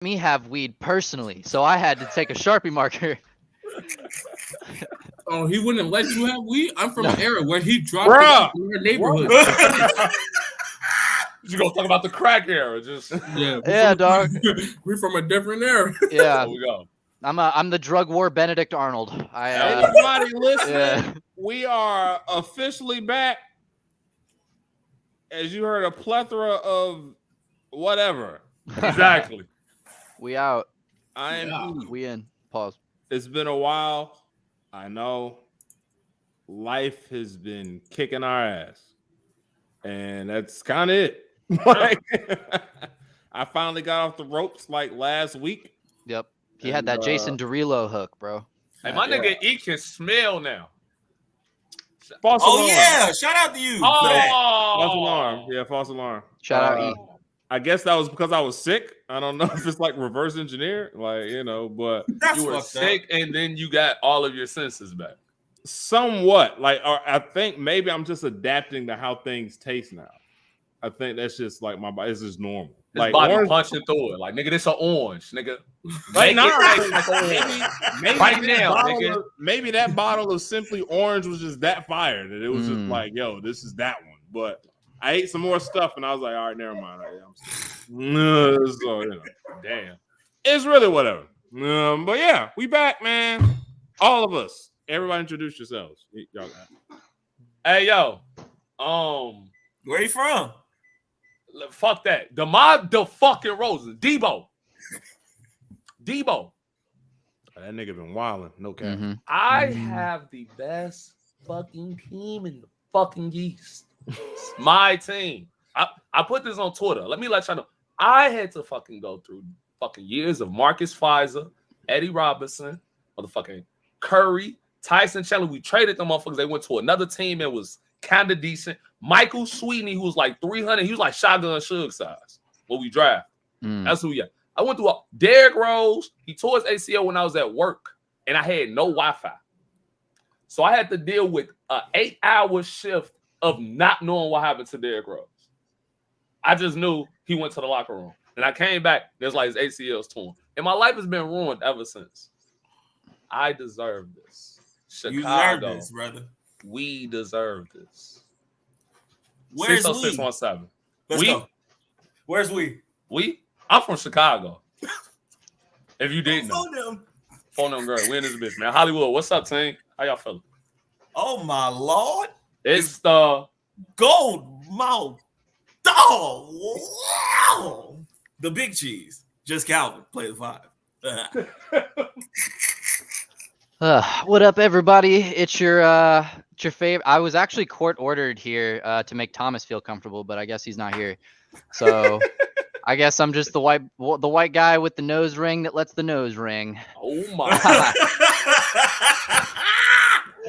me have weed personally, so I had to take a Sharpie marker. Oh, he wouldn't let you have weed? I'm from No. an era where he dropped Bruh. it in our neighborhood. You gonna talk about the crack era? Just Yeah, Yeah, dog. We're from a different era. Yeah, there we go. I'm the drug war Benedict Arnold. Everybody listening, Yeah. we are officially back. As you heard, a plethora of whatever. Exactly. We out. I am. Yeah. E. We in. Pause. It's been a while. I know. Life has been kicking our ass, and that's kind of it. Like, I finally got off the ropes like last week. Yep. He had that Jason Derulo hook, bro. Hey, my nigga E can smell now. False Oh alarm. yeah, shout out to you. for that. False alarm. Yeah, false alarm. Shout out E. I guess that was because I was sick. I don't know if it's like reverse engineer, like, you know, but That's You were fucked sick, and then you got all of your senses back. somewhat like, or I think maybe I'm just adapting to how things taste now. I think that's just like my body. It's just normal. His Like body orange, punching through it. Like, nigga, this an orange, nigga. like, Make it nah, taste like orange. maybe Right that now, bottle nigga. of- maybe that bottle of Simply Orange was just that fire that it was just Mm. like, yo, this is that one. But I ate some more stuff and I was like, all right, never mind. So, you know, Damn. it's really whatever. But yeah, we back, man. All of us. Everybody introduce yourselves. Y'all got Hey, yo. Where you from? Fuck that. DeMar fucking Rosen. Debo. that nigga been wilding. No cap. Mhm. I have the best fucking team in the fucking East. It's my team. I put this on Twitter. Let me let y'all know. I had to fucking go through fucking years of Marcus Pfizer, Eddie Robinson, motherfucking Curry, Tyson Chandler. We traded them motherfuckers. They went to another team that was kind of decent. Michael Sweeney, who was like 300. He was like shotgun Suge size when we draft. Mm. That's who we got. I went through Derrick Rose. He tore his ACL when I was at work, and I had no Wi-Fi. So I had to deal with an 8-hour shift of not knowing what happened to Derrick Rose. I just knew he went to the locker room. And I came back, there's like his ACL's torn. And my life has been ruined ever since. I deserve this. You Chicago, deserve this, brother. we deserve this. Where's we? 60617. Let's We? go. Where's we? I'm from Chicago. If you didn't know. Phone them. Phone them girl. We in this bitch, man. Hollywood, what's up, team? How y'all feeling? Oh my lord. It's the Gold mouth dog. Wow. The big cheese. Just Calvin. Play the 5. What up, everybody? It's your favorite. I was actually court ordered here to make Thomas feel comfortable, but I guess he's not here. So I guess I'm just the white guy with the nose ring that lets the nose ring. oh my.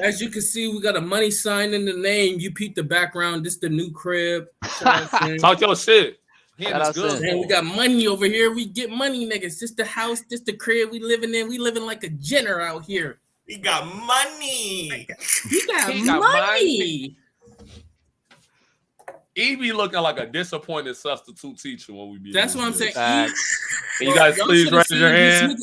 As you can see, we got a money sign in the name. You peep the background. This the new crib. Talk your shit. He Shout ain't as out good. Sin. Man, we got money over here. We get money, niggas. This the house. This the crib we living in. We living like a Jenner out here. He got money. He got He got money. He be looking like a disappointed substitute teacher when we be. That's what I'm saying. Facts. Can you guys Y'all please should've raise seen your hand?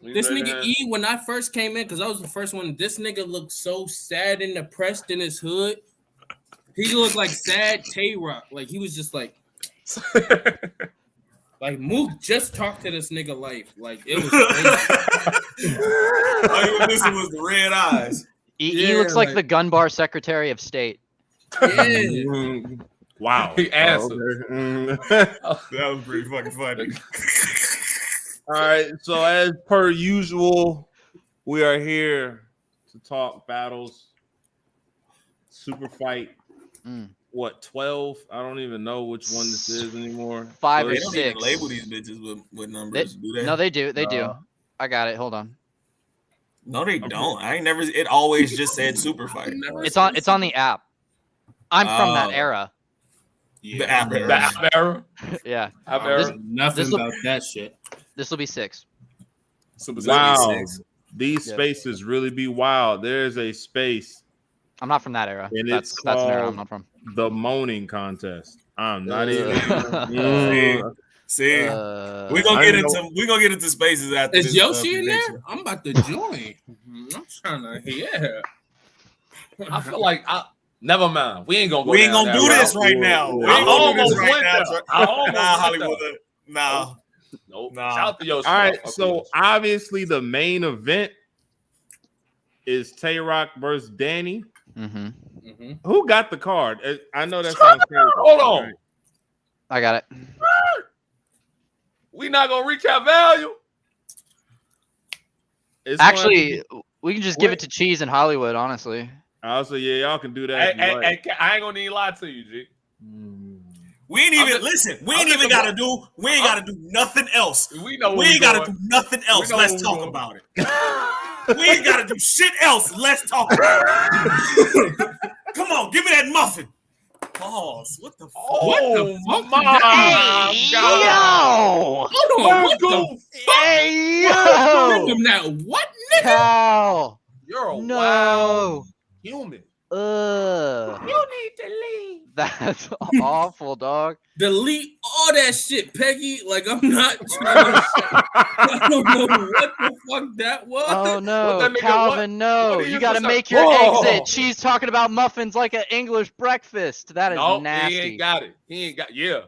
This nigga E, when I first came in, because I was the first one, this nigga looked so sad and depressed in his hood. He looked like sad Tay-Rock. Like, he was just like Mook just talked to this nigga life. Like, it was crazy. All you were missing was the red eyes. He looks like the gun bar Secretary of State. Yeah. Wow. He answered. Okay. That was pretty fucking funny. All right. So as per usual, we are here to talk battles, super fight. Mm. What 12? I don't even know which one this is anymore. 5 They or don't even 6. label these bitches with numbers, do they? No, they do. They do. Uh, I got it. Hold on. No, they don't. I ain't never. It always just said super fight. It's on the app. I'm from that Oh. era. The app era. The app era. Yeah. App era. Nothing This look- about that shit. This will be 6. Super Wow. 76. These Yep. spaces really be wild. There's a space, I'm not from that era. And That's it's an era I'm called- not from. the moaning contest. I'm not Ugh. even. See, we're gonna get into spaces after Is this. Yoshi in prediction. there? I'm about to join. I'm trying to hear. I feel like never mind. We ain't gonna go. We ain't down gonna that do this route. right now. We I ain't gonna do almost this right went now. there. I almost Nah, went Hollywood. there. Nah. Nope. Nah. Shout out to Yoshi. All right, Fuck so Yoshi. obviously the main event is Tay Rock versus Danny. Mm-hmm. Who got the card? I know that sounds crazy. Hold on. Right. I got it. We not gonna recap value. It's gonna Actually, be- we can just give it to Cheese and Hollywood, honestly. also, yeah, y'all can do that. Hey, if you like. I ain't gonna need to lie to you, G. We ain't even I'm listen. We I'm ain't even just- gotta do. We ain't gotta do nothing else. We know. We ain't gotta do nothing else. know Let's where we talk going. about it. We ain't gotta do shit else. Let's talk about it. Come on, give me that muffin. Pause. What the fuck? What the fuck? My God. Yo! Hold on. What Let's the go. Hey, fuck? yo! That what, nigga? Cal! You're a wild No! human. Ugh. You need to leave. That's awful, dog. Delete all that shit, Peggy. Like I'm not trying to I don't know what the fuck that was. Oh no, that nigga- Calvin, no. what do You you gotta just- make your Whoa. exit. Cheese talking about muffins like an English breakfast. That is No, nasty. he ain't got it. He ain't got. Yeah.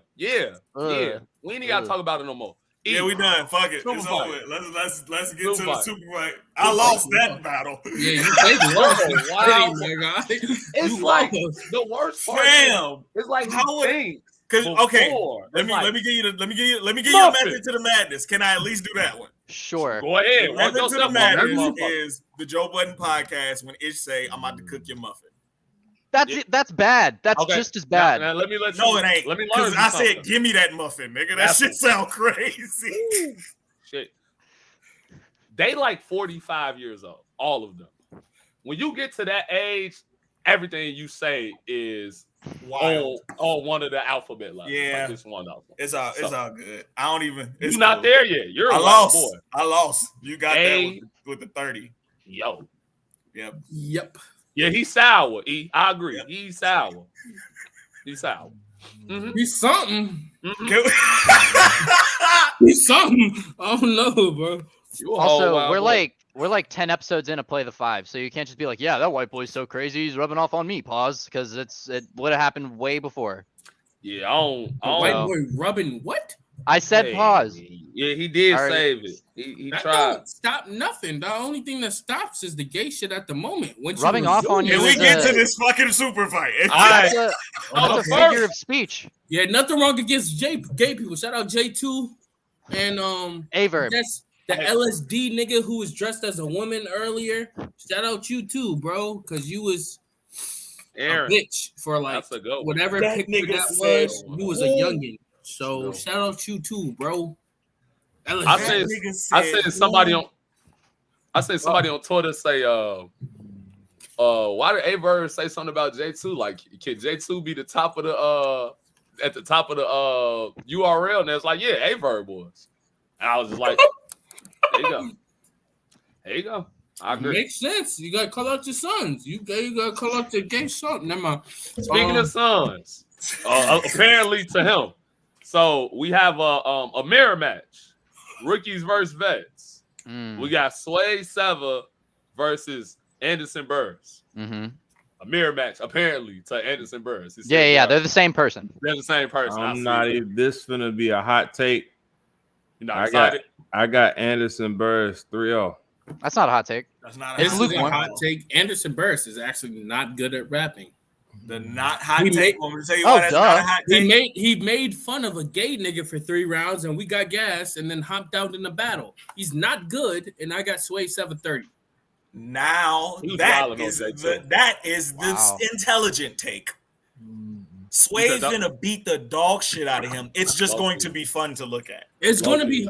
Ugh. We ain't gotta Ugh. talk about it no more. Yeah, we done. Fuck it. Super It's fight. over. Let's get Super to the fight. super fight. I lost that battle. Yeah, you they lost. Wow. Nigga. It's You like lost. the worst part. is, Damn. It's like How would- things. Cause okay, before. let It's me like, let me give you a Muffin. method to the madness. Can I at least do that one? Sure. Go ahead. The Work method to the yourself up, madness motherfucker. is the Joe Budden podcast when Ish say I'm about to cook your muffin. That's bad. That's Okay. just as bad. Now, let me let you. No, it ain't. Let me learn. Because I said, give me that muffin, nigga. That That's shit it. sound crazy. Shit. They like 45 years old, all of them. When you get to that age, everything you say is Wild. on one of the alphabet levels. Yeah. Like it's one of them. It's all good. I don't even. It's You're not cool. there yet. You're a I wild lost. boy. I lost. You got Hey. that with the 30. Yo. Yep. Yep. Yeah, he's sour. I agree. Yep. He's sour. He's sour. Mhm. He's something. Mhm. Can we- He's something. I don't know, bro. You a whole Also, wild we're boy. like 10 episodes in to Play the 5, so you can't just be like, yeah, that white boy's so crazy, he's rubbing off on me. Pause, because it would have happened way before. Yeah, I don't The white know. boy rubbing what? I said Hey, pause. Yeah, he did All right. save it. He That tried. don't stop nothing. The only thing that stops is the gay shit at the moment. Once you Rubbing off on resume you it- Can we is get a- to this fucking super fight? All right. That's a, Oh, that's a the figure first- of speech. Yeah, nothing wrong against gay people. Shout out J2 and Averb. that's the LSD nigga who was dressed as a woman earlier. Shout out you too, bro, because you was Aaron. a bitch for like That's a good one. whatever That picture nigga that said, was. You was a youngin. So No. shout out you too, bro. LSD. I said- I said somebody on Twitter say why did Averb say something about J2? Like, can J2 be the top of the at the top of the URL? And it's like, yeah, Averb was. And I was just like, there you go. There you go. I agree. Makes sense. You gotta call out your sons. You gotta call out your gay son. Never mind. Speaking of sons, apparently to him. So we have a mirror match. Rookies versus vets. Mm, We got Sway Sever versus Anderson Burris. mm-hmm. A mirror match, apparently, to Anderson Burris. He said, Yeah, they're the same person. they're the same person. I I'm see not it. even. This finna be a hot take. You're not I got- excited? I got Anderson Burris 3-0. That's not a hot take. That's not This a is hot a lukewarm. hot take. Anderson Burris is actually not good at rapping. The not hot He take. made- Want me to tell you Oh, why that's not a hot take? He made fun of a gay nigga for 3 rounds, and we got gas, and then hopped out in the battle. He's not good, and I got Sway 730. Now He was that wilding on is that the too. that is the Wow. intelligent take. Sway's Because gonna beat the dog shit out of him. It's just going to be fun to look at. It's going to be,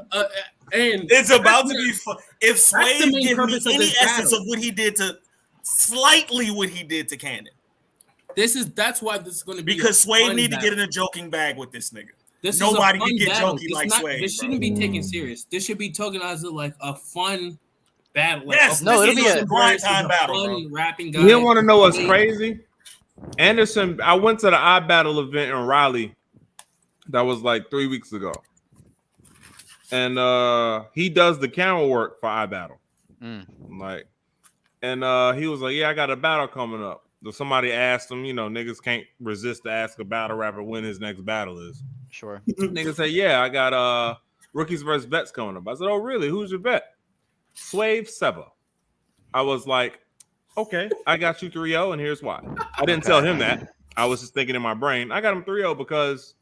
and It's about to that's be fun. If Sway the main gives me purpose of any this essence battle. of what he did to, slightly what he did to Cannon, that's why this is going to be because a Sway fun need to battle. get in a joking bag with this nigga. This Nobody is a fun can get battle. jokey It's like not, Sway, This bro. shouldn't be taken serious. This should be taken as like a fun battle. Like, Yes, No, it'll be a grind time battle, fun bro. rapping guy. You didn't want to know what's Wait. crazy? Anderson, I went to the iBattle event in Raleigh. That was like 3 weeks ago. and he does the camera work for iBattle. Mm. Like, and he was like, "Yeah, I got a battle coming up." So somebody asked him, you know, niggas can't resist to ask a battle rapper when his next battle is. Sure. Niggas say, "Yeah, I got rookies versus vets coming up." I said, "Oh, really? Who's your vet?" Swave Seva. I was like, "Okay, I got you 3-0, and here's why." I didn't tell him that. I was just thinking in my brain, I got him 3-0 because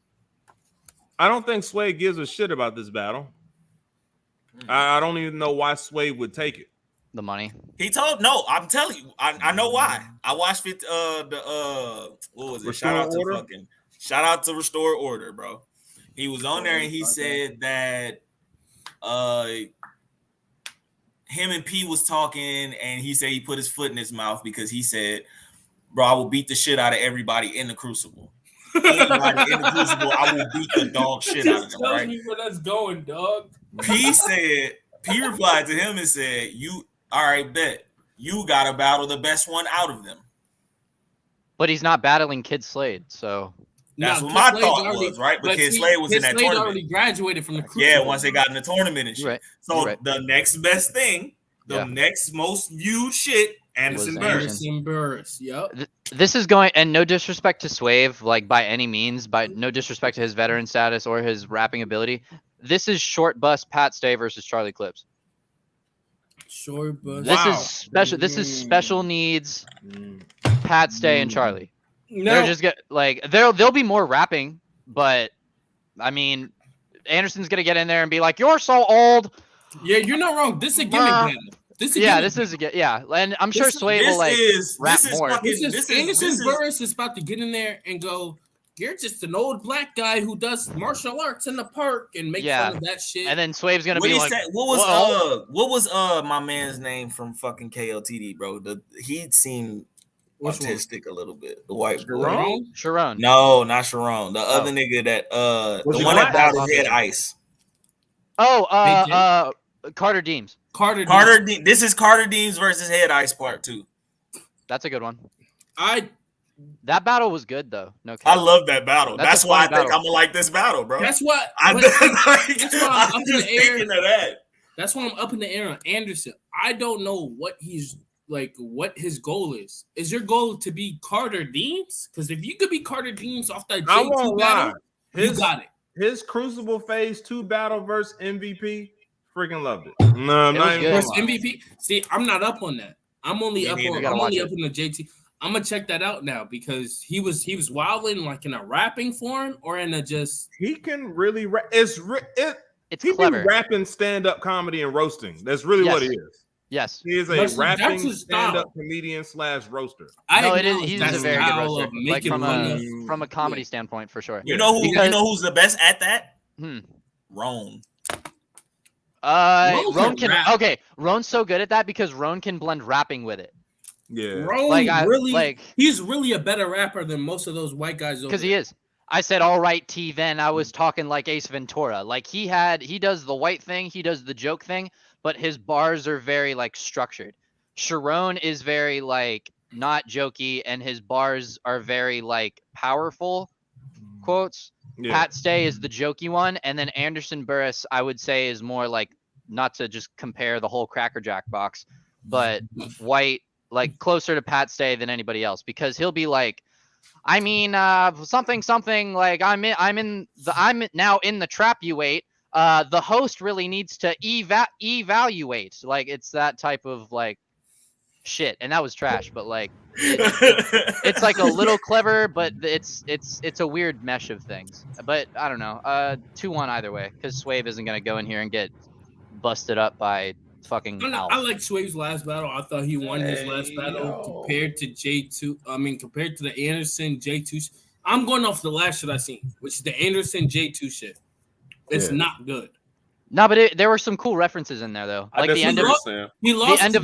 I don't think Sway gives a shit about this battle. I don't even know why Sway would take it. The money. He told no. I'm telling you, I know why. I watched it. What was it? Shout out to Restore Order, bro. He was on there and he said that him and P was talking, and he said he put his foot in his mouth because he said, "Bro, I will beat the shit out of everybody in the Crucible. Anybody in the Crucible, I will beat the dog shit out of them." Tell Right? me where that's going, dog. P replied to him and said, "You all right? Bet you got to battle the best one out of them." But he's not battling Kid Slade, so That's Nah, what my Kid thought Slade's was, right? But but Kid see, Slade was Kid in that Slade tournament. already graduated from the Crucible. Yeah, once they got in the tournament and shit. Right. So Right. the next best thing, the next most viewed shit, Anderson Was Burris. Anderson Burris. Yep. this is going, and no disrespect to Swave, like by any means, by no disrespect to his veteran status or his rapping ability. This is short bus Pat Stay versus Charlie Clips. Sure, but This is special. This is special needs Pat Stay and Charlie. They're just get like there'll be more rapping, but I mean, Anderson's gonna get in there and be like, "You're so old." Yeah, you're not wrong. This is a gimmick battle. This is and I'm sure Sway will like rap more. Anderson Burris is about to get in there and go, "You're just an old black guy who does martial arts in the park," and make fun of that shit. And then Swave's gonna be like, what was my man's name from fucking KLTD, bro? He seemed autistic a little bit. The white boy. Sharon. No, not Sharon. The other nigga that the one that battled Head Ice. Carter Deems. Carter Deems. This is Carter Deems versus Head Ice Part 2. That's a good one. That battle was good though. No cap. I love that battle. That's why I think battle. I'm gonna like this battle, bro. That's why I'm that's why I'm up in just the air. thinking of that. That's why I'm up in the air on Anderson. I don't know what he's like, what his goal is. Is your goal to be Carter Deems? Because if you could be Carter Deems off that I won't J2 battle, you got it. His Crucible Phase 2 battle versus MVP, freaking loved it. No, not even versus MVP. See, I'm not up on that. I'm only up on the JT. I'm gonna check that out now because he was wilding like in a rapping form or in a just. He can really rap. It's he clever. Be rapping stand-up comedy and roasting. That's really what he is. Yes, he is a rapping stand-up comedian / roaster. He's a very good roaster. Like from a comedy standpoint, for sure. You know who's the best at that? Roan. Roan can okay. Roan's so good at that because Roan can blend rapping with it. Yeah, Roan he's really a better rapper than most of those white guys. Because he is. I said, "All right, T." Then I was talking like Ace Ventura. Like he does the white thing, he does the joke thing, but his bars are very like structured. Sharon is very like not jokey, and his bars are very like powerful quotes. Yeah. Pat Stay is the jokey one, and then Anderson Burris, I would say, is more like, not to just compare the whole Cracker Jack box, but white, like closer to Pat Stay than anybody else, because he'll be like, I mean, something like I'm now in the trap you ate. The host really needs to evaluate. Like it's that type of like shit, and that was trash. But like, it's like a little clever, but it's a weird mesh of things. But I don't know. 2-1 either way, because Swave isn't gonna go in here and get busted up by fucking. I like Swave's last battle. I thought he won his last battle compared to J2. I mean, compared to the Anderson J2. I'm going off the last shit I seen, which is the Anderson J2 shit. It's not good. No, but there were some cool references in there though. Like the end of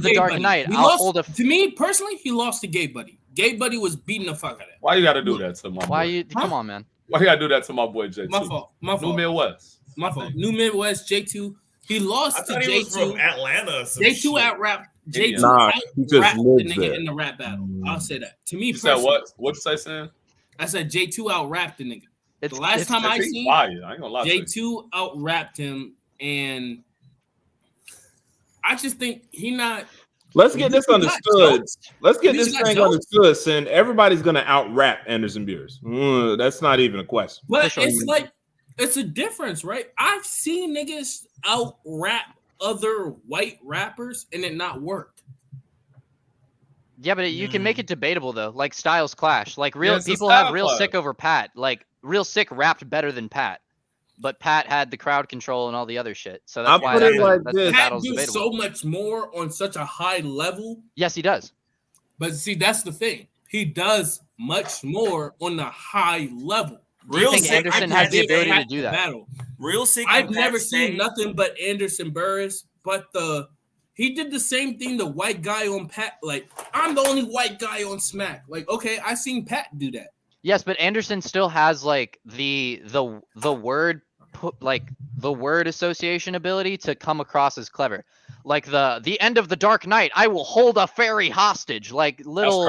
the Dark Knight. To me personally, he lost to Gay Buddy. Gay Buddy was beating the fuck out of him. Why you got to do that to my boy? Come on, man. Why you got to do that to my boy J2? My fault. New Midwest. My fault. New Midwest J2. He lost to J2. He was from Atlanta. J2 out-rapped. J2 out-rapped the nigga in the rap battle. I'll say that. To me, personally. What? What'd you say, Sam? I said J2 out-rapped the nigga. The last time I seen fire. I ain't gonna lie J2 out-rapped him and I just think he not. Let's get this understood. Let's get this thing understood, Sin. Everybody's gonna out rap Anderson Beers. That's not even a question. But it's like it's a difference, right? I've seen niggas out rap other white rappers and it not work. Yeah, but you can make it debatable though. Like styles clash. Like Yeah, people have Real Sick over Pat. Like Real Sick rapped better than Pat, but Pat had the crowd control and all the other shit. So that's why that Pat does so much more on such a high level. Yes, he does. But see, that's the thing. He does much more on the high level. Real Sick Anderson has the ability to do that. Battle. Real Sick. I've never seen nothing but Anderson Burris, but he did the same thing. The white guy on Pat, like I'm the only white guy on Smack. Like, okay, I seen Pat do that. Yes, but Anderson still has like the word the word association ability to come across as clever. Like the end of the Dark Knight, I will hold a fairy hostage. Like little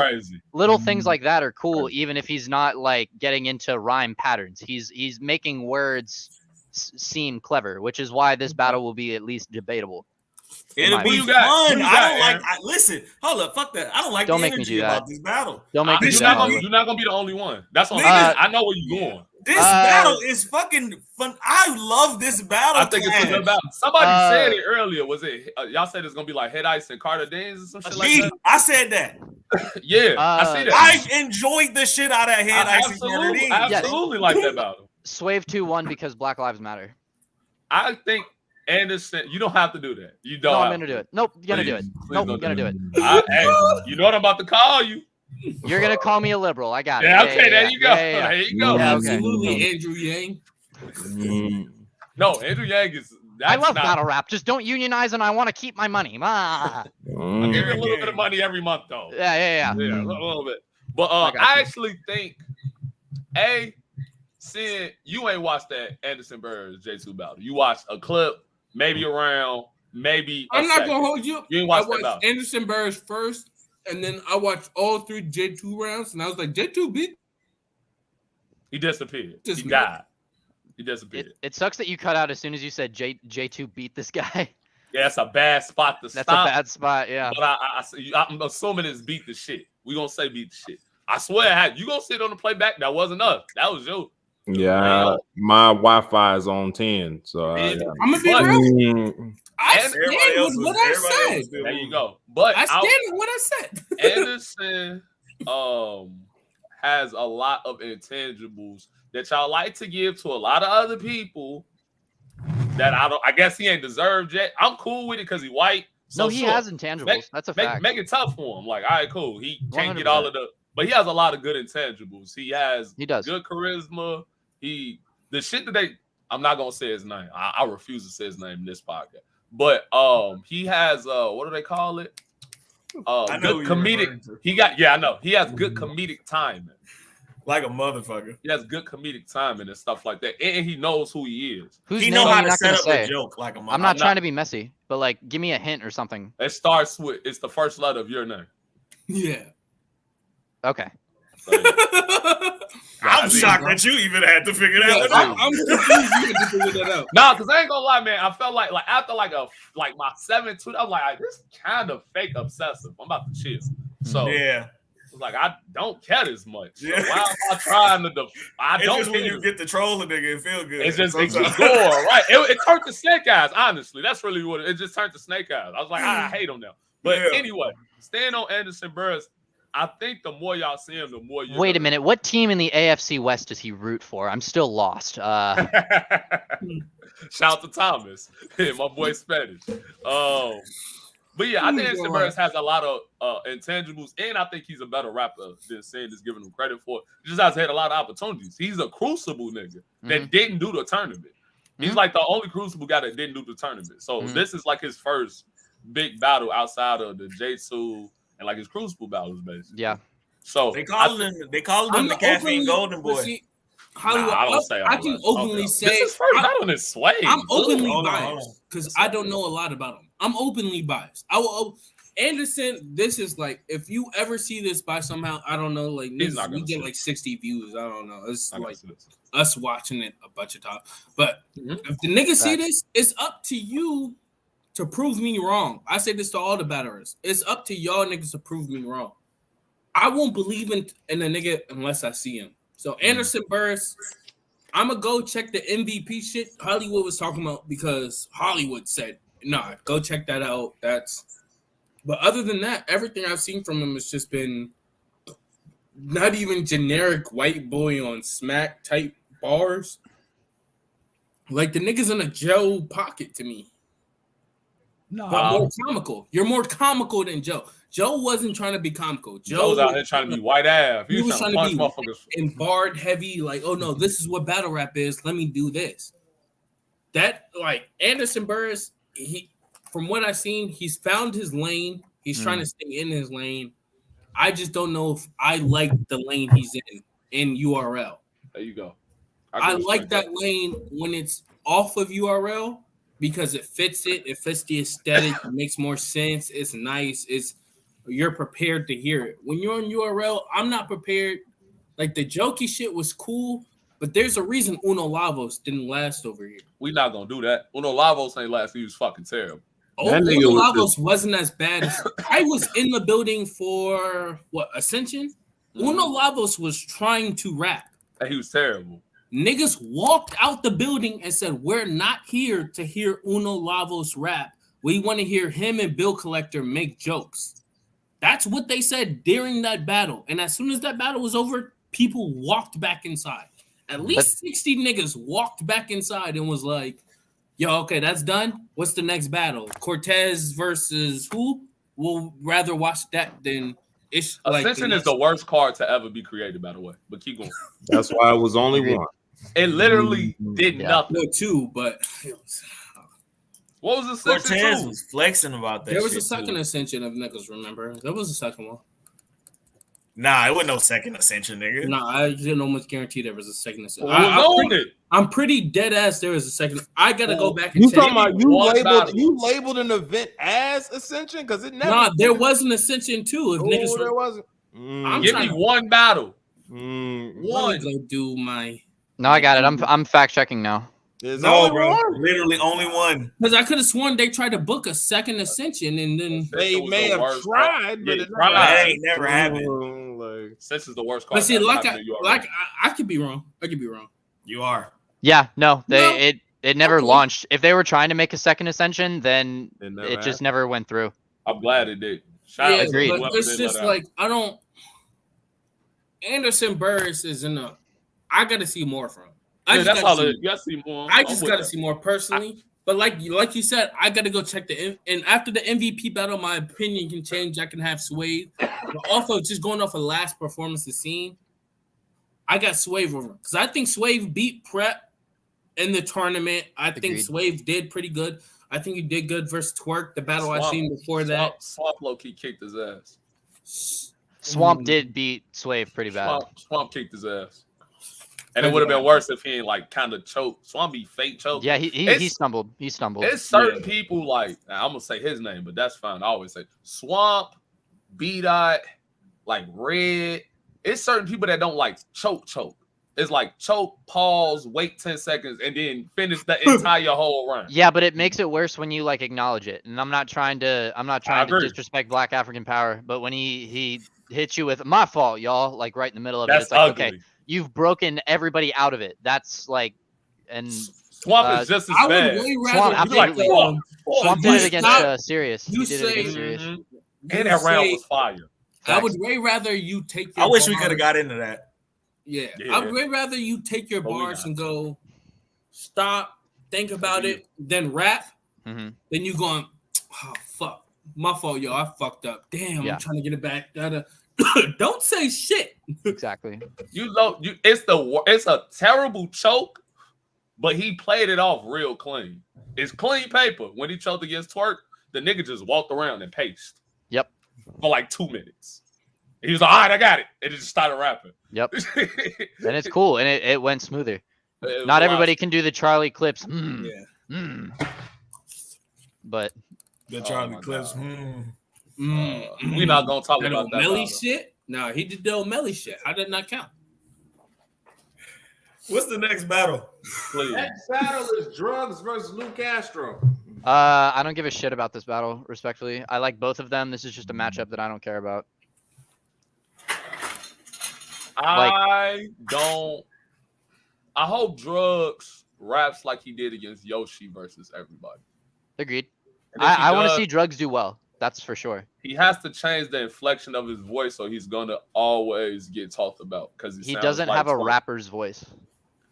things like that are cool, even if he's not like getting into rhyme patterns. He's making words seem clever, which is why this battle will be at least debatable. It'll be fun. Listen, hold up, fuck that. I don't like the energy about this battle. Don't make me do that. You're not gonna be the only one. That's all. I know where you're going. This battle is fucking fun. I love this battle. I think it's a good battle. Somebody said it earlier. Was it y'all said it's gonna be like Head Ice and Carter Dance or some shit like that? I said that. Yeah, I see that. I enjoyed the shit out of Head Ice and Carter Dance. Absolutely like that battle. Swave 2-1 because Black Lives Matter. I think Anderson, you don't have to do that. You don't. No, I'm gonna do it. Nope, you're gonna do it. Nope, I'm gonna do it. Hey, you know what I'm about to call you. You're gonna call me a liberal. I got it. Yeah, okay, there you go. There you go. Absolutely, Andrew Yang. No, Andrew Yang is. I love battle rap. Just don't unionize, and I want to keep my money. I'll give you a little bit of money every month, though. Yeah. A little bit. But I actually think, Sin, you ain't watched that Anderson Burris J2 battle. You watched a clip, maybe a round, maybe. I'm not gonna hold you. You ain't watched that battle. Anderson Burris first, and then I watched all 3 J2 rounds, and I was like, J2 beat. He disappeared. He died. He disappeared. It sucks that you cut out as soon as you said J2 beat this guy. Yeah, that's a bad spot to stop. That's a bad spot, yeah. But I'm assuming it's beat the shit. We gonna say beat the shit. I swear, you gonna sit on the playback? That wasn't us. That was you. Yeah, my Wi-Fi is on 10, so I'm gonna be real. I stand with what I said. There you go. But I stand with what I said. Anderson has a lot of intangibles that y'all like to give to a lot of other people that I guess he ain't deserved yet. I'm cool with it because he white. So no, he has intangibles. That's a fact. Make it tough for him. Like, all right, cool. He can't 100%. Get all of but he has a lot of good intangibles. He does good charisma. The shit that I'm not gonna say his name. I refuse to say his name in this podcast. But he has what do they call it? Good comedic. I know. He has good comedic timing. Like a motherfucker. He has good comedic timing and stuff like that. And he knows who he is. He knows how to set up a joke like a motherfucker. I'm not trying to be messy, but like give me a hint or something. It starts with it's the first letter of your name. Yeah. Okay. I'm shocked that you even had to figure that out. I'm confused you had to figure that out. Nah, because I ain't gonna lie, man. I felt like after like my 7-2, I was like, this kind of fake obsessive. I'm about to chill. So yeah. Like I don't care as much. So yeah. why am I trying to? I don't. Just when you get the troll a nigga, it feel good. It's just it keeps going right. It turned to Snake Eyes. Honestly, that's really what it just turned to Snake Eyes. I was like, I hate him now. But anyway, staying on Anderson Burris, I think the more y'all see him, the more you. Wait a minute. What team in the AFC West does he root for? I'm still lost. Shout out to Thomas, my boy Spanish. But yeah, I think Anderson Burris has a lot of intangibles, and I think he's a better rapper than Sand is giving him credit for. He just has had a lot of opportunities. He's a crucible nigga that didn't do the tournament. He's like the only crucible guy that didn't do the tournament. So this is like his first big battle outside of the J2 and like his crucible battles, basically. Yeah. So they call him the Caffeine Golden Boy. I can openly say this is first battle in his sway. I'm openly biased because I don't know a lot about him. I'm openly biased. Anderson, this is like if you ever see this by somehow, I don't know, like He's not we gonna get see like 60 views. I don't know. It's I like guess it is. us watching it a bunch of times. But Mhm. if the niggas see Facts. this, it's up to you to prove me wrong. I say this to all the battlers. It's up to y'all niggas to prove me wrong. I won't believe in a nigga unless I see him. So Anderson Burris, I'm gonna go check the MVP shit Hollywood was talking about because Hollywood said, nah, go check that out. But other than that, everything I've seen from him has just been not even generic white boy on smack type bars. Like the niggas in a Joe pocket to me. But more comical. You're more comical than Joe. Joe wasn't trying to be comical. Joe's out here trying to be white ass. He was trying to punch be motherfuckers. and barred heavy, like, oh no, this is what battle rap is. Let me do this. That like Anderson Burris, he from what I've seen, he's found his lane. He's trying to stay in his lane. I just don't know if I like the lane he's in URL. There you go. I like that lane when it's off of URL because it fits the aesthetic, it makes more sense, it's nice, you're prepared to hear it. When you're on URL, I'm not prepared. Like the jokey shit was cool, but there's a reason Uno Lavos didn't last over here. We not gonna do that. Uno Lavos ain't last. He was fucking terrible. Oh, That nigga Uno was Lavos wasn't as bad as I was in the building for what Ascension. Uno Lavos was trying to rap. He was terrible. Niggas walked out the building and said, we're not here to hear Uno Lavos rap. We want to hear him and Bill Collector make jokes. That's what they said during that battle. And as soon as that battle was over, people walked back inside. At least 60 niggas walked back inside and was like, yo, okay, that's done. What's the next battle? Cortez versus who? We'll rather watch that than it's like Ascension is the worst card to ever be created, by the way. But keep going. That's why it was only one. It literally did Yeah. nothing. no two, but it was, What was Ascension Cortez 2? was flexing about that. there was a shit, second too. Ascension of niggas. Remember, there was a second one. Nah, it wasn't no second Ascension, nigga. No, I didn't almost guarantee there was a second Ascension. Who was on it? I'm pretty dead ass. There was a second. I gotta go back and You check. talking about One battle. you labeled an event as Ascension? Because it never Nah, there was an Ascension too. If niggas, there wasn't. I'm Give me trying- one battle. let One. me go do my. No, I got it. I'm fact checking now. There's No, only bro. one. Literally only one. Because I could have sworn they tried to book a second Ascension and then. They Ascension was may the have worst tried, card. but Yeah, it tried. That ain't never happened. Like, Ascension's the worst card. But see, to ever like happen to URL. I could be wrong. I could be wrong. You are. Yeah, no, No. it never Okay. launched. If they were trying to make a second Ascension, then it never it just never went through. I'm glad it did. Shout out Yeah, to Agreed. whoever but it's did let just out. like I don't. Anderson Burris is in a. I got to see more from him. Yeah, that's gotta all. see- You got to see more. I I'm just with got to that. see more personally. But like you said, I got to go check and after the MVP battle, my opinion can change. I can have Swave. But also, just going off of last performances seen, I got Swave over because I think Swave beat Prep in the tournament. I think Agreed. Swave did pretty good. I think he did good versus Twerk, the battle I Swamp- seen before that. Swamp low key kicked his ass. Swamp did beat Swave pretty bad. Swamp kicked his ass. And it would have been worse if he ain't like kind of choked. Swamp be fake choke. Yeah, he It's- stumbled. He stumbled. There's certain people like I'm gonna say his name, but that's fine. I always say Swamp, B Dot, like Red. It's certain people that don't like choke. It's like choke, pause, wait 10 seconds, and then finish the entire whole run. Yeah, but it makes it worse when you like acknowledge it. And I'm not trying to agree. disrespect Black African power, but when he hits you with my fault, y'all, like right in the middle of it, That's it's like, ugly. okay, you've broken everybody out of it. That's like, and Swamp is just as I would bad. way Swamp, rather absolutely. Like, um, Swamp you did it against stop- Sirius. you He did it against say- Sirius. Mhm. you And that round say- was fire. I would way rather you take your I wish we bars- could have got into that. Yeah. Yeah. I would way rather you take your But we bars not. and go stop, think about it, then rap. Mhm. Then you going, oh fuck, my fault, yo, I fucked up. Damn, Yeah. I'm trying to get it back. Don't say shit. Exactly. It's a terrible choke, but he played it off real clean. It's clean paper. When he choked against Twerk, the nigga just walked around and paced. Yep. For like 2 minutes. He was like, all right, I got it. And it just started rapping. Yep. And it's cool, and it went smoother. It was Not wild. everybody can do the Charlie Clips. Yeah. But The Oh Charlie my Clips. God. We're not gonna talk That about that. O'Malley battle. shit. No, he did the O'Malley shit. How did not count? What's the next battle? Please. Next battle is Drugs versus Lou Castro. I don't give a shit about this battle, respectfully. I like both of them. This is just a matchup that I don't care about. I hope Drugs raps like he did against Yoshi versus everybody. Agreed. And if he I want to does, see Drugs do well. That's for sure. He has to change the inflection of his voice, so he's gonna always get talked about because He doesn't have a rapper's voice.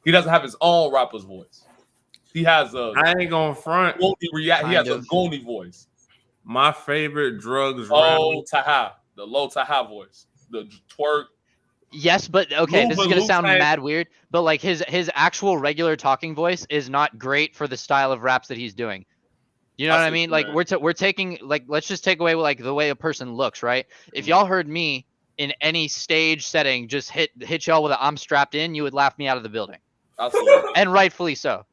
He doesn't have his own rapper's voice. He has a I ain't gonna front. He has Kind a of. Goonie voice. My favorite Drugs Oh, rapper. Taha, the low Taha voice, the twerk. Yes, but okay, Lou- this is but gonna Lou sound Kang- mad weird, but like his actual regular talking voice is not great for the style of raps that he's doing. You know I what see I what mean? you Like mean. we're taking like let's just take away like the way a person looks, right? If y'all heard me in any stage setting just hit y'all with a I'm strapped in, you would laugh me out of the building. Absolutely. And rightfully so.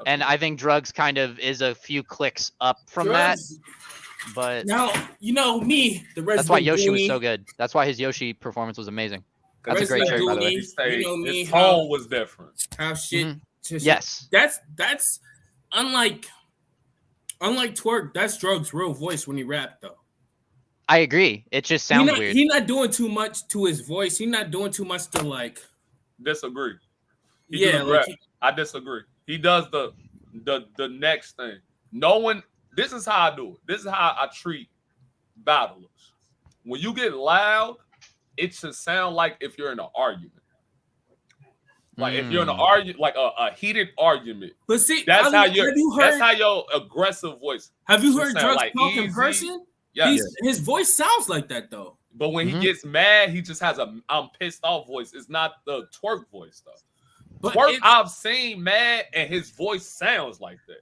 And I think Drugs kind of is a few clicks up from Drugs- that, but Now, you know me, the resident that's why Yoshi was Goonie, so good. That's why his Yoshi performance was amazing. That's a Resident great shirt, by the way. Goonie, you know me, his how- tone was different. how shit. Mhm. shit- Yes. That's unlike Twerk. That's Drugs' real voice when he rapped though. I agree. It just sounds weird. He's not doing too much to his voice. He's not doing too much to like. Disagree. He Yeah, do the like rap. I disagree. He does the next thing. No one. This is how I do it. This is how I treat battlers. When you get loud, it should sound like if you're in an argument. Like if you're in an argument, like a heated argument. But see, That's how have you that's heard? how your aggressive voice. Have you should heard sound Drugs like talk in easy. person? Yeah. His voice sounds like that though. But when Mhm. he gets mad, he just has a I'm pissed off voice. It's not the Twerk voice though. But Twerk, it- I've seen mad, and his voice sounds like that.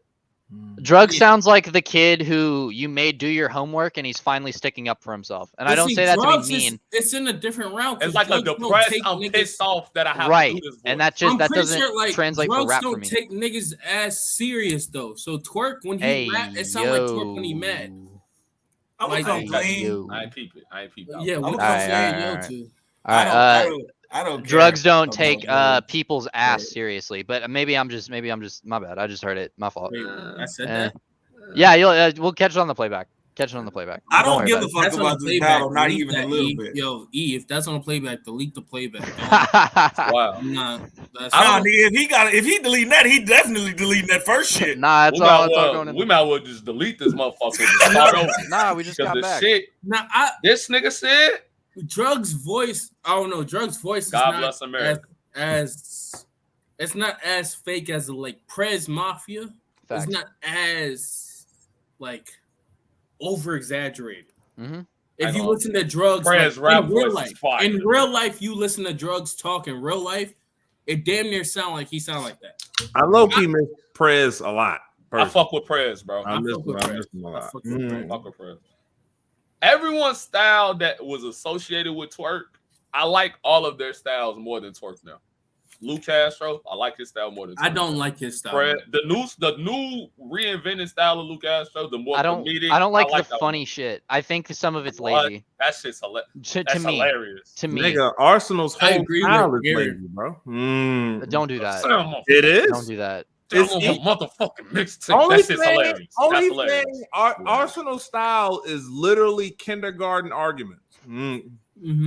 Drugs Yeah. sounds like the kid who you made do your homework and he's finally sticking up for himself. And I but don't see, say that to Drugs be is- mean. It's in a different route. 'cause It's like a Drugs don't depressed. take I'm niggas- pissed off that I have Right. to do this. And voice. that just I'm that pretty doesn't sure, like, translate for Drugs rap for don't me. take niggas as serious though. So Twerk when he Hey, rap, it sounds like Twerk when he mad. I'm Like, gonna come clean. yo. I ain't peep it. I ain't peep it. Yeah, I'm what gonna I'm Alright, saying, yo, alright, too. All right, I don't care Drugs don't about take Drugs. people's ass seriously, but maybe I'm just my bad. I just heard it. My fault. Wait, I said Eh. that. Yeah, we'll catch it on the playback. Catch it on the playback. I don't worry give about a fuck That's on about the this playback. battle, not Delete even a that, little E. bit. Yo, E, if that's on the playback, delete the playback. it. Wow. Nah, that's Nah, nigga, if he deleting that, he definitely deleting that first shit. Nah, it's We all might, going in. we might well just delete this motherfucker. And start over. Nah, we just Because got the back. shit Nah, this nigga said. Drugs' voice. I don't know. Drugs' voice is God not bless America. as it's not as fake as like Prez Mafia. Facts. It's not as like over exaggerated. Mhm. If I you know. listen to Drugs Prez like, rap in real voice is life, fire. in real life, you listen to Drugs talk in real life, it damn near sound like he sound like that. I low key miss Prez a lot. I fuck with Prez, bro. I miss fuck with Prez. him a I lot. fuck with Prez. Fuck with Prez. Everyone's style that was associated with Twerk, I like all of their styles more than Twerk now. Lou Castro, I like his style more than Twerk. I don't like his style. Prez, the new reinvented style of Lou Castro, the more I don't comedic. like that the one. funny shit. I think some of it's What? lazy. That shit's hilarious. To That's me. hilarious. To me. Nigga, Arsenal's I whole agree style with is Gary. lazy, bro. Don't do that. It is. Don't do that. It's Motherfucking mixtape. Only That shit's thing, hilarious. only That's hilarious. thing Arsenal style is literally kindergarten arguments. Mhm.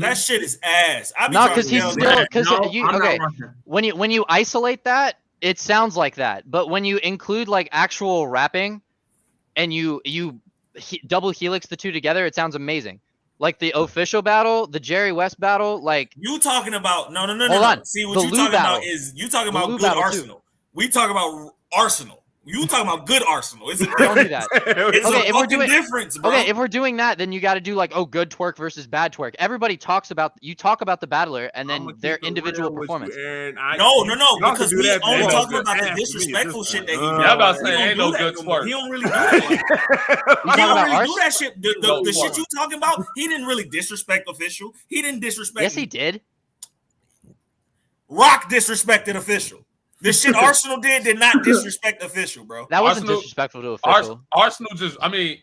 That shit is ass. I be No, trying because to he's tell still that. because No, you I'm not okay. rocking. When you isolate that, it sounds like that. But when you include like actual rapping, and you double helix the two together, it sounds amazing. Like the official battle, the Jerry West battle, like You talking about no. Hold on. See what The you Lou talking battle. about is you talking The about Lou good battle, too. Arsenal. We talking about Arsenal. You talking about good Arsenal. It's a don't do that. It's Okay, a if we're fucking doing- difference, bro. Okay, if we're doing that, then you got to do like, oh, good twerk versus bad twerk. Everybody talks about the battler and then their individual performance. no, Y'all because can do we that, only man. talking about the Ask me, disrespectful just- shit that he Yeah, did. I'm about to He say, don't ain't do no that good no more. twerk. He don't really do that. You He talking don't about really ours? do that shit. The No shit twerk. you talking about, he didn't really disrespect official. He didn't disrespect. Yes, he did. Rock disrespected official. The shit Arsenal did not disrespect official, bro. That wasn't Arsenal- disrespectful to official.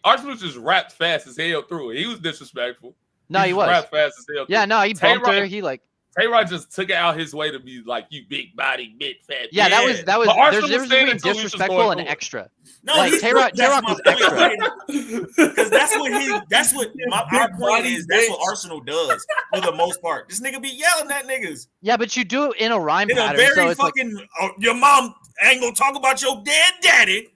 Arsenal just rapped fast as hell through it. He was disrespectful. No, he just was. rapped fast as hell. Yeah, no, he bumped her. Tay-Rod- He like. Tay-Rod just took it out his way to be like, you big body, big fat. Yeah, that was. But There Arsenal was stayed between until he was disrespectful going and through it. extra. No, Like, Tay-Rod that's was my extra. point. Because that's what our point is. That's what Arsenal does for the most part. This nigga be yelling at niggas Yeah, but you do it in a rhyme in a pattern, very so it's like, fucking. Your mom ain't gonna talk about your dead daddy.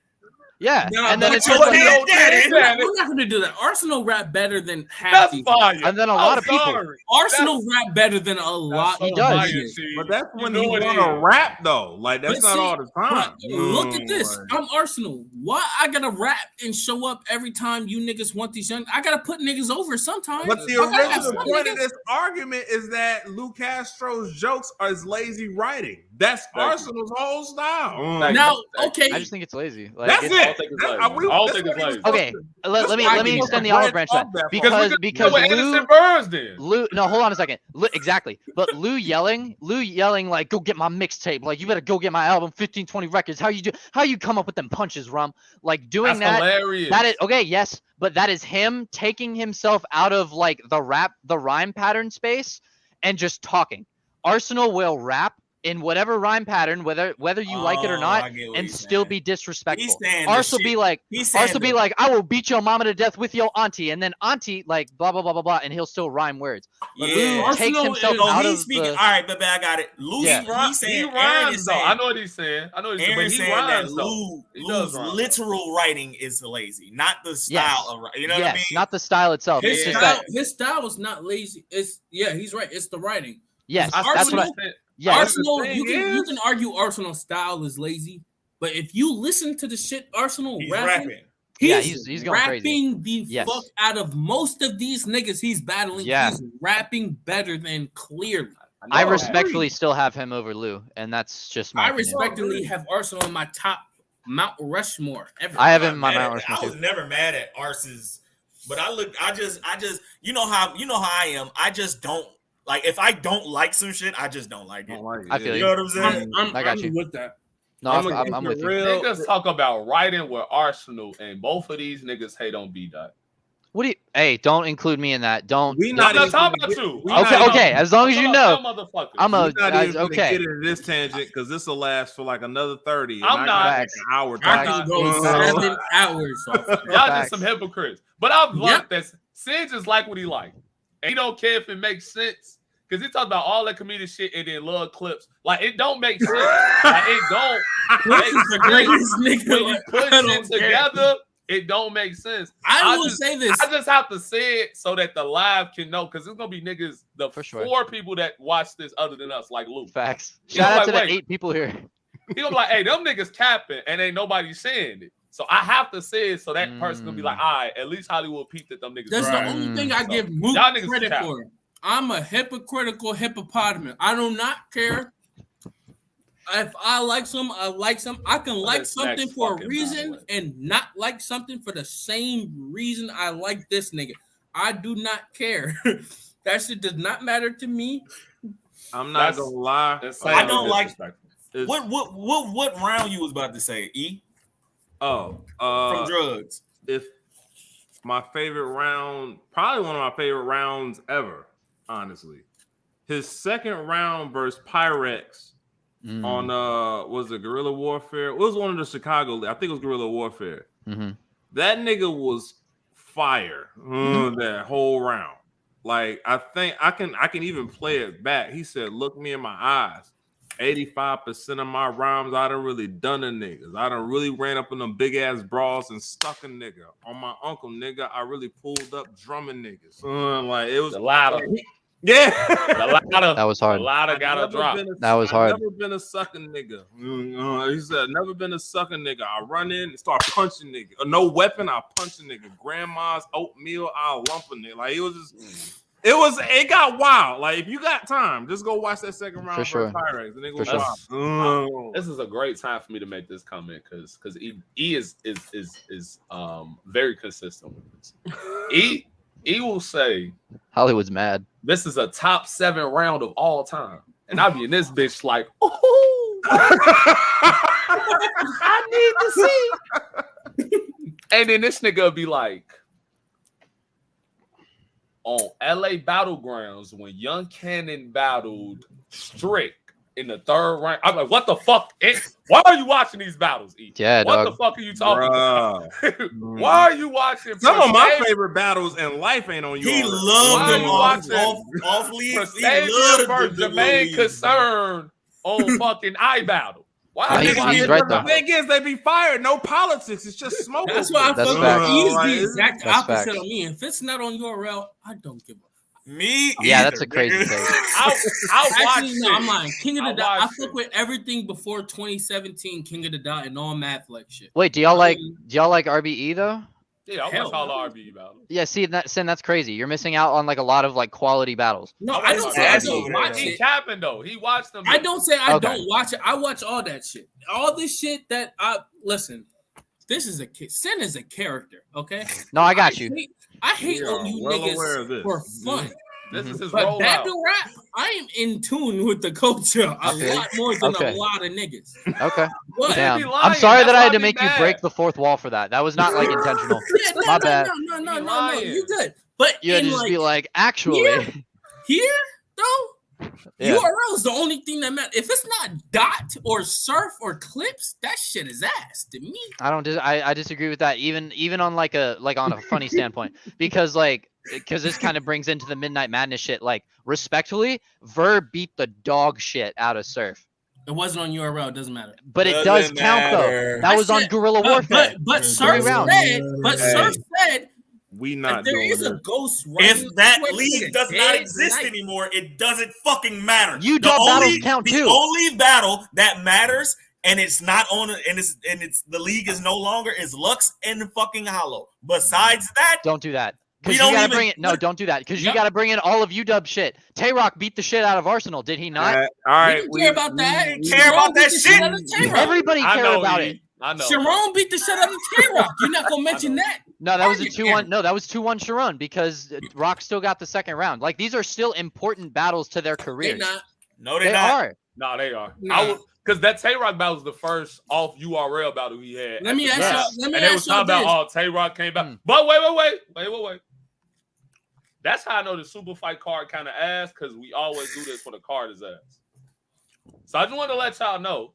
yeah, No, and then but it's your just like, dead daddy. We're not going to do that. Arsenal rap better than half That's these. fire. and then a lot of people. Sorry. Arsenal rap better than a lot. He of does. fire, shit. Steve. But that's You when know he it want to is. rap though. Like that's But not see, all the time. But look at this. Like, I'm Arsenal. Why I gotta rap and show up every time you niggas want these young? I gotta put niggas over sometimes. But the I gotta have original some point of niggas. this argument is that Lou Castro's jokes are his lazy writing. That's Thank you. Arsenal's whole style. Thank you. Now, okay, I just think it's lazy. Like, That's it's- I don't it. think it's That's- lazy. I- we- I don't that's think what it's he was lazy. supposed Okay, to- let me extend the olive branch then. Because Innocent Burns then. Lou, no, hold on a second. Exactly. But Lou yelling like, go get my mixtape. Like, you better go get my album, 1520 records. How you come up with them punches, Rum? Like, doing That's that. hilarious. That is okay, yes, but that is him taking himself out of like the rhyme pattern space and just talking. Arsenal will rap in whatever rhyme pattern, whether you like it or not, I get what and he's still saying. be disrespectful. He's saying the Arsenal shit- be like, He's saying Arsenal be like, I will beat your mama to death with your auntie, and then auntie like blah blah blah blah blah, and he'll still rhyme words. But Lou Yeah. takes Arsenal himself is- Oh, out he's of speaking. the. All right, but I got it. Lou, Yeah. he's saying He Aaron rhymes is though. saying, I know what he's saying. Aaron's but he saying that rhymes though. He does Lou's rhyme. literal writing is lazy, not the style Yes. of writing. You know Yes, what I mean? not the style itself. his It's just style, that. his style is not lazy. It's he's right. It's the writing. Yes, I- that's what I. Arsenal- Yes, Arsenal, the you thing can argue Arsenal's style is lazy, but if you listen to the shit Arsenal He's rapping, rapping. Yeah, he's he's going crazy. rapping the Yes. fuck out of most of these niggas he's battling. Yeah. He's rapping better than clearly. I know. respectfully still have him over Lou, and that's just my. I opinion. respectfully have Arsenal in my top Mount Rushmore ever. I have him in my Mad Mount at- Rushmore I was too. never mad at Arce's, but I just you know how I am. I just don't like if I don't like some shit, I just don't like it. don't like it. I feel You you. know what I'm saying? I'm I got you. with that. No, I'm I'm with you. real. Niggas talk about writing with Arsenal, and both of these niggas hate on B-Dot. What do you? Hey, don't include me in that. Don't. We I'm not not even talking gonna about get- you. we I'm not Okay, even- okay. As long as you talking know, about them motherfuckers. I'm a. We're not even gonna Okay. get into this tangent because this will last for like another 30. and I'm I not. got like Facts. an hour. I talking. can go Facts. 7 hours off of that. Y'all just Facts. some hypocrites. But I've learned Yep. that Sid just like what he like. And he don't care if it makes sense. Because he talks about all that comedic shit and then love clips. Like, it don't make sense. Like, it don't This make is the sense. greatest nigga. When you Like, put I shit don't care. together, it don't make sense. I will just- say this. I just have to say it so that the live can know, because there's gonna be niggas, the For sure. 4 people that watch this other than us, like Luke. Facts. You Shout know, out like, to the wait. 8 people here. He gonna be like, hey, them niggas capping and ain't nobody saying it. So I have to say it so that person gonna be like, all right, at least Hollywood peeped that them niggas. That's right. the only thing I So, give Mook y'all niggas credit cap. for. I'm a hypocritical hippopotamus. I do not care. If I like some, I like some. I can like this something next for a fucking reason battle. and not like something for the same reason I like this nigga. I do not care. That shit does not matter to me. I'm not That's- gonna lie. That's I saying don't like- disrespectful. It's- What round you was about to say? E Oh, from drugs. if my favorite round, probably one of my favorite rounds ever, honestly. His second round versus Pyrex Mm. on was it Guerrilla Warfare? It was one of the Chicago. I think it was Guerrilla Warfare. Mhm. That nigga was fire that whole round. Like I think I can even play it back. He said, "Look me in my eyes. 85% of my rhymes, I done really done a niggas. I done really ran up in them big ass bras and stuck a nigga. On my uncle, nigga, I really pulled up drumming niggas. Like it was The ladder. yeah. The ladder. That was hard. The ladder gotta drop. That was hard. I've never been a sucking nigga. He said, never been a sucking nigga. I run in and start punching nigga. No weapon, I punch a nigga. Grandma's oatmeal, I'll lump a nigga. Like it got wild. Like if you got time, just go watch that second round For sure. Pyrex. And it For goes sure. wild. This is a great time for me to make this comment because E is very consistent with this. E will say Hollywood's mad. this is a top 7 round of all time, and I'll be in this bitch like, oh, I need to see. And then this nigga be like, on LA Battlegrounds when Young Cannon battled Strick in the third round. I'm like, what the fuck? Why are you watching these battles, E? Yeah, what dog. the fuck are you talking about? Bruh. Why are you watching? Some of my Prestige- favorite battles in life ain't on you. He already. loved Why them you off leagues. He Prestavia loved versus the Jermaine leagues. Concern on fucking iBattle. Why No, are you he's watching right, them though. The thing is, they be fired. No politics. It's just smoke. That's why I That's fuck facts. with He's Like, the exact That's opposite facts. of me. If it's not on URL, I don't give a Me, Yeah, either, that's a crazy nigga. take. I'll watch Actually, no, shit. I'm lying. King of the I'll Dot. I watch fuck it. with everything before 2017. King of the Dot and all math like shit. Wait, do y'all like RBE though? Yeah, I Hell watch all no. the RB battles. Yeah, see, that's crazy. You're missing out on like a lot of like quality battles. No, I I don't watch say I That's don't over watch He it. capping though. He watched them. I don't say I Okay. don't watch it. I watch all that shit. All this shit that I listen. This is Sin is a character, okay? No, I got you. I hate We on are you well aware of niggas this. for fun. This is his But rollout. battle rap, I am in tune with the culture a Okay. lot more than Okay. a lot of niggas. Okay. But Damn. be I'm lying. sorry That's that I why had I to be make you mad. break the fourth wall for that. That was not like intentional. yeah, no, My no, bad. no, You lying. you good. But You had in to just like be like, actually. here though, Yeah. URL is the only thing that matters. If it's not dot or surf or clips, that shit is ass to me. I disagree with that even on like on a funny standpoint because this kind of brings into the Midnight Madness shit. Like respectfully, Verb beat the dog shit out of Surf, It wasn't on URL. It doesn't matter. but it does Doesn't count matter. though. That I was on said- Guerrilla Warfare. But Surf rounds. said, Surf said We if not there doing is a this. ghost If running that this way, league nigga does not dead exist tonight. anymore, it doesn't fucking matter. UW battles count the too. only battle that matters, and it's not on, and it's the league is no longer is Lux and fucking Hollow. Besides that, Don't do that. We Because you don't gotta even- bring it. No, don't do that. Because you Yep. gotta bring in all of UW shit. Tay-Rock beat the shit out of Arsenal, did he not? All We right, didn't care about that. didn't care about that beat the shit. out of Tay-Rock. Everybody I cared know about E. it. I know. Sharon beat the shit out of Tay-Rock. You're not gonna mention that. No, that was a Target 2-1. Aaron. No, that was 2-1 Sharon because Rock still got the second round. Like these are still important battles to their They're careers. not. no, They they're not. are. No, they are. Nah. Because that Tay-Rock battle was the first off URL battle he had. Let me ask Yeah. y'all. Let me And they was ask y'all talking about, this. oh, Tay-Rock came back. Hmm. But wait. That's how I know the super fight card kind of ass, because we always do this when the card is ass. So I just want to let y'all know.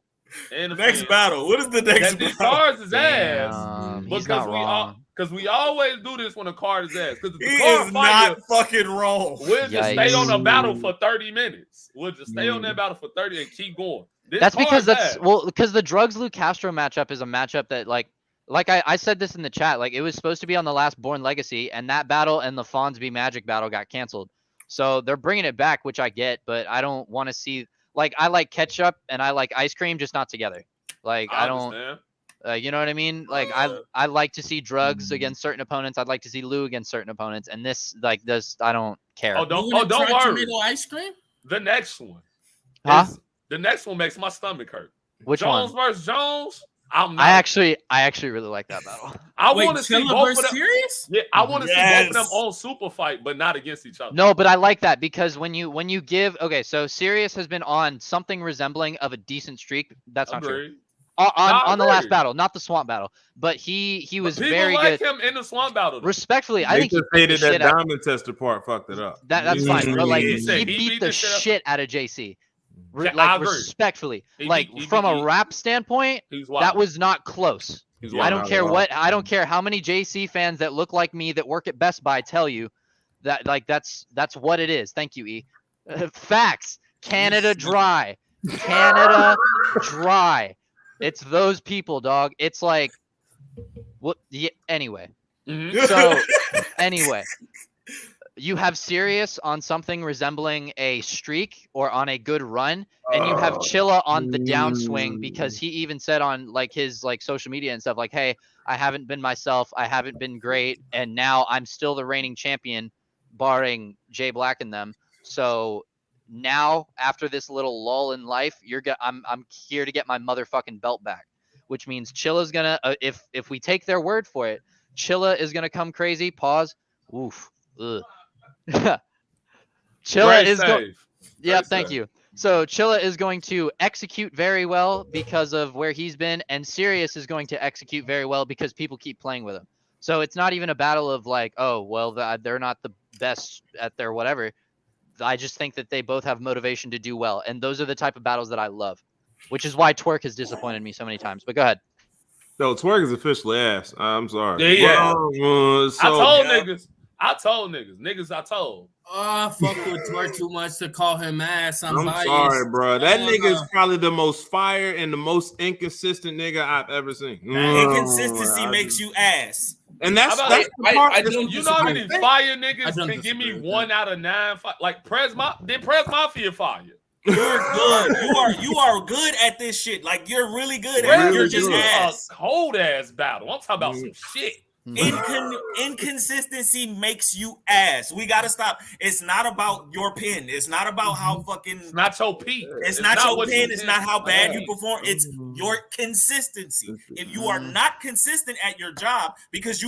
And Next battle. What is the next that these battle? cards is ass. Damn, he's Because not we wrong. because we always do this when the card is ass. Because He the card is fighter, not fucking wrong. we'll just stay on a Yikes. battle for 30 minutes. We'll just stay on that battle for 30 and keep going. This That's because card's that's ass. because the Drugs Lou Castro matchup is a matchup that like I said this in the chat, like it was supposed to be on the last Born Legacy, and that battle and the Fonzby Magic battle got canceled. So they're bringing it back, which I get, but I don't want to see like I like ketchup and I like ice cream, just not together. Like I don't, understand. you know what I mean? Like I like to see Drugs against certain opponents. I'd like to see Lou against certain opponents, and this I don't care. Oh, don't You wouldn't try worry. tomato ice cream? The next one. Huh? The next one makes my stomach hurt. Which Jones one? versus Jones. I'm not. I actually really like that battle. I Wait, want to see Chilla both of versus them. Serious? Yeah, I want to see both of them Yes. on Super Fight, but not against each other. No, but I like that because when you give so Sirius has been on something resembling of a decent streak. That's not true. Agreed. On the last agreed. battle, not the swamp battle, but he was People very like good. him in the swamp battle. though. Respectfully, I They think he just beat the hated that shit out. diamond tester part fucked it up. That's fine, but like He he said he beat beat the the shit out- shit out of JC. Yeah, I Like agree. respectfully, He like beat- he from beat- a rap standpoint, He's wild. that was not close. He's I wild don't out care of what I don't care how many JC fans that look like me that work at Best Buy tell you that like that's what it is. Thank you, E. Facts. Canada dry. Canada dry. It's those people, dog. It's like what anyway. Mhm. So anyway, you have Sirius on something resembling a streak or on a good run, and you have Chilla on the downswing because he even said on like his like social media and stuff like, "Hey, I haven't been myself, I haven't been great, and now I'm still the reigning champion, barring Jay Black and them." So now after this little lull in life, I'm here to get my motherfucking belt back, which means Chilla's gonna if we take their word for it, Chilla is gonna come crazy. Pause. Oof. Ugh. Chilla Great is going. save. Yeah, Great thank save. you. So Chilla is going to execute very well because of where he's been, and Sirius is going to execute very well because people keep playing with him. So it's not even a battle of like, oh, well, they're not the best at their whatever. I just think that they both have motivation to do well, and those are the type of battles that I love, which is why Twerk has disappointed me so many times. But go ahead. No, Twerk is officially ass. I'm sorry. Yeah. So, I told yeah. niggas. I told. I fuck with Twerk too much to call him ass. I'm biased. sorry, bro. That Uh, nigga is probably the most fire and the most inconsistent nigga I've ever seen. Inconsistency makes you ass. And that's How about that's it? the part. I that's- don't You know how many disagree. fire I niggas don't can give me disagree with 1 out of 9? Like Prez Mafia fire. You're good. You are good at this shit. Like you're really good at Prez it. You're is just a ass. cold ass battle. I'm talking about some shit. Inconsistency makes you ass. We gotta stop. It's not about your pen. It's not about how fucking. It's not your peak. It's not your what pen. you It's did. not how bad you Yeah. perform. It's your consistency. If you are not consistent at your job, because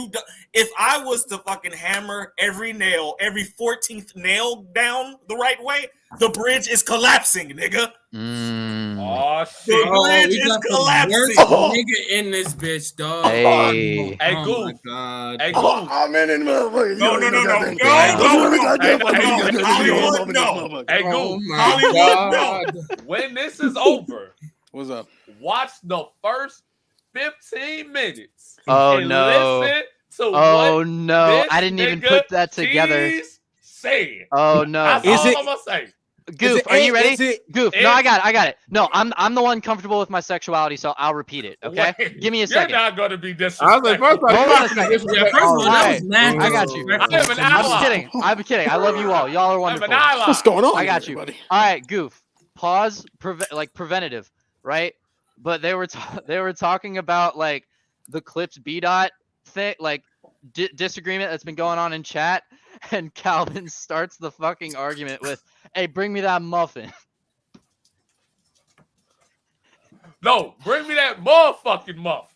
if I was to fucking hammer every nail, every 14th nail down the right way, the bridge is collapsing, nigga. Oh The shit. we bridge is got the collapsing. worst nigga in this bitch, dog. Hey. Hey, oh Goof. my god. Hey, Goof. I'm in the motherfucker. No. Hollywood, no. Hey, Oh Goof. my Hollywood, god. When this is over, What's up? watch the first 15 minutes. Oh, and no. Listen to Oh what no, this I didn't even nigga put that together. Keys said. Oh no. That's Is all it- I'm gonna say. Goof, are you ready? Is it, Goof, no, I got it. No, I'm the one comfortable with my sexuality, so I'll repeat it. Okay, Wait, give me a You're second. not gonna be I was disrespectful. like, first Hold on a second. Yeah, first of all, that Alright. was mad. I got you. I have an I'm ally. kidding. I'm kidding. I love you all. Y'all are I have an wonderful. ally. what's going on? I got you. everybody? All right, Goof. Pause. Preventative, right? But they were talking about like the Clips B dot thing, like disagreement that's been going on in chat, and Calvin starts the fucking argument with, "Hey, bring me that muffin." No, bring me that motherfucking muffin.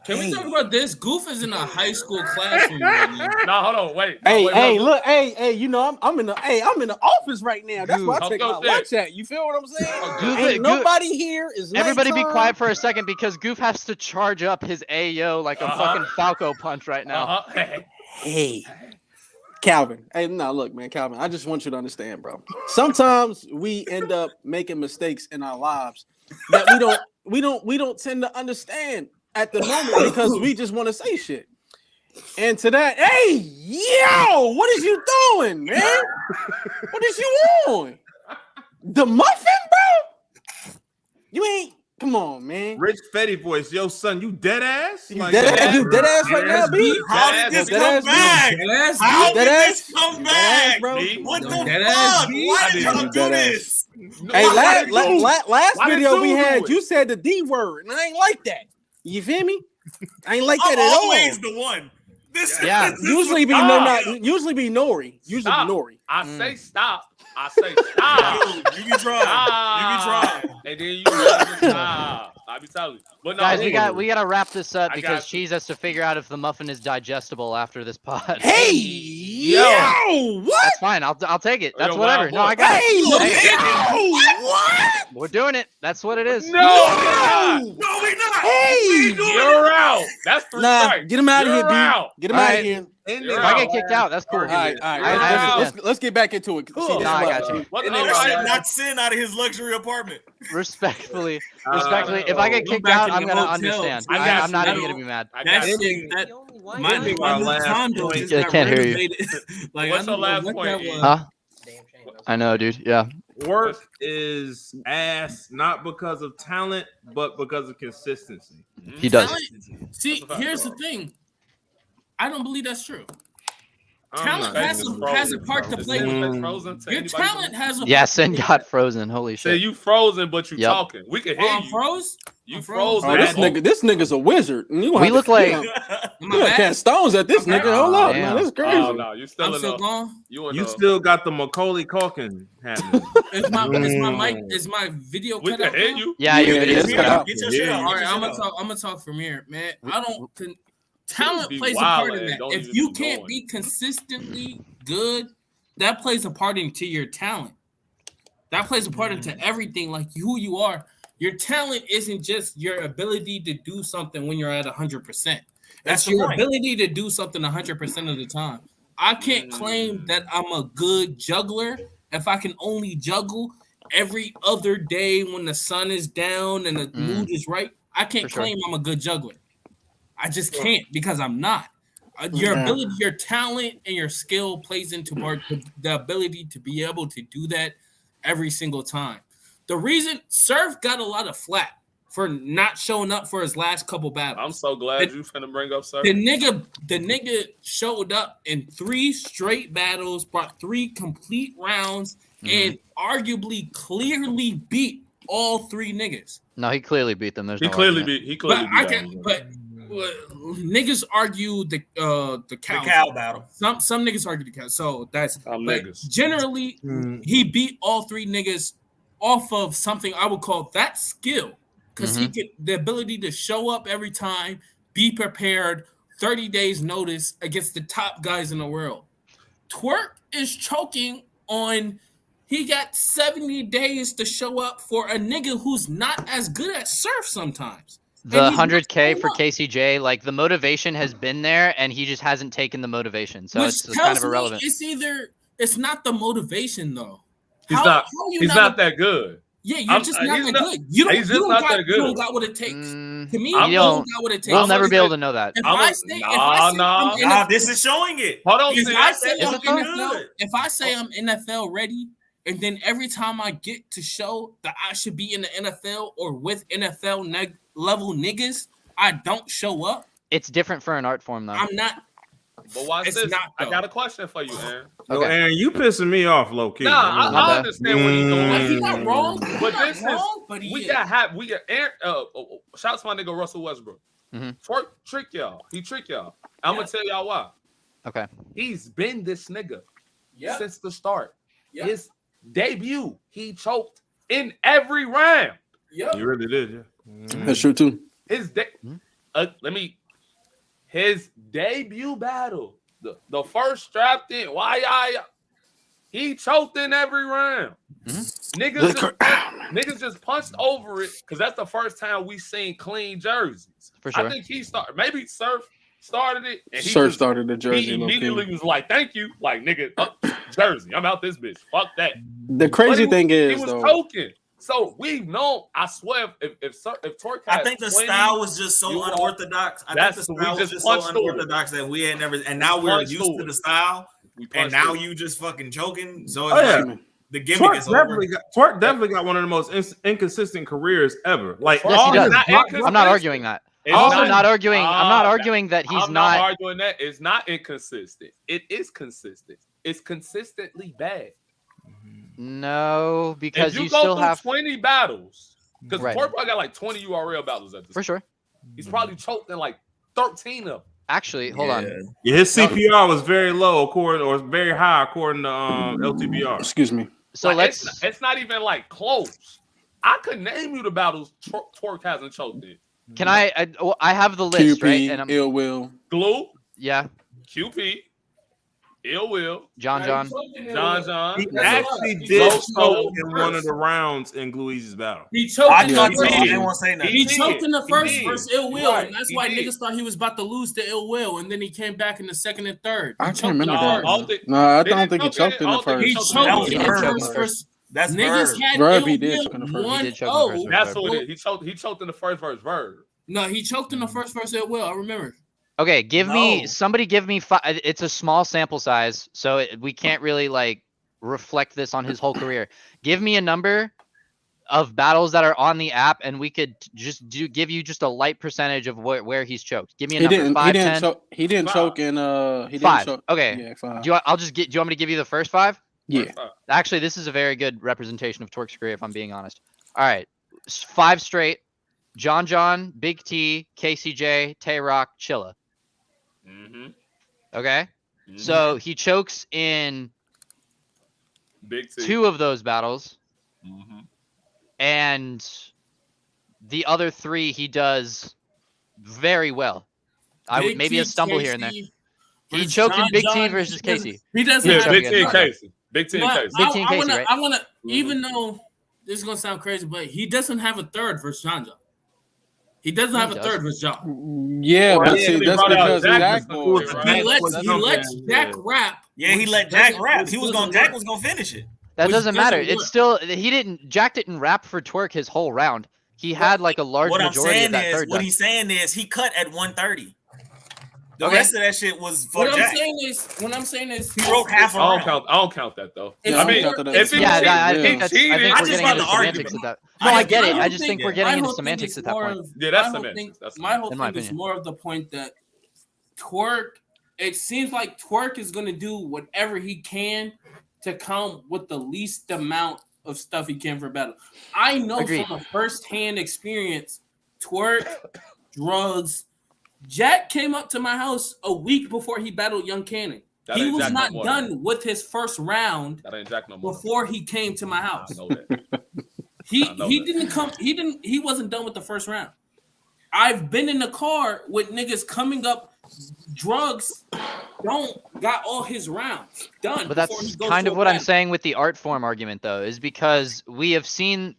Can we talk about this? Goof is in a high school classroom right now. No, hold on, wait. Hey, wait, hey, wait. look, hey, you know, I'm in the office right now. That's where I Dude, take I'm my so lunch at. You feel what I'm saying? Goof, Ain't nobody here. Is Everybody be nighttime. quiet for a second because Goof has to charge up his Ayo like a fucking Falco punch right now. Uh-huh. Hey, Calvin. Hey, no, look, man, Calvin. I just want you to understand, bro. Sometimes we end up making mistakes in our lives that we don't tend to understand at the moment because we just want to say shit. And to that, hey, yo, what is you doing, man? What is you on? The muffin, bro? You ain't. Come on, man. Rich Fetty voice, yo son, you dead ass? You dead ass right now, B? How did this Dead come ass, back? Deadass How beat. did Dead this ass? come Dead ass, back? bro. B? What No, the dead ass fuck? beat. Why I did didn't y'all do do dead this? Hey, Why did you- last why did video we you do had, it? you said the D word, and I ain't like that. You feel me? I ain't like that I'm at all. always the one. This Yeah. this Usually be Stop. usually be Nori. Usually Stop. be Nori. I say stop. I say stop. You be trying. Stop. And then you stop. I be telling you. But no, Guys, anyway. we gotta wrap this up I because got Cheese has to figure out if the muffin is digestible after this pod. Hey, yo, what? That's fine. I'll take it. That's Yo, whatever. wild No, I boy. got Hey, it. yo, what? We're doing it. That's what it is. No, you're not. No, we not. Hey, We ain't doing You're out. That's 3 nah, strikes. get him out of here, You're B. out. Get him All out right. of here. You're If I out. get kicked out, that's cool. All right, I let's get back into it. See, this No, I is got what- you. What And the then hell? shit not sin out of his luxury apartment. Respectfully, Respectfully, if I get Go kicked back out, in I'm the gonna hotel. understand. I got I'm you. not I even don't- gonna be mad. I That got you. shit, that I my think our new last condo point- just Yeah, I got can't hear you. renovated. Like, What's I your don't know last what point, that Ian? was. Huh? I know, dude. Yeah. Work is ass not because of talent, but because of consistency. He does. See, here's the thing. I don't believe that's true. I'm Talent not has even- a part to Is play that with. frozen to Your anybody? talent has a Yeah, part to Sin play got with. frozen. Holy Say shit. you frozen, but you Yep. talking. We can Oh, hear I'm you. froze? You I'm froze. Oh, this nigga's a wizard. And you gonna We have look to- like- you Am I gonna back? cast stones at this I'm back. nigga. Hold up, Damn. man. That's crazy. Oh no, you still I'm in still the gone. You still got the Macaulay Culkin happening. Is my mic? Is my video We cut can out? hear now? you. Yeah, your Yeah, video's it's cut cut out. out. Get your shit out. All right, Get your I'm shit gonna out. talk. I'm gonna talk from here, man. I don't. Talent Be plays a wild part in and that. don't If even you be can't knowing. be consistently good, that plays a part into your talent. That plays a part into everything, like who you are. Your talent isn't just your ability to do something when you're at 100%. That's your ability to do something 100% of the time. I can't claim that I'm a good juggler if I can only juggle every other day when the sun is down and the mood is right. I can't claim I'm a good juggler. I just can't because I'm not. Your ability, your talent, and your skill plays into the ability to be able to do that every single time. The reason Surf got a lot of flack for not showing up for his last couple battles. I'm so glad you finna bring up Surf. The nigga showed up in 3 straight battles, brought 3 complete rounds, and arguably clearly beat all 3 niggas. No, he clearly beat them. There's He no clearly argument. beat. He clearly beat. But niggas argue the cow battle. Some niggas argue the cow. So that's niggas. Generally, he beat all 3 niggas off of something I would call that skill, because he get the ability to show up every time, be prepared, 30 days notice against the top guys in the world. Twerk is choking on. He got 70 days to show up for a nigga who's not as good at Surf sometimes. The 100K for KCJ, like the motivation has been there, and he just hasn't taken the motivation. So it's kind of irrelevant. It's not the motivation though. He's not that good. Yeah, you're just not that good. You don't got what it takes. To me, you don't got what it takes. We'll never be able to know that. If I say this is showing it. Hold on, if I say I'm NFL ready, and then every time I get to show that I should be in the NFL or with NFL level niggas, I don't show up. It's different for an art form, though. I'm not. But watch this. I got a question for you, Aaron. Okay. Aaron, you pissing me off, low key. Nah, I understand what he's doing. He's not wrong. But this is we got Aaron. Shout out to my nigga Russell Westbrook. Twerk trick y'all. He trick y'all. I'm gonna tell y'all why. Okay. He's been this nigga since the start. His debut, he choked in every round. You really did, yeah. That's true too. His debut battle, the first strapped in, he choked in every round. Niggas just punched over it because that's the first time we seen clean jerseys. For sure. I think he started. Maybe Surf started it. And Surf started the jersey. He immediately was like, "Thank you, like nigga, jersey. I'm out this bitch. Fuck that." The crazy thing is, he was choking. So we've known. I swear, if Twerk, I think the style was just so unorthodox. I think the style was just so unorthodox that we had never. And now we're used to the style. And now you just fucking choking. So it's like the gimmick is over. Twerk definitely got one of the most inconsistent careers ever. Like, yes, he does. I'm not arguing that. I'm not arguing that he's I'm not arguing that. It's not inconsistent. It is consistent. It's consistently bad. No, because if you still go have 20 battles. Because Twerk probably got like 20 URL battles at this. For sure. He's probably choked in like 13 of them. Actually, hold on. Yeah, his CPR was very low, very high according to LTBR. Excuse me. So it's not even like close. I could name you the battles Twerk hasn't choked in. Can I have the list, QP, right? And Ill Will. Glue. Yeah. QP. Ill Will. John. He actually did choke in one of the rounds in Gluizzi's battle. He choked. I didn't want to say nothing. He choked in the first versus Ill Will, and that's why niggas thought he was about to lose to Ill Will, and then he came back in the second and third. I can't remember that. No, I don't think he choked in the first. He choked in the first. That's niggas had Verb. Ill He did Will choke in the first. He did choke in the first. That's what it is. He choked in the first verse. Verb. No, he choked in the first verse Ill Will. I remember. Okay, give me 5. It's a small sample size, so we can't really like reflect this on his whole career. Give me a number of battles that are on the app, and we could just give you just a light percentage of where he's choked. Give me a number. 5, 10. He didn't choke in. He 5. Didn't choke. Okay. Yeah, 5. Do you want me to give you the first 5? Yeah. Actually, this is a very good representation of Twerk's career, if I'm being honest. All right, 5 straight. John, Big T, KCJ, Tay-Rock, Chilla. Okay. So he chokes in Big T. 2 of those battles. And the other 3 he does very well. I would maybe a stumble here and there. He choked in Big T versus Casey. He doesn't Yeah, have Big T and Casey. Big Ten But case. Big Team I Casey, wanna, right? I wanna, even though this is gonna sound crazy, but he doesn't have a third versus John John. He doesn't He have a does. third versus John. Yeah, Well, but yeah, see, they that's brought out because Jack Jack was boy. the Right? He lets Jack rap. Yeah, he which let Jack doesn't- rap. which He was doesn't Jack work. was gonna finish it. That Which doesn't matter. doesn't It's work. still Jack didn't rap for Twerk his whole round. He had like a large What I'm majority saying of that is, third. what done. he's saying is, he cut at 130. The Okay. rest of that shit was for What I'm Jack. saying is, He broke half I don't around. count. I don't count that though. If Yeah, I mean, I don't count that if he either. Yeah, cheated, I he think that's. I think cheated. I we're just getting about into to argue semantics with at that. I No, I just- get I it. don't I just think think we're that- getting my into whole thing semantics is at that more point. of- Yeah, that's my whole semantics. thing- That's My whole In my thing is opinion. more of the point that Twerk. It seems like Twerk is gonna do whatever he can to come with the least amount of stuff he can for battle. I know Agreed. from a first-hand experience, Twerk, drugs. Jack came up to my house a week before he battled Young Cannon. That He ain't was Jack no not more, done with his first round That ain't Jack no more. before he came to my house. I know that. He I know he that. didn't come. He wasn't done with the first round. I've been in the car with niggas coming up. Drugs got all his rounds done. But before he that's goes kind to of a what I'm battle. saying with the art form argument, though, is because we have seen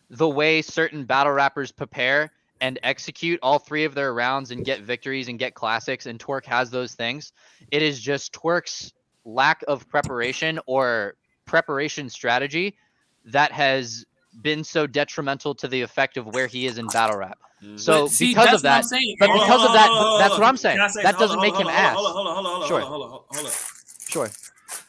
the way certain battle rappers prepare and execute all three of their rounds and get victories and get classics, and Twerk has those things. It is just Twerk's lack of preparation or preparation strategy that has been so detrimental to the effect of where he is in battle rap. So But see, because that's of what I'm that, saying. but Hold on, because of hold that, on, hold on, that's hold what on. I'm saying. Can I say- That hold doesn't on, make him hold on, ass. hold on, Sure. hold on. Sure.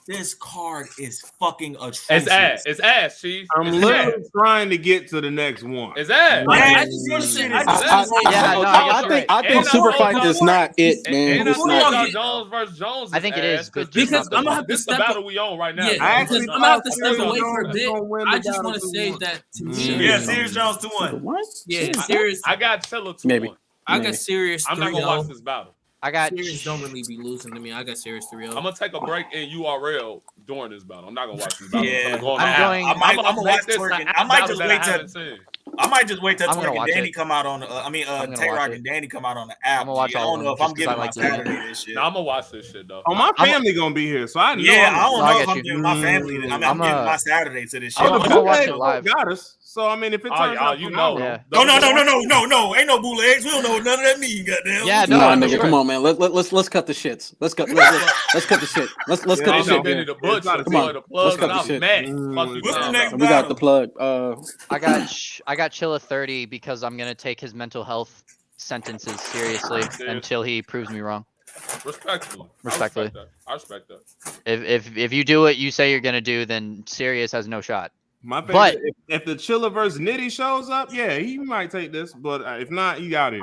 This card is fucking atrocious. It's ass. It's ass, Chief. I'm It's literally ass. trying to get to the next one. It's ass. Man, just this wanna shit say- is Yeah, no, I guess you're right. I think And Super I Fight told is you- not it, man. And I It's Hold told on. not. y'all Jones versus Jones. I think it is, but Because just I'm gonna have to this is the step battle we on right now. Yeah, I because actually I'm gonna have to thought step Serious away for a Jones bit. was gonna win I the just battle want to for say one. that to me, Yeah, Serious Jones 2-1. What? yeah, serious. I got Tiller 2-1. Maybe. I Maybe. got serious. I'm not gonna watch this battle. I got Serious don't really be losing to me. I got serious 3-0. I'm gonna take a break in URL during this battle. I'm not gonna watch this battle. Yeah. I'm gonna go on I'm the app. going- I'm gonna make watch this Twerk. an I app might battle just that wait I till haven't seen. I might just wait till I'm gonna Twerk and watch Danny it. come out on the. I'm gonna Tay watch Rock it. and Danny come out on the app. I'm gonna watch I all don't of know them if I'm just 'cause giving I my like doing it. Saturday this shit. Now I'm gonna watch this shit though. Oh, my I'm a- family gonna be here, so I know. Yeah, I don't No, I know get if I'm you. giving my family. I mean, I'm I'm giving a- my Saturday to this shit. I'm Oh, gonna the watch it bootleg live. got us. So I mean, if it Oh, turns y'all, out you phenomenal, know. Yeah. No, ain't no bootlegs. We don't know none of that mean, goddamn. Yeah, What no, you Nah, I'm talking nigga, sure. come on, man. Let's cut the shits. Let's cut the shit. Let's Yeah, cut I the Ain't know. no shit. Benny Man. the Butcher. Come on. Boy, the Let's plug cut and the I'm shit. mad. Mm, Fuck you, What's the talking next about. We got the plug. I got Chilla 30 because I'm gonna take his mental health sentences seriously Serious? until he proves me wrong. Respectfully. Respectfully. I respect that. If you do what you say you're gonna do, then Sirius has no shot. My favorite, But- if the Chilla versus Nitty shows up, yeah, he might take this. But if not, he got it.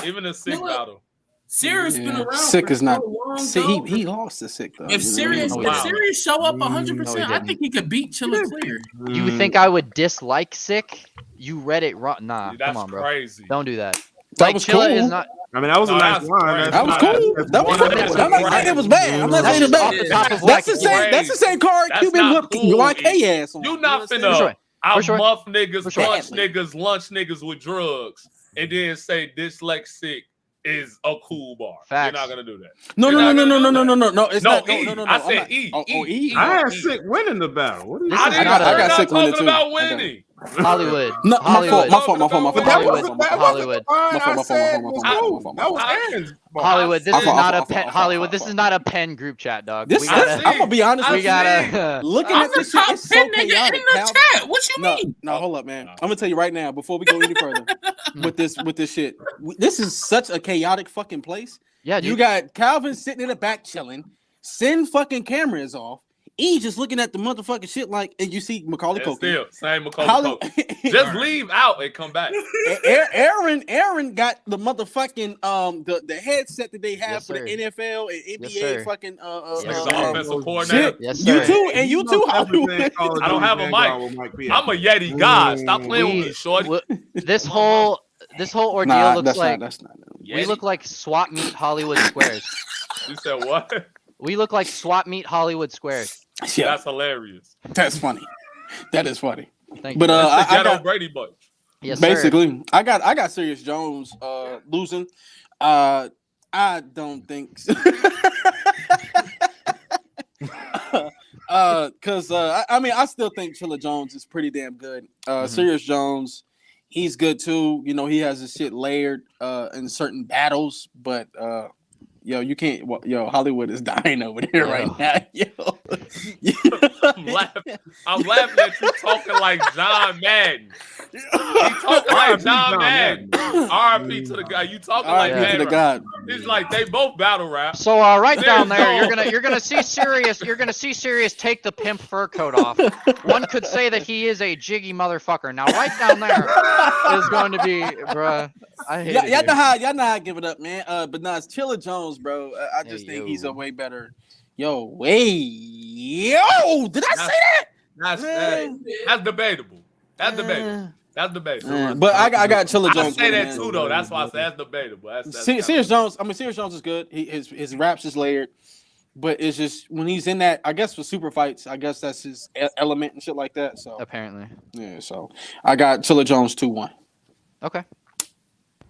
Even a sick Look, battle. Sirius been Yeah, around. Sick for is not- so long, See, though. he lost to Sick though. If Sirius, No, he if didn't. Sirius show up 100%, No, he I didn't. think he could beat Chilla clear. You think I would dislike Sick? You read it wrong. Nah, Dude, that's come on, bro. crazy. Don't do that. That Like was Chilla cool. is not. I mean, that was a No, nice that's line. crazy. That was not- cool. that's That was one cool. of I'm not saying it was bad. I'm not That's saying it's just off bad. the top of what I That's the can same. do. That's the same card That's Cuban not whipped cool. YK ass on. You know not what I'm finna sure. out For sure. muff niggas, For sure. punch niggas, lunch niggas with drugs, and then say dyslexic is a cool bar. Facts. You're not gonna do that. No, You're no, not no, no, gonna no, do no, no, that. no, no. It's No, not. No, E. no, no, no. I I'm said not- E. Oh, E. I had E. Sick winning the battle. What are you I saying? didn't. got We're not Sick winning talking too. about I got winning. Hollywood. No, my Hollywood. fault. My fault. But that Hollywood. wasn't that Hollywood. wasn't the line My fault, I my said fault, was my fault, cool. my fault, That was my fault. Aaron's bar. Hollywood. This I is fault, not I a fault, pen. I fault, Hollywood. I This fault. is not a pen group chat, dog. This, We this gotta. I'm gonna be honest We with you. gotta. Looking I'm at the this shit, top it's so 10 nigga in chaotic. the Cal. chat. What you No, mean? no, hold up, man. I'm gonna tell you right now before we go any further with this shit. This is such a chaotic fucking place. Yeah, You dude. got Calvin sitting in the back chilling. Sin fucking camera is off. E just looking at the motherfucking shit like, and you see Macaulay And Culkin. still, same Macaulay Holly- Culkin. Just leave out and come back. Aaron got the motherfucking the headset that they have Yes, for the sir. NBA and NBA sir. fucking Yes, Nigga's sir. the offensive coordinator. shit. Yes, You sir. too, and you too, Hollywood. I don't have a mic. I'm a Yeti god. Stop playing with me, shorty. This whole ordeal Nah, looks that's like not. That's not. we Yeti? look like swap meet Hollywood squares. You said what? We look like swap meet Hollywood squares. Yeah, That's hilarious. that's funny. That is funny. Thank you. But That's the I ghetto got Brady Bunch. yes, sir. basically I got Serious Jones losing. I don't think. Because I mean, I still think Chilla Jones is pretty damn good. Serious Jones, he's good too. You know, he has his shit layered in certain battles, but yo, you can't. Yo, Hollywood is dying over there right now. Yo, I'm laughing at you talking like John Madden. You talking like John Madden. R.I.P. to the guy. You talking like to the Madden. God. It's like they both battle rap. So right down there, you're gonna see Sirius. You're gonna see Sirius take the pimp fur coat off. One could say that he is a jiggy motherfucker. Now right down there is going to be, bruh. I hate it. Y'all know how I give it up, man. But nah, it's Chilla Jones, bro. I just think he's a way better. Yo, did I say that? That's debatable. That's debatable. That's debatable. But I got Chilla Jones. I say that too, though. That's why I say that's debatable. Serious Jones. I mean, Serious Jones is good. His raps is layered, but it's just when he's in that. I guess for super fights, I guess that's his element and shit like that. So apparently, yeah. So I got Chilla Jones 2-1. Okay.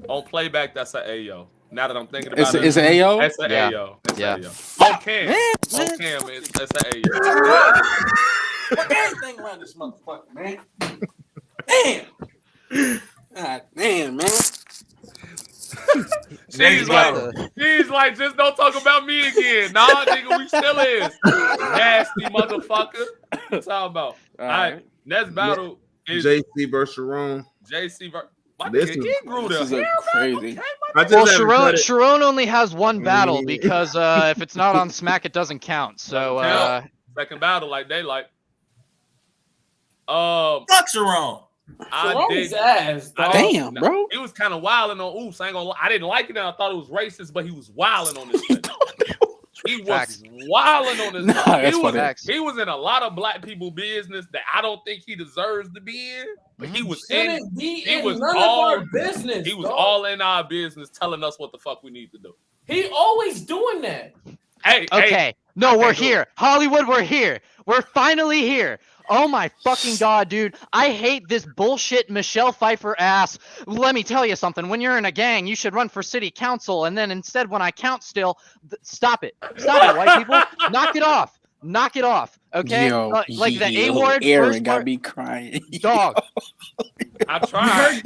On playback, that's an AO. Now that I'm thinking about it's an AO. That's an AO. Yeah. On cam, it's an AO. Fuck everything around this motherfucker, man. Damn. God damn, man. She's like, just don't talk about me again. Nah, nigga, we still is. Nasty motherfucker. What you talking about? All right. Next battle is JC versus Sharon. JC versus. This is crazy. Well, Sharon only has one battle because if it's not on Smack, it doesn't count. So second battle, like they like. Fuck Sharon. Damn, bro. He was kind of wilding on Oops. I ain't gonna lie. I didn't like it and I thought it was racist, but he was wilding on this thing. He was wilding on this. He was in a lot of black people business that I don't think he deserves to be in. But he was all business. He was all in our business, telling us what the fuck we need to do. He always doing that. Hey. No, we're here. Hollywood, we're here. We're finally here. Oh my fucking God, dude. I hate this bullshit Michelle Pfeiffer ass. Let me tell you something. When you're in a gang, you should run for city council. And then instead, when I count still, stop it. Stop it, white people. Knock it off. Knock it off. Okay? Like the A-word. Aaron got me crying. Dog. I tried.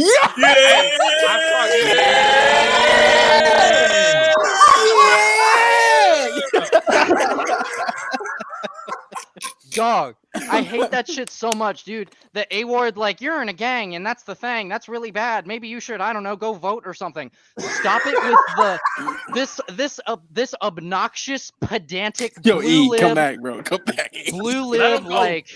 Dog, I hate that shit so much, dude. The A-word, like, you're in a gang, and that's the thing. That's really bad. Maybe you should, I don't know, go vote or something. Stop it with this obnoxious, pedantic blue lib. Come back, bro. Come back. Blue lib, like,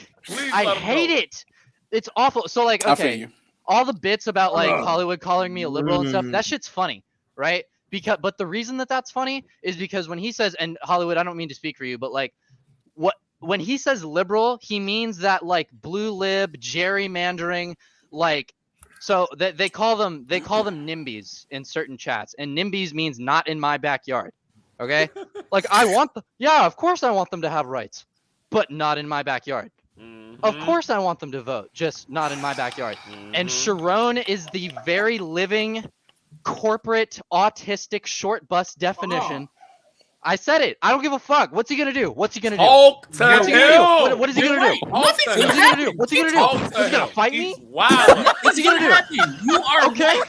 I hate it. It's awful. So, like, okay, all the bits about, like, Hollywood calling me a liberal and stuff, that shit's funny, right? But the reason that that's funny is because when he says, and Hollywood, I don't mean to speak for you, but, like, when he says liberal, he means that like blue lib, gerrymandering, like, so they call them NIMBYs in certain chats, and NIMBYs means not in my backyard. Okay, like of course I want them to have rights, but not in my backyard. Of course I want them to vote, just not in my backyard. And Sharon is the very living corporate autistic short bus definition. I said it. I don't give a fuck. What's he gonna do? What's he gonna do? What is he gonna do? What's he gonna do? What's he gonna do? Is he gonna fight me? Wow. What's he gonna do? You are okay.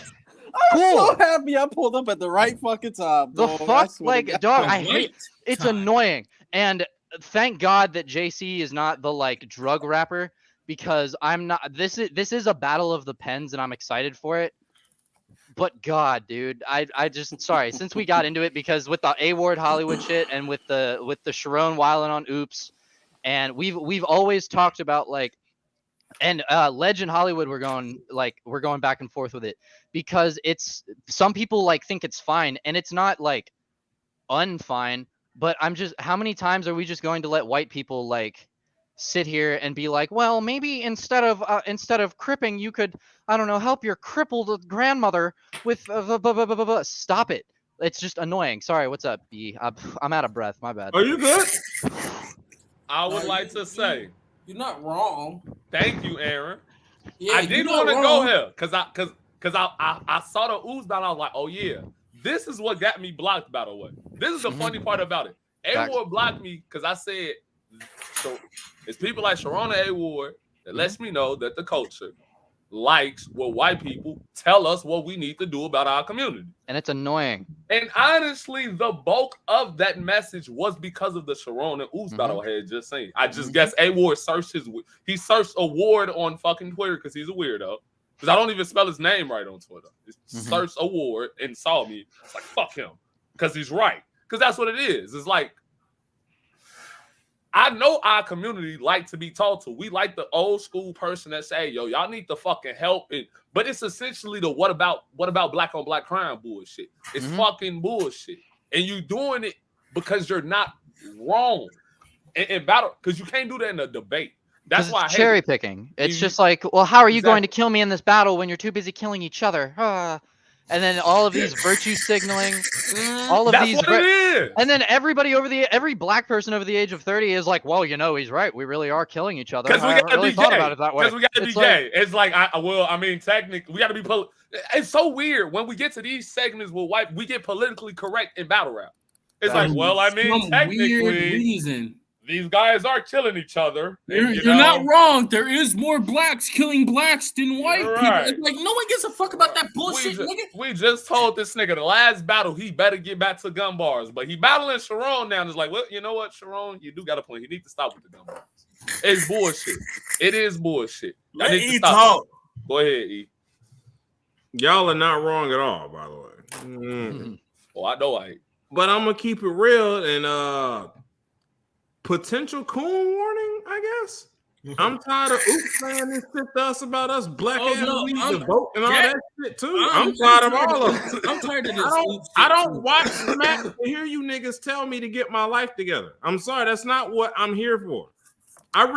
I'm so happy I pulled up at the right fucking time. The fuck, like, dog. I hate. It's annoying. And thank God that JC is not the like drug rapper, because I'm not. This is a battle of the pens, and I'm excited for it. But God, dude, I just sorry. Since we got into it, because with the A-word Hollywood shit and with the Sharon wilding on Oops, and we've always talked about like, and Legend Hollywood, we're going back and forth with it, because it's, some people like think it's fine, and it's not like unfine. But I'm just, how many times are we just going to let white people like sit here and be like, well, maybe instead of cripping, you could, I don't know, help your crippled grandmother with stop it. It's just annoying. Sorry, what's up, B? I'm out of breath. My bad. Are you good? I would like to say you're not wrong. Thank you, Aaron. Yeah, I didn't want to go here because I saw the ooze down. I was like, oh yeah, this is what got me blocked. By the way, this is the funny part about it. Everyone blocked me because I said it's people like Sharon A. Ward that lets me know that the culture likes what white people tell us what we need to do about our community. And it's annoying. And honestly, the bulk of that message was because of the Sharon and Oops battle I had just saying. I just guess A. Ward searched he searched a Ward on fucking Twitter because he's a weirdo. Because I don't even spell his name right on Twitter. Just searched a Ward and saw me. It's like, fuck him. Because he's right. Because that's what it is. It's like, I know our community like to be taught to. We like the old school person that say, yo, y'all need to fucking help. But it's essentially the what about black on black crime bullshit. It's fucking bullshit. And you doing it because you're not wrong. In battle, because you can't do that in a debate. That's why I hate cherry picking. It's just like, well, how are you going to kill me in this battle when you're too busy killing each other? And then all of these virtue signaling, all of these, and then every black person over the age of 30 is like, well, you know, he's right. We really are killing each other. Because we got to be thought about it that way. Because we got to be gay. It's like, technically, we got to be. It's so weird when we get to these segments with white, we get politically correct in battle rap. It's like, well, I mean, technically, weird reason. These guys are killing each other. You're not wrong. There is more blacks killing blacks than white people. It's like, no one gives a fuck about that bullshit, nigga. We just told this nigga the last battle he better get back to gun bars. But he battling Sharon now and it's like, well, you know what, Sharon? You do got a point. You need to stop with the gun bars. It's bullshit. It is bullshit. Let E talk. Go ahead, E. Y'all are not wrong at all, by the way. Oh, I know I ain't. But I'm going to keep it real and potential coon warning, I guess. I'm tired of Oops saying this shit to us about us black ass the vote and all that shit too. I'm tired of all of it. I'm tired of this. I don't watch Smack to hear you niggas tell me to get my life together. I'm sorry, that's not what I'm here for. I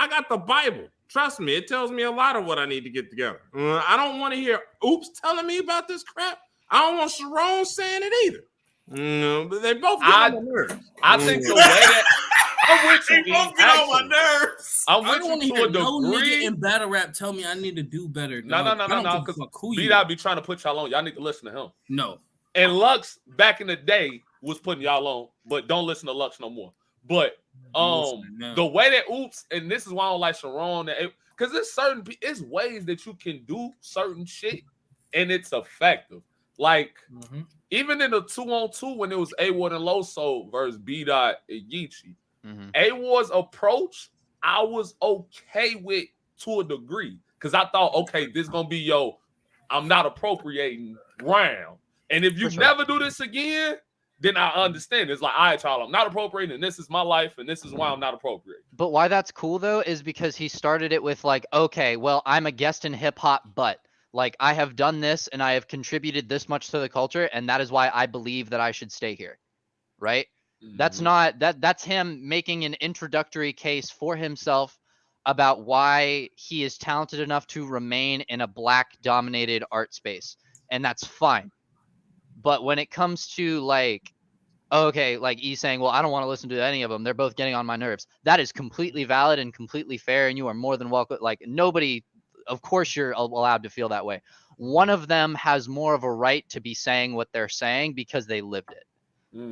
got the Bible. Trust me, it tells me a lot of what I need to get together. I don't want to hear Oops telling me about this crap. I don't want Sharon saying it either. No, but they both get on my nerves. I think the way that I'm with you, they both get on my nerves. I don't want to hear no nigga in battle rap tell me I need to do better. No. Because B-Dot be trying to put y'all on. Y'all need to listen to him. No. And Lux back in the day was putting y'all on, but don't listen to Lux no more. But the way that Oops, and this is why I don't like Sharon, because it's ways that you can do certain shit and it's effective. Like even in the 2-on-2 when it was A-Ward and Loso versus B-Dot and Geechee, A-Ward's approach I was okay with to a degree because I thought, okay, this gonna be I'm not appropriating round. And if you never do this again, then I understand. It's like, all right, y'all, I'm not appropriating, and this is my life, and this is why I'm not appropriating. But why that's cool though is because he started it with like, okay, well, I'm a guest in hip hop, but like I have done this and I have contributed this much to the culture, and that is why I believe that I should stay here. Right? That's not that's him making an introductory case for himself about why he is talented enough to remain in a black dominated art space. And that's fine. But when it comes to like, okay, like E saying, well, I don't want to listen to any of them. They're both getting on my nerves. That is completely valid and completely fair. And you are more than welcome. Like nobody, of course you're allowed to feel that way. One of them has more of a right to be saying what they're saying because they lived it.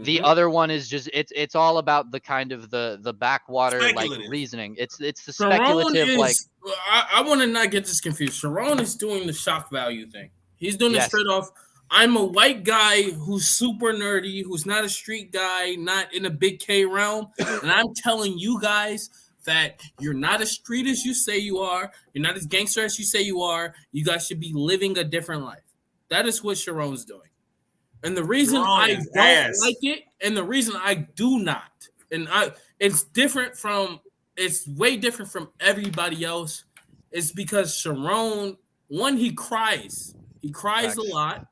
The other one is just it's all about the kind of the backwater like reasoning. It's the speculative like I want to not get this confused. Sharon is doing the shock value thing. He's doing it straight off. I'm a white guy who's super nerdy, who's not a street guy, not in a big K realm, and I'm telling you guys that you're not as street as you say you are. You're not as gangster as you say you are. You guys should be living a different life. That is what Sharon's doing. And the reason I don't like it, and the reason I do not, it's way different from everybody else, is because Sharon, one, he cries. He cries a lot.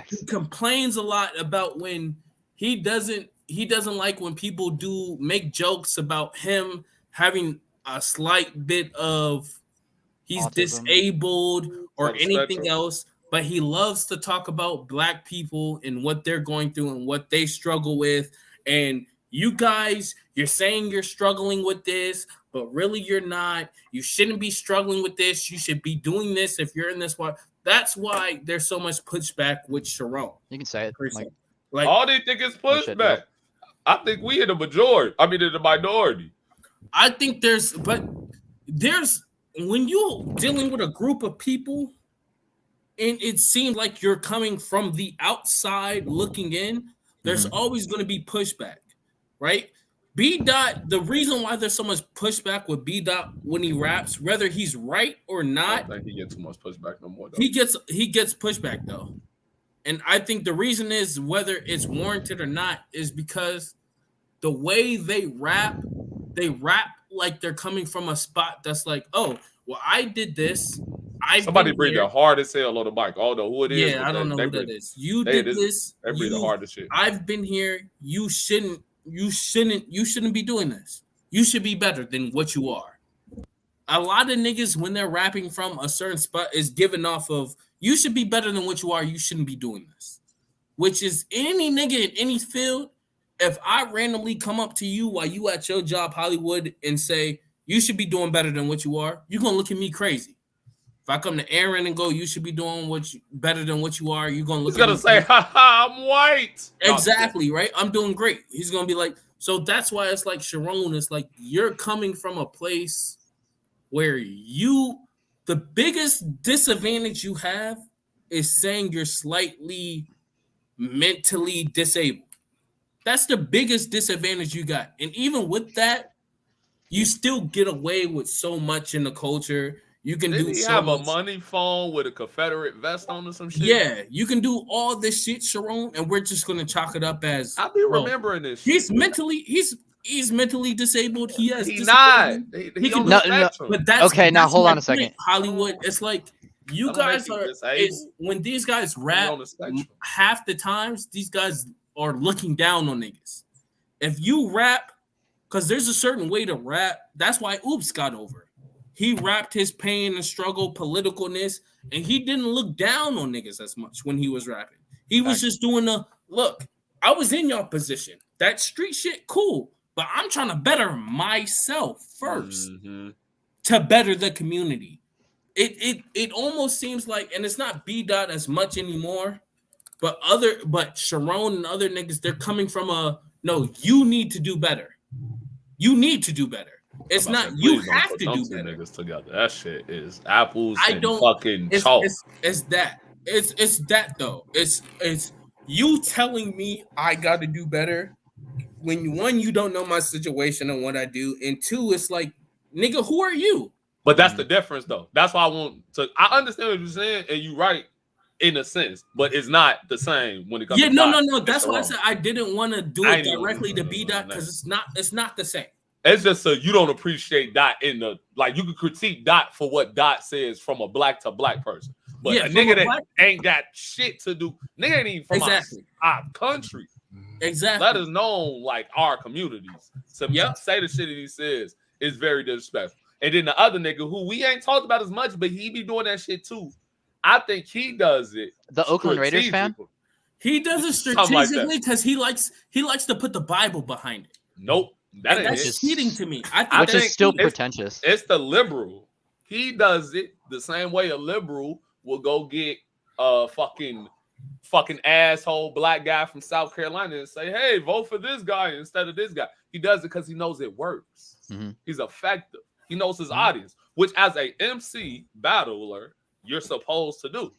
He complains a lot about when he doesn't like when people make jokes about him having a slight bit of he's autism, disabled or anything else. But he loves to talk about black people and what they're going through and what they struggle with. And you guys, you're saying you're struggling with this, but really you're not. You shouldn't be struggling with this. You should be doing this if you're in this one. That's why there's so much pushback with Sharon. You can say it. Like all they think is pushback. I think we in the majority. I mean, in the minority. I think there's when you dealing with a group of people, and it seems like you're coming from the outside looking in, there's always going to be pushback, right? B Dot, the reason why there's so much pushback with B Dot when he raps, whether he's right or I not, don't think he gets too much pushback no more. Though. he gets pushback though. And I think the reason is whether it's warranted or not is because the way they rap like they're coming from a spot that's like, oh, well, I did this. Somebody breathe the hard as hell on the mic. I don't know who it is. Yeah, I don't know who that is. You did this. They breathe the hardest shit. I've been here. You shouldn't be doing this. You should be better than what you are. A lot of niggas, when they're rapping from a certain spot, is given off of you should be better than what you are. You shouldn't be doing this. Which is any nigga in any field. If I randomly come up to you while you at your job, Hollywood, and say you should be doing better than what you are, you're gonna look at me crazy. If I come to Aaron and go, you should be doing better than what you are, you're gonna look. He's gonna say, "Ha ha, I'm white." Exactly, right? I'm doing great. He's gonna be like, so that's why it's like Sharon. It's like you're coming from a place where the biggest disadvantage you have is saying you're slightly mentally disabled. That's the biggest disadvantage you got. And even with that, you still get away with so much in the culture. You can Didn't do he so have much. a money phone with a Confederate vest on or some shit? Yeah, you can do all this shit, Sharon, and we're just gonna chalk it up as I be remembering this. He's shit. mentally disabled. He has He not. disability. He can on No, the no. spectrum. But that's Okay, now that's hold my on a second. point, Hollywood. It's like you That don't guys make you are. disabled. It's when these guys He rap. on the spectrum. Half the times, these guys are looking down on niggas. If you rap, because there's a certain way to rap. That's why Oops got over. He rapped his pain and struggle, politicalness, and he didn't look down on niggas as much when he was rapping. He was just doing the look. I was in your position. That street shit, cool, but I'm trying to better myself first to better the community. It almost seems like, and it's not B Dot as much anymore, but Sharon and other niggas, they're coming from a no. You need to do better. You need to do better. It's not you have to do better. Niggas together. That shit is apples I and don't fucking it's, chalk. it's that. It's that though. It's you telling me I got to do better when one, you don't know my situation and what I do, and two, it's like, nigga, who are you? But that's the difference, though. That's why I want to. I understand what you're saying, and you're right in a sense, but it's not the same when it comes. Yeah, to no. That's why I said I didn't want to do it directly to B Dot because it's not the same. It's just so you don't appreciate Dot in the like. You can critique Dot for what Dot says from a black to black person, but Yeah, a from nigga a that black- ain't got shit to do. Nigga ain't even from Exactly. our country. Exactly. Let us know like our communities. So Yep. say the shit that he says is very disrespectful. And then the other nigga who we ain't talked about as much, but he be doing that shit too. I think he does it. The Oakland Raiders fan? strategically. He does it Something like that. strategically because he likes to put the Bible behind it. Nope. That And ain't that's it. cheating to me. I think I Which that's is still cheating. pretentious. It's the liberal. He does it the same way a liberal will go get a fucking asshole black guy from South Carolina and say, hey, vote for this guy instead of this guy. He does it because he knows it works. Mhm. He's effective. He knows his audience, which as a MC battler, you're supposed to do.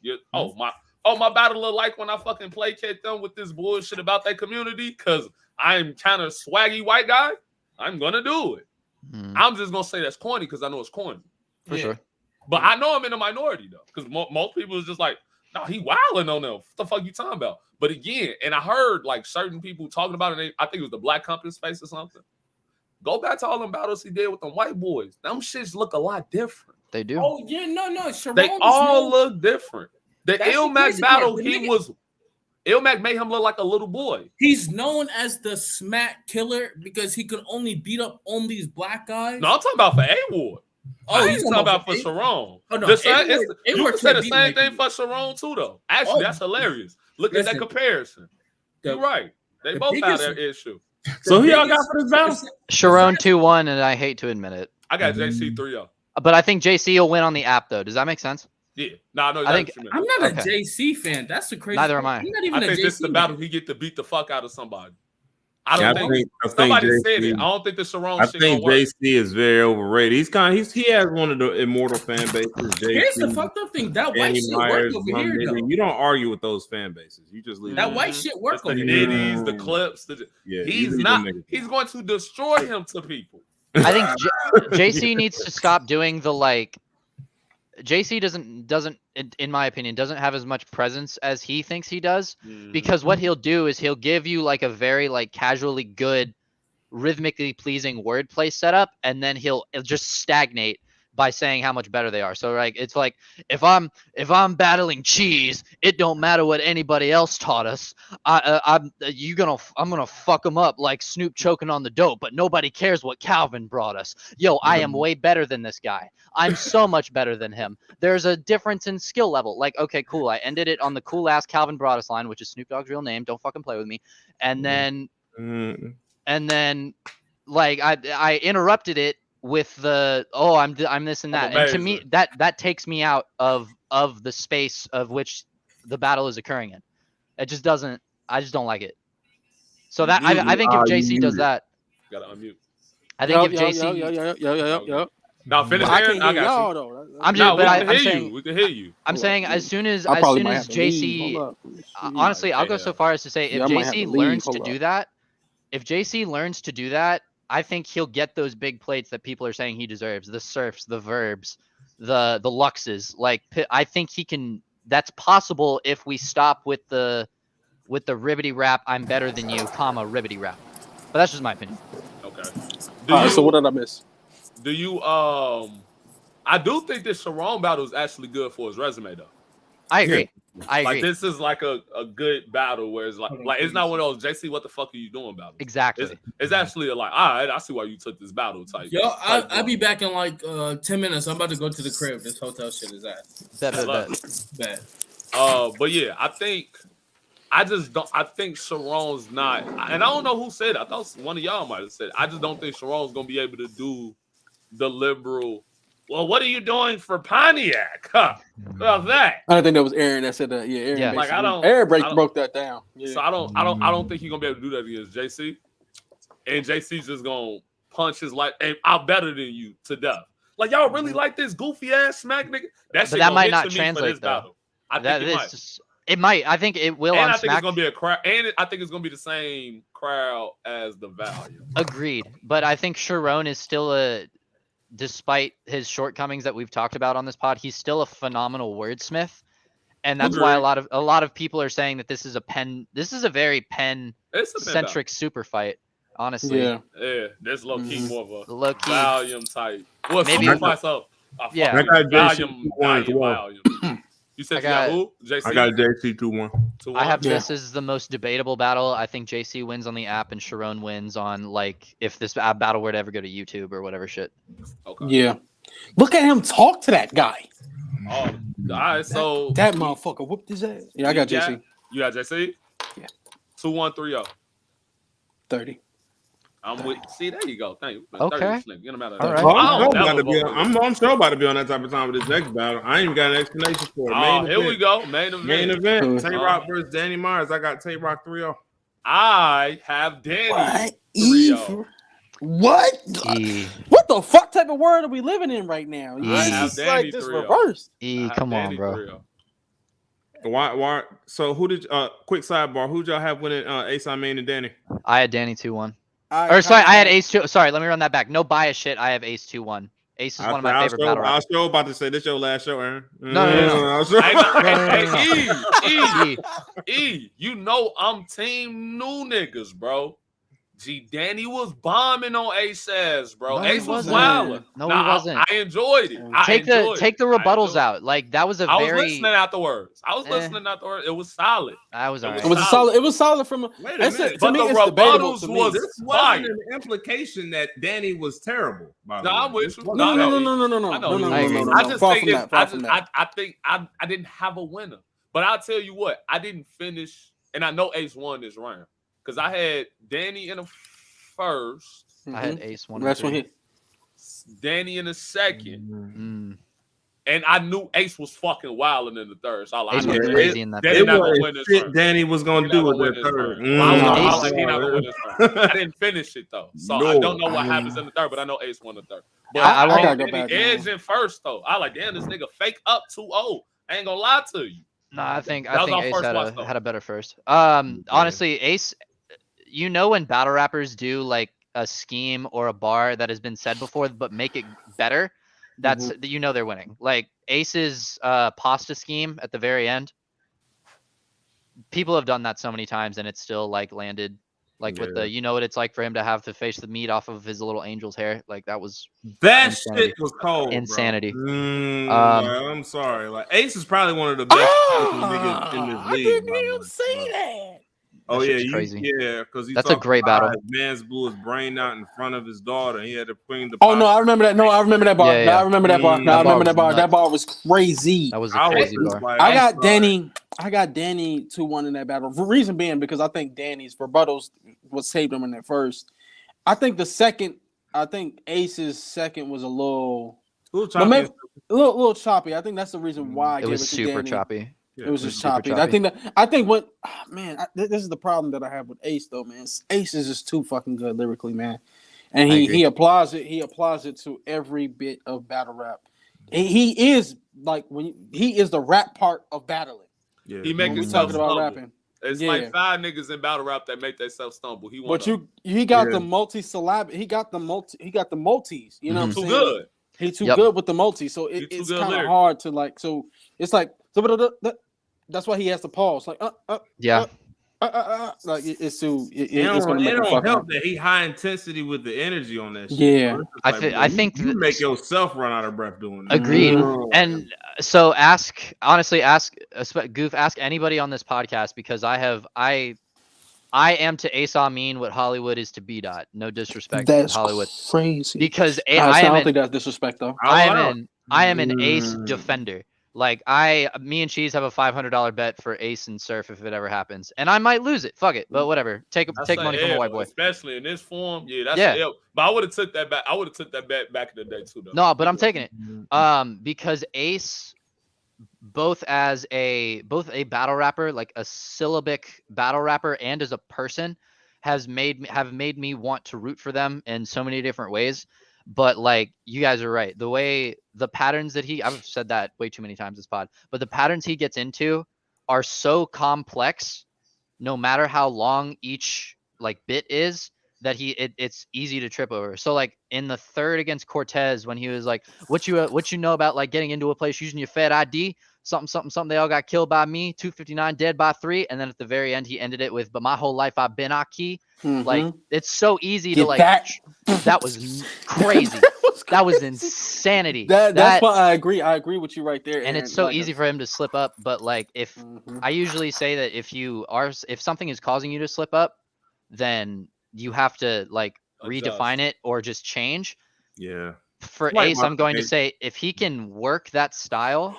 My battler like when I fucking placate them with this bullshit about their community because I'm kind of swaggy white guy. I'm gonna do it. Mhm. I'm just gonna say that's corny because I know it's corny. For sure. But I know I'm in a minority though, because most people is just like, no, he wilding on them. What the fuck you talking about? But again, and I heard like certain people talking about it. I think it was the Black Compass space or something. Go back to all them battles he did with them white boys. Them shits look a lot different. They do. Oh yeah, no. Sharon They is all known- look different. The That's the Ilmac crazy part. battle, The he nigga- was. Ilmac made him look like a little boy. He's known as the smack killer because he could only beat up on these black guys. No, I'm talking about for A-Ward. I ain't talking about for A- Sharon. Oh, no, The same- A-Ward- you A-Ward can say the can't beat same him thing like for Sharon too, though. Actually, Oh. that's hilarious. Look at that Listen, comparison. You're right. They the both have biggest- that issue. So who y'all got for this battle? Sharon 2-1, and I hate to admit it. I got JC 3-0. But I think JC will win on the app, though. Does that make sense? Yeah. No, I that's think- what you meant. I'm not a Okay. JC fan. That's the crazy. Neither am I. I'm not even I a think JC this is the fan. battle he get to beat the fuck out of somebody. I don't think somebody said it. I don't think the Sharon I shit think gonna work. JC is very overrated. He has one of the immortal fan bases. Here's the JC, fucked up thing. That white Danny shit work Myers, over Lum here Nitty. though. You don't argue with those fan bases. You just leave That them. white shit work It's the over here. nitties, the clips. Yeah, you He's leave not. them niggas. He's going to destroy him to people. I think JC needs to stop doing the like. JC doesn't, in my opinion, doesn't have as much presence as he thinks he does. Because what he'll do is he'll give you like a very like casually good, rhythmically pleasing wordplay setup, and then he'll just stagnate by saying how much better they are. So like it's like if I'm battling cheese, it don't matter what anybody else taught us. I'm gonna fuck them up like Snoop choking on the dope, but nobody cares what Calvin brought us. Yo, I am way better than this guy. I'm so much better than him. There's a difference in skill level. Like, okay, cool. I ended it on the cool ass Calvin brought us line, which is Snoop Dogg's real name. Don't fucking play with me. And then like I interrupted it with the I'm this and that, and to me that takes me out of the space of which the battle is occurring in. It just doesn't. I just don't like it. So that I think if JC does that, gotta unmute. I think if JC, Now finish. I Aaron, can't I hear got y'all you. though. I'm No, just, we but can I'm hear saying, you. We can hear you. I'm saying as soon as JC, JC, honestly, I'll go so far as to say if Yeah, I might have JC to learns leave. to Hold do up. that, if JC learns to do that, I think he'll get those big plates that people are saying he deserves. The surfs, the verbs, the luxes. Like I think he can. That's possible if we stop with the ribbity rap. I'm better than you, comma ribbity rap. But that's just my opinion. Okay. So what did I miss? Do you I do think this Sharon battle is actually good for his resume though. I agree. I agree. Like this is like a good battle where it's like it's not one of those JC, what the fuck are you doing battle? Exactly. It's actually like, all right, I see why you took this battle type. Yo, I'll be back in like 10 minutes. I'm about to go to the crib. This hotel shit is at. Bet. But yeah, I think Sharon's not, and I don't know who said it. I thought one of y'all might have said it. I just don't think Sharon's gonna be able to do the liberal. Well, what are you doing for Pontiac? Huh? About that. I don't think that was Aaron that said that. Yeah, Aaron. Yeah. Like Aaron broke that down. Yeah. So I don't think he's gonna be able to do that against JC. And JC's just gonna punch his life. And I'm better than you to death. Like y'all really like this goofy ass smack nigga? But that might not translate though. Battle. I think it might. It might. I think it will. And on I think Smack. it's gonna be a crowd. And I think it's gonna be the same crowd as the Valiant. Agreed. But I think Sharon is still despite his shortcomings that we've talked about on this pod, he's still a phenomenal wordsmith. And that's why a lot of people are saying that this is a very pen centric super fight, honestly. Yeah. Yeah, that's low key more of a low key volume type. Well, maybe super fights up. Yeah. I got volume. JC You said I got who? JC. I got JC 2-1. I have this as the most debatable battle. I think JC wins on the app and Sharon wins on like if this battle were to ever go to YouTube or whatever shit. Okay. Yeah. Look at him talk to that guy. Oh, all right. So that motherfucker whooped his ass. Yeah, I got JC. You got JC? Yeah. 2-1-3-0. 30. I'm with. See, there you go. Thank you. Okay. All right. I'm sure about to be on that type of time with this next battle. I ain't even got an explanation for it. Oh, here we go. Main event. Tay Rock versus Danny Myers. I got Tay Rock 3-0. I have Danny 3-0. What? What the fuck type of world are we living in right now? It's like this reversed. Come on, bro. Why? So who did? Quick sidebar. Who'd y'all have winning? Ace, I mean, and Danny. I had Danny 2-1. I had Ace 2. Sorry, let me run that back. No bias shit. I have Ace 2-1. Ace is one of my favorite battle rappers. I was about to say this your last show, Aaron. No. E, you know I'm team new niggas, bro. Danny was bombing on Ace ass, bro. No, Ace was wild. No, he wasn't. I enjoyed it. Take the rebuttals out. Like that was a I very. was listening afterwards. It was solid. I was alright. It was solid from. Wait a minute. But the rebuttals was this wasn't an implication that Danny was terrible. No, I'm with you. No. I think I didn't have a winner, but I'll tell you what, I didn't finish, and I know Ace won this round because I had Danny in the first. I had Ace 1. That's when he. Danny in the second. And I knew Ace was fucking wilding in the third. So I Ace was knew crazy in that they third. not gonna win this shit round. Danny was gonna He do not with gonna that win this third. round. I was Ace- like, he not gonna win this round. I didn't finish it though, so I don't know what happens in the third, but I know Ace won the third. But I I won't- gotta go he back. edged in first though. I like, damn, this nigga fake up 2-0. I ain't gonna lie to you. No, I think That was our Ace first had watch, though. a better first. Honestly, Ace, you know when battle rappers do like a scheme or a bar that has been said before, but make it better, that's you know they're winning. Like Ace's pasta scheme at the very end. People have done that so many times, and it's still like landed. Like with the, you know what it's like for him to have to face the meat off of his little angel's hair. Like that was That Insanity. shit was cold. Insanity. Bro. Um, I'm sorry. Like Ace is probably one of the best niggas in this I league. didn't by even the way. say that. Oh That yeah, shit's crazy. because That's a great battle. His man's blew his brain out in front of his daughter. He had to bring the. Oh no, I remember that. No, I remember that bar. Yeah, No, yeah. I remember that bar. No, That I remember bar that bar. was That bar was crazy. that was a I was crazy just bar. like, I got I'm sorry. Danny. I got Danny 2-1 in that battle. The reason being because I think Danny's rebuttals what saved him in that first. I think the second. I think Ace's second was a little, Who but maybe a little choppy. I think that's the reason why I It gave was it to super Danny. choppy. It was just super choppy. I think what this is the problem that I have with Ace though, man. Ace is just too fucking good lyrically, man. And I he agree. applies it to every bit of battle rap. He is like he is the rap part of battling. Yeah. He When make we himself talking about stumble. rapping. It's Yeah. like 5 niggas in battle rap that make themselves stumble. He won. But he got Yeah. the multi-syllabic, he got the multis, you know what I'm too saying? good. He's too Yep. good with the multi, so He too it's good kind of lyrically. hard to like. So it's like that's why he has to pause. Like Yeah. like it's too. It It's gonna don't, make it him don't fuck help up. that he high intensity with the energy on that shit. Yeah. bro. It's just I like, thi- bro, I you- think you that- make yourself run out of breath doing that. Agreed. Mm. And so honestly, ask Goof, ask anybody on this podcast because I am to Ace Amin what Hollywood is to B Dot. No disrespect to That's Hollywood. crazy. Because I don't think that's disrespect though. I Wow. am an Ace Mm. defender. Like me and Cheese have a $500 bet for Ace and Surf if it ever happens, and I might lose it. Fuck it, but whatever. Take I money say from a L, white boy. especially in this form. Yeah, that's Yeah. an L. But I would have took that back. I would have took that bet back in the day too, though. No, but I'm taking it. Because Ace, both a battle rapper, like a syllabic battle rapper, and as a person, have made me want to root for them in so many different ways. But like you guys are right, the patterns that I've said that way too many times this pod, but the patterns he gets into are so complex, no matter how long each like bit is, that it's easy to trip over. So like in the third against Cortez, when he was like, what you know about like getting into a place using your Fed ID, something, they all got killed by me, 259 dead by 3, and then at the very end he ended it with, but my whole life I've been a key. Like it's so easy to Get like back. that was crazy. That was insanity. That's why I agree. I agree with you right there. And it's so easy for him to slip up, but like if I usually say that if something is causing you to slip up, then you have to like redefine it or just change. Yeah. For Like Ace, I'm going to Ace. say if he can work that style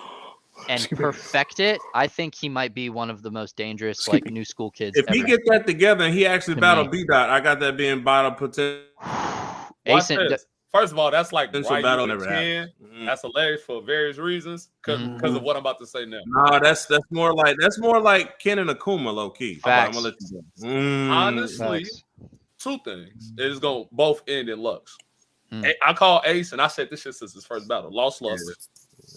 and perfect it, I think he might be one of the most dangerous like new school kids. If he ever. gets that together and he actually To battle me. B Dot, I got that being battle potential. Watch Ace and this. First of all, that's like Potential right battle you never can. happened. That's hilarious for various reasons because of what I'm about to say now. Nah, that's more like Ken and Akuma low key. I'm Facts. gonna let you go. Honestly, Facts. two things. It's gonna both end in Lux. Mm. I call Ace, and I said this shit since his first battle. Lost Lux.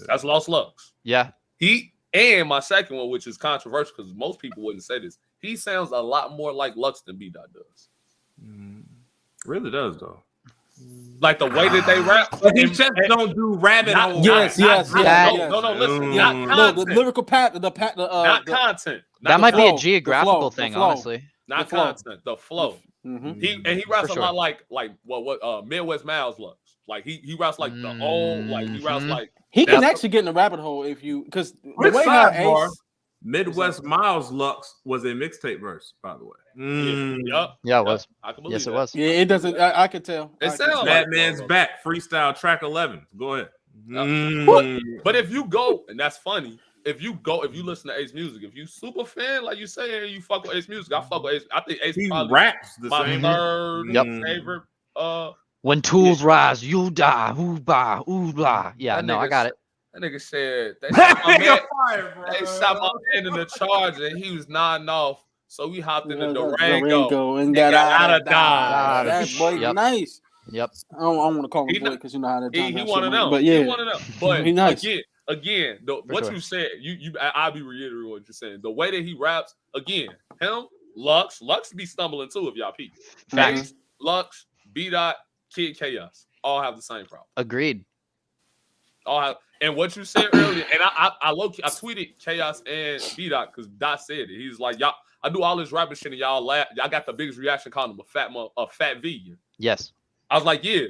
That's Lost Lux. Yeah. He and my second one, which is controversial because most people wouldn't say this. He sounds a lot more like Lux than B Dot does. Really does though. Like the way that they rap. But he and- just don't do rabbit not- hole. Yes, yes, not- yes, no, yes. no, listen. Mm. Not No, content. the lyrical pat, not the content. Not That the might be flow. a flow, geographical the thing, flow. honestly. Not the flow. content. The flow. Mhm. He raps For a sure. lot like what Midwest Miles Lux. Like he raps like the old, like he raps Mhm. like He can That's- actually get in the rabbit hole if you because the Quick way how sidebar, Ace. Midwest Miles Lux was a mixtape verse, by the way. yup. Yeah, it was. I can believe Yes, it that. was. Yeah, it doesn't. I could tell. It I could sounds tell. like- Batman's back, freestyle track 11. Go ahead. But if you go, and that's funny, if you listen to Ace music, if you super fan, like you say, and you fuck with Ace music, I fuck with Ace. I think Ace He probably raps the my same. third Yep. favorite. When tools rise, you die. Ooh bah, ooh blah. Yeah, That no, I nigga got it. That nigga said they shot my man. Fire, bro. They shot my man in the Charger. He was nodding off. So we hopped in the Durango and got got out of Dodge. That boy, Yep. nice. Yep. I don't want to call He him boy not- because you know how to. He one of them. But yeah, He one of them. But He nice. again, what sure. you said, I'll be reiterating what you're saying. The way that he raps, again, him, Lux be stumbling too if y'all peep. Facts. Ace, Lux, B-Dot, Kid Chaos, all have the same problem. Agreed. All have, and what you said earlier, and I tweeted Chaos and B-Dot because Dot said it. He's like, y'all, I do all this rapping shit and y'all laugh. Y'all got the biggest reaction, calling him a fat V. Yes. I was like, yeah,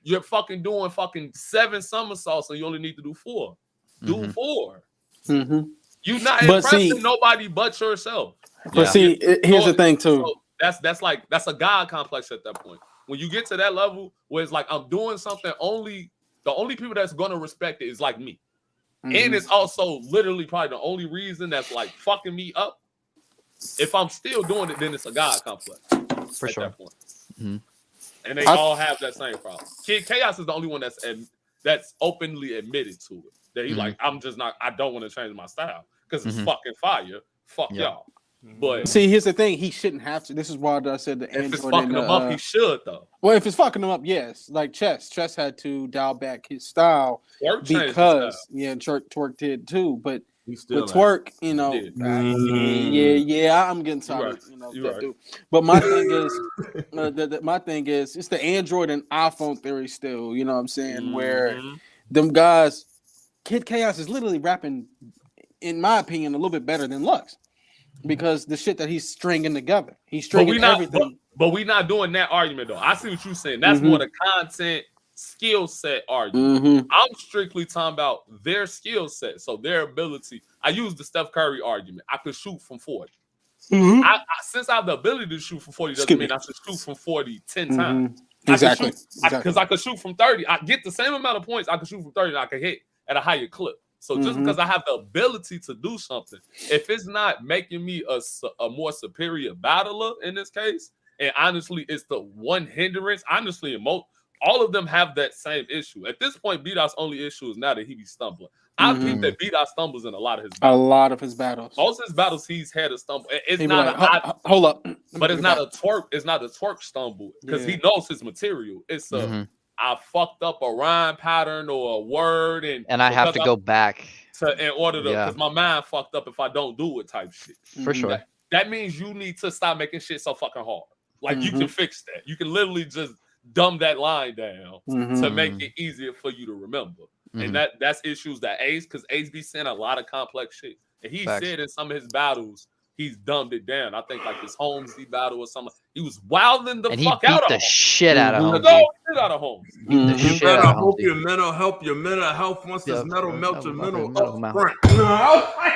you're fucking doing fucking 7 somersaults and you only need to do 4. Do Mhm. 4. Mm-hmm. You not But impressing see- nobody but yourself. But Yeah. see, here's the thing too. So that's a God complex at that point. When you get to that level where it's like I'm doing something the only people that's gonna respect it is like me. Mhm. And it's also literally probably the only reason that's like fucking me up. If I'm still doing it, then it's a God complex. For at sure. that point. Mhm. And they I- all have that same problem. Kid Chaos is the only one that's openly admitted to it. That he Mhm. like, I don't want to change my style because it's Mhm. fucking fire. Fuck Yeah. y'all. But See, here's the thing. He shouldn't have to. This is why I said the if it's Android fucking and him up, he should though. well, if it's fucking him up, yes. Like Chess had to dial back his style Twerk changed his because style. yeah, Twerk did too. But He still with Twerk, you know, did. I'm getting tired. You're Of, you know, You're that right. dude. But my thing is, my thing is, it's the Android and iPhone theory still. You know what I'm saying? Where Mhm. them guys, Kid Chaos is literally rapping, in my opinion, a little bit better than Lux because the shit that he's stringing together, he's But stringing we not, everything. but we not doing that argument though. I see what you're saying. That's Mhm. more the content skill set argument. Mm-hmm. I'm strictly talking about their skill set, so their ability. I use the Steph Curry argument. I could shoot from 40. Mm-hmm. Since I have the ability to shoot from 40, doesn't Excuse mean me. I should shoot from 40 10 Mhm. times. Exactly. Because I could shoot from 30. I get the same amount of points. I could shoot from 30 and I could hit at a higher clip. So just Mhm. because I have the ability to do something, if it's not making me a more superior battler in this case, and honestly, it's the one hindrance, honestly, all of them have that same issue. At this point, B-Dot's only issue is now that he be stumbling. I Mhm. think that B-Dot stumbles in a lot of his A battles. lot of his battles. Most of his battles, he's had a stumble. It's He be not like, hold up, Let me but bring it's it not back. a twerk. It's not a twerk stumble because Yeah. he knows his material. It's a Mhm. I fucked up a rhyme pattern or a word, and And I have to because go back in order to Yeah. because my mind fucked up if I don't do it type shit. for Mhm. sure. That means you need to stop making shit so fucking hard. Like you Mhm. can fix that. You can literally just dumb that line down Mhm. to make it easier for you to remember. Mhm. And that's issues that Ace, because Ace be saying a lot of complex shit. And he Facts. said in some of his battles, he's dumbed it down. I think like his Holmesy battle or something. He was wilding the And he fuck beat out the of shit out of Mhm. Holmes. Holmesy. No shit out of Holmes. Beat the Mhm. You shit better out of hope Holmesy. your mental health. Your mental health once Yeah, this metal melt your mental mental up melt. front.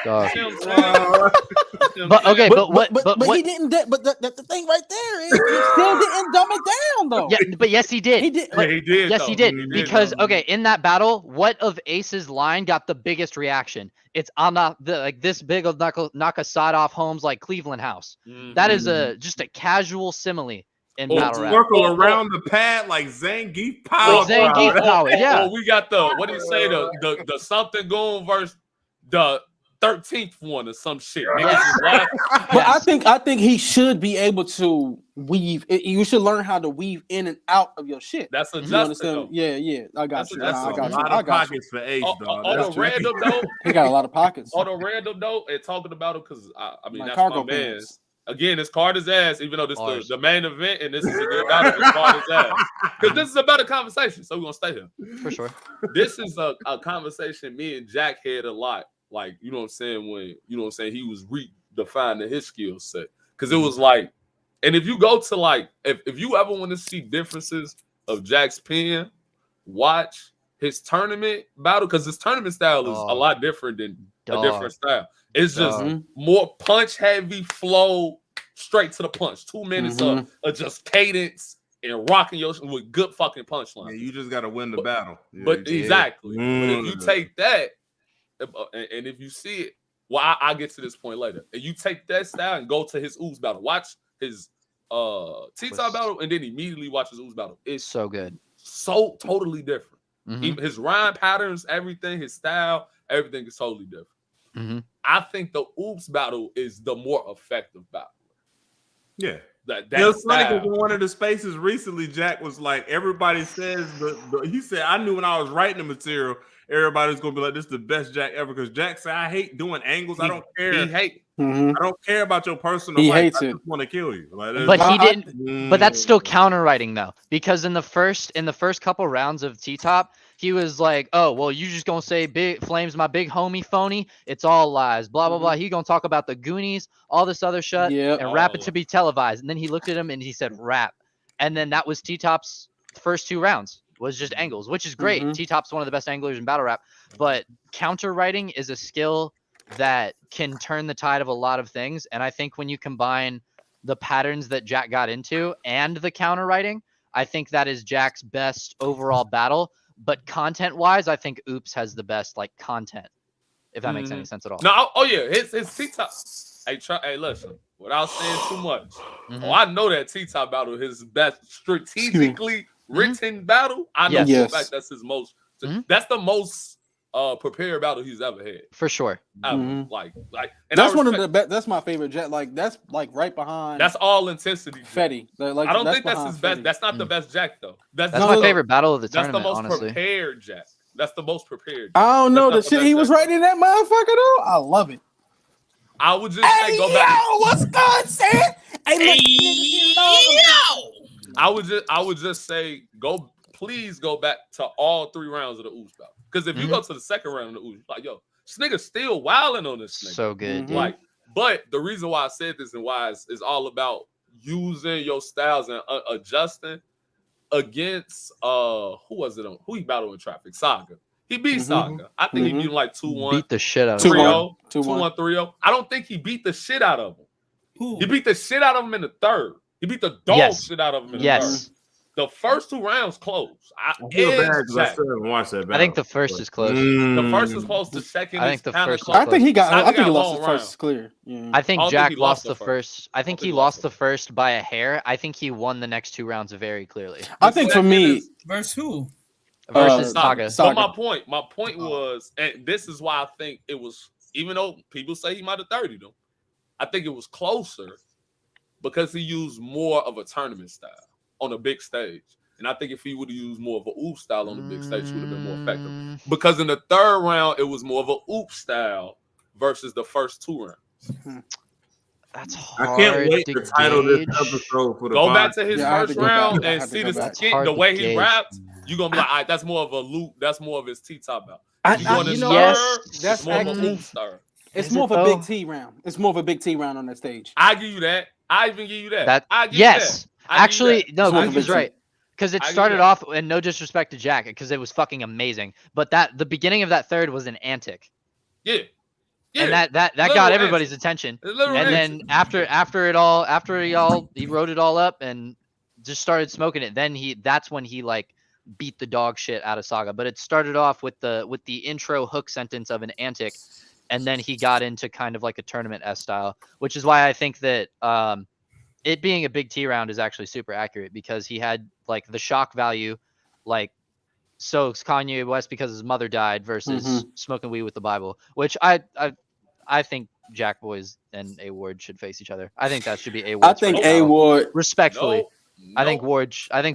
Dog. You know what I'm saying? But okay, but what? But what? he didn't. But the thing right there is he still didn't dumb it down though. Yeah, but yes, he did. He did. Yeah, he did. Yes, though. he did. He did, Because though. okay, in that battle, what of Ace's line got the biggest reaction? It's on the like this big of knock a side off Holmes like Cleveland House. Mhm. That is just a casual simile in Oh, battle rap. Circle around the pad like Zangief power. Like Zangief power, yeah. Oh, we got what do you say? The something going versus the 13th one or some shit. Niggas just laugh. But I think he should be able to weave. You should learn how to weave in and out of your shit. That's You adjustment. understand? though. Yeah. I got That's you. that's I a got you. lot I of got you. pockets for Ace, dog. On That's the random note, He got a lot of pockets. on the random note, and talking about him because I mean Like that's cargo my man. pants. Again, it's Carter's ass, even though this is Bars. the main event and this is a good battle. It's Carter's ass because this is a better conversation, so we're gonna stay here. For sure. This is a conversation me and Jack had a lot. Like, you know what I'm saying, when you know what I'm saying, he was redefining his skill set. Because it was like, and if you go to like, if you ever want to see differences of Jack's pen, watch his tournament battle, because his tournament style is a Dog. lot different than Dog. a different style. It's just Dog. more punch heavy flow, straight to the punch. 2 minutes of just cadence and rocking your with good fucking punchlines. Yeah, you just gotta win the battle. Yeah, But you- exactly. But if you Mm. take that, and if you see it, well, I'll get to this point later. And you take that style and go to his Ooze battle. Watch his T-Top Twist. battle and then immediately watch his Ooze battle. It's So good. so totally different. His rhyme patterns, everything, his style, everything is totally different. Mm-hmm. I think the Oops battle is the more effective battle. Yeah. That It was funny style. because in one of the spaces recently, Jack was like, everybody says, he said, I knew when I was writing the material, everybody's going to be like, this is the best Jack ever. Because Jack said, I hate doing angles. I don't care. He hate. Mhm. I don't care about your personal He life. hates I it. just want to kill you. Like, But he I- didn't. But that's still counter writing though, because in the first couple rounds of T-Top, he was like, "Oh, well, you just gonna say Big Flame's my big homie phony? It's all lies." Blah blah blah. He gonna talk about the Goonies, all this other shit, Yep. and rap it to be televised. And then he looked at him and he said, "Rap," and then that was T-Top's first 2 rounds was just angles, which is great. Mhm. T-Top's one of the best anglers in battle rap, but counter writing is a skill that can turn the tide of a lot of things. And I think when you combine the patterns that Jack got into and the counter writing, I think that is Jack's best overall battle. But content wise, I think Oops has the best like content, if that makes any sense at all. No, oh yeah, his T-Top. Hey, listen, without saying too much. Mhm. Oh, I know that T-Top battle is his best strategically written battle. I know Yes. for a Yes. fact that's his most. Mhm. That's the most prepared battle he's ever had. For sure. Ever. Mhm. Like, and That's I one of respect- the best. That's my favorite Jack. Like that's like right behind. That's all intensity. Fetty. Like, I don't think that's behind his best. Fetty. That's not the best Jack though. That's No, my no, favorite battle of the That's the tournament, most honestly. prepared Jack. That's the most prepared. I don't know the That's not shit the he best was Jack. writing in that motherfucker though. I love it. I would just say go back. what's good, Sam? Hey, I would just say please go back to all 3 rounds of the Ooze battle. Because if you go to the second round of the Ooze, like yo, this nigga's still wilding on this nigga. So good, Mhm. dude. Like, but the reason why I said this and why it's all about using your styles and adjusting against who was it on? Who he battled in Traffic? Saga. He beat Saga. I think he beat him like 2-1, Beat the shit out of 2-1. him. 3-0, 2-1, 3-0. I don't think he beat the shit out of him. Who? He beat the shit out of him in the third. He beat the dog Yes. shit out of him in the Yes. third. The first 2 rounds close. I feel bad because I Jack. still haven't watched that battle. I think the first is close. The first is close. The second I is think the kinda first is close. I think he got. Saga I think he got lost long the first rounds. clear. Yeah. I think I don't think Jack he lost lost the the first. I think think he he lost lost the first by a hair. I think he won the next 2 rounds very clearly. I think for second me, is- Versus who? Versus Saga. Saga. But my point was, and this is why I think it was, even though people say he might have 30 them, I think it was closer because he used more of a tournament style on a big stage. And I think if he would have used more of a oop style on the big stage, he would have been more effective. Mm, Because in the third round, it was more of a oop style versus the first 2 rounds. That's I hard. can't wait to to title this gauge. episode for the Go back podcast. to his Yeah, I have first to go back. round I and have to see go the back. skin, Hard the to way he gauge. raps. You're gonna be like, all right, that's more of a loop. That's more of his T-top out. I, You going to you third? know- Yes. That's more of a actually- oop star. it's Is more it of a big though? T round. It's more of a big T round on that stage. I give you that. I even give you that. That I give yes, you that. I give you actually, that. no, It's one Goof for is big right. Because it I give started that. off, and no disrespect to Jack, because it was fucking amazing. But the beginning of that third was an antic, Yeah. and that Literal got antic. everybody's attention. It's literal And antic. then after he wrote it all up and just started smoking it. Then that's when he like beat the dog shit out of Saga. But it started off with the intro hook sentence of an antic, and then he got into kind of like a tournament S style, which is why I think that it being a big T round is actually super accurate, because he had like the shock value, like so it's Kanye West because his mother died versus smoking weed with the Bible, which I think Jack Boys and A Ward should face each other. I think that should be A Ward. I think A Ward. respectfully. Nope. I think Nope.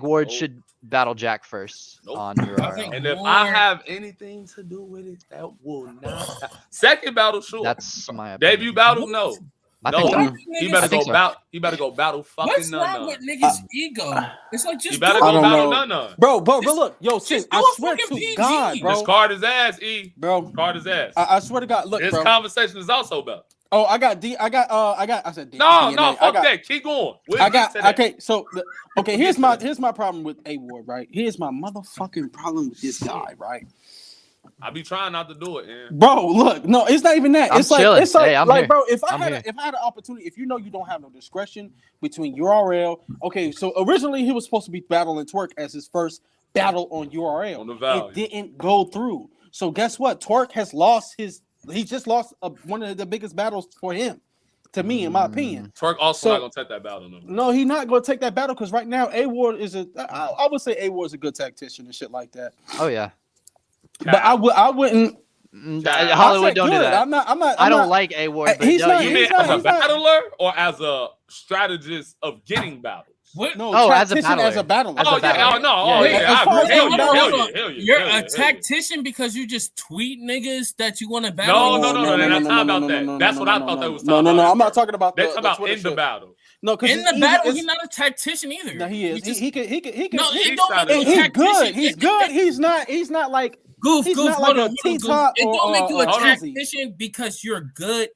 Ward Nope. should battle Jack first Nope. on your I think- And if Ward- I have anything to do with it, that will not. Second battle, sure. That's my opinion. Debut battle, no. I No, think so. Why Mm. do he niggas- better I think go so. battle. He better go battle fucking What's none. wrong with niggas' ego? It's like He just better do go I don't battle know. none. Bro, but Just- look, yo, Sin, just do I a swear fucking to PG. God, bro. Discard his ass, E. Bro, Discard his ass. I swear to God, look, This bro. conversation is also about. Oh, I said D. No, DNA. no, I fuck got, that. Keep going. We'll I get got to that. okay. So okay, We'll here's get to my that. here's my problem with A Ward, right? Here's my motherfucking problem with this guy, right? I be trying not to do it, man. Bro, look, no, it's not even that. I'm It's like chilling. it's like, Hey, I'm like here. bro, if I I'm had here. if I had an opportunity, if you know you don't have no discretion between URL, okay, so originally he was supposed to be battling Twerk as his first battle on URL. On the value. It didn't go through. So guess what? Twerk has lost he just lost one of the biggest battles for him. To me, in my opinion. Twerk also So- not gonna take that battle. No. No, he's not going to take that battle because right now A Ward is I would say A Ward is a good tactician and shit like that. Oh yeah. But I wouldn't. Cap. Hollywood, I said don't do good. that. I'm not. I don't like A Ward, but he's no, not- You you- mean he's not- as a he's not- battler or as a strategist of getting battles? What? No, Oh, as a tactician, as a battler. battler. As a Oh yeah, battler. oh no, Yeah, oh yeah. yeah, As I far agree. as Hell the yeah, battle- hell yeah, hell yeah, You're hell a yeah, hell yeah. tactician because you just tweet niggas that you want to battle. No, no, no, no, that's not about that. That's what I thought they was talking about. No, I'm not talking about They the talking about Twitter in the shit. battle. No, because In the battle, he's not a tactician either. No, he is. just- He can. No, he- it don't shot make it. you a he's good. tactician. He's good. He's not like. Goof, He's goof, not hold like a on, hold on, Goof. T-top It don't make you a or tactician because you're good,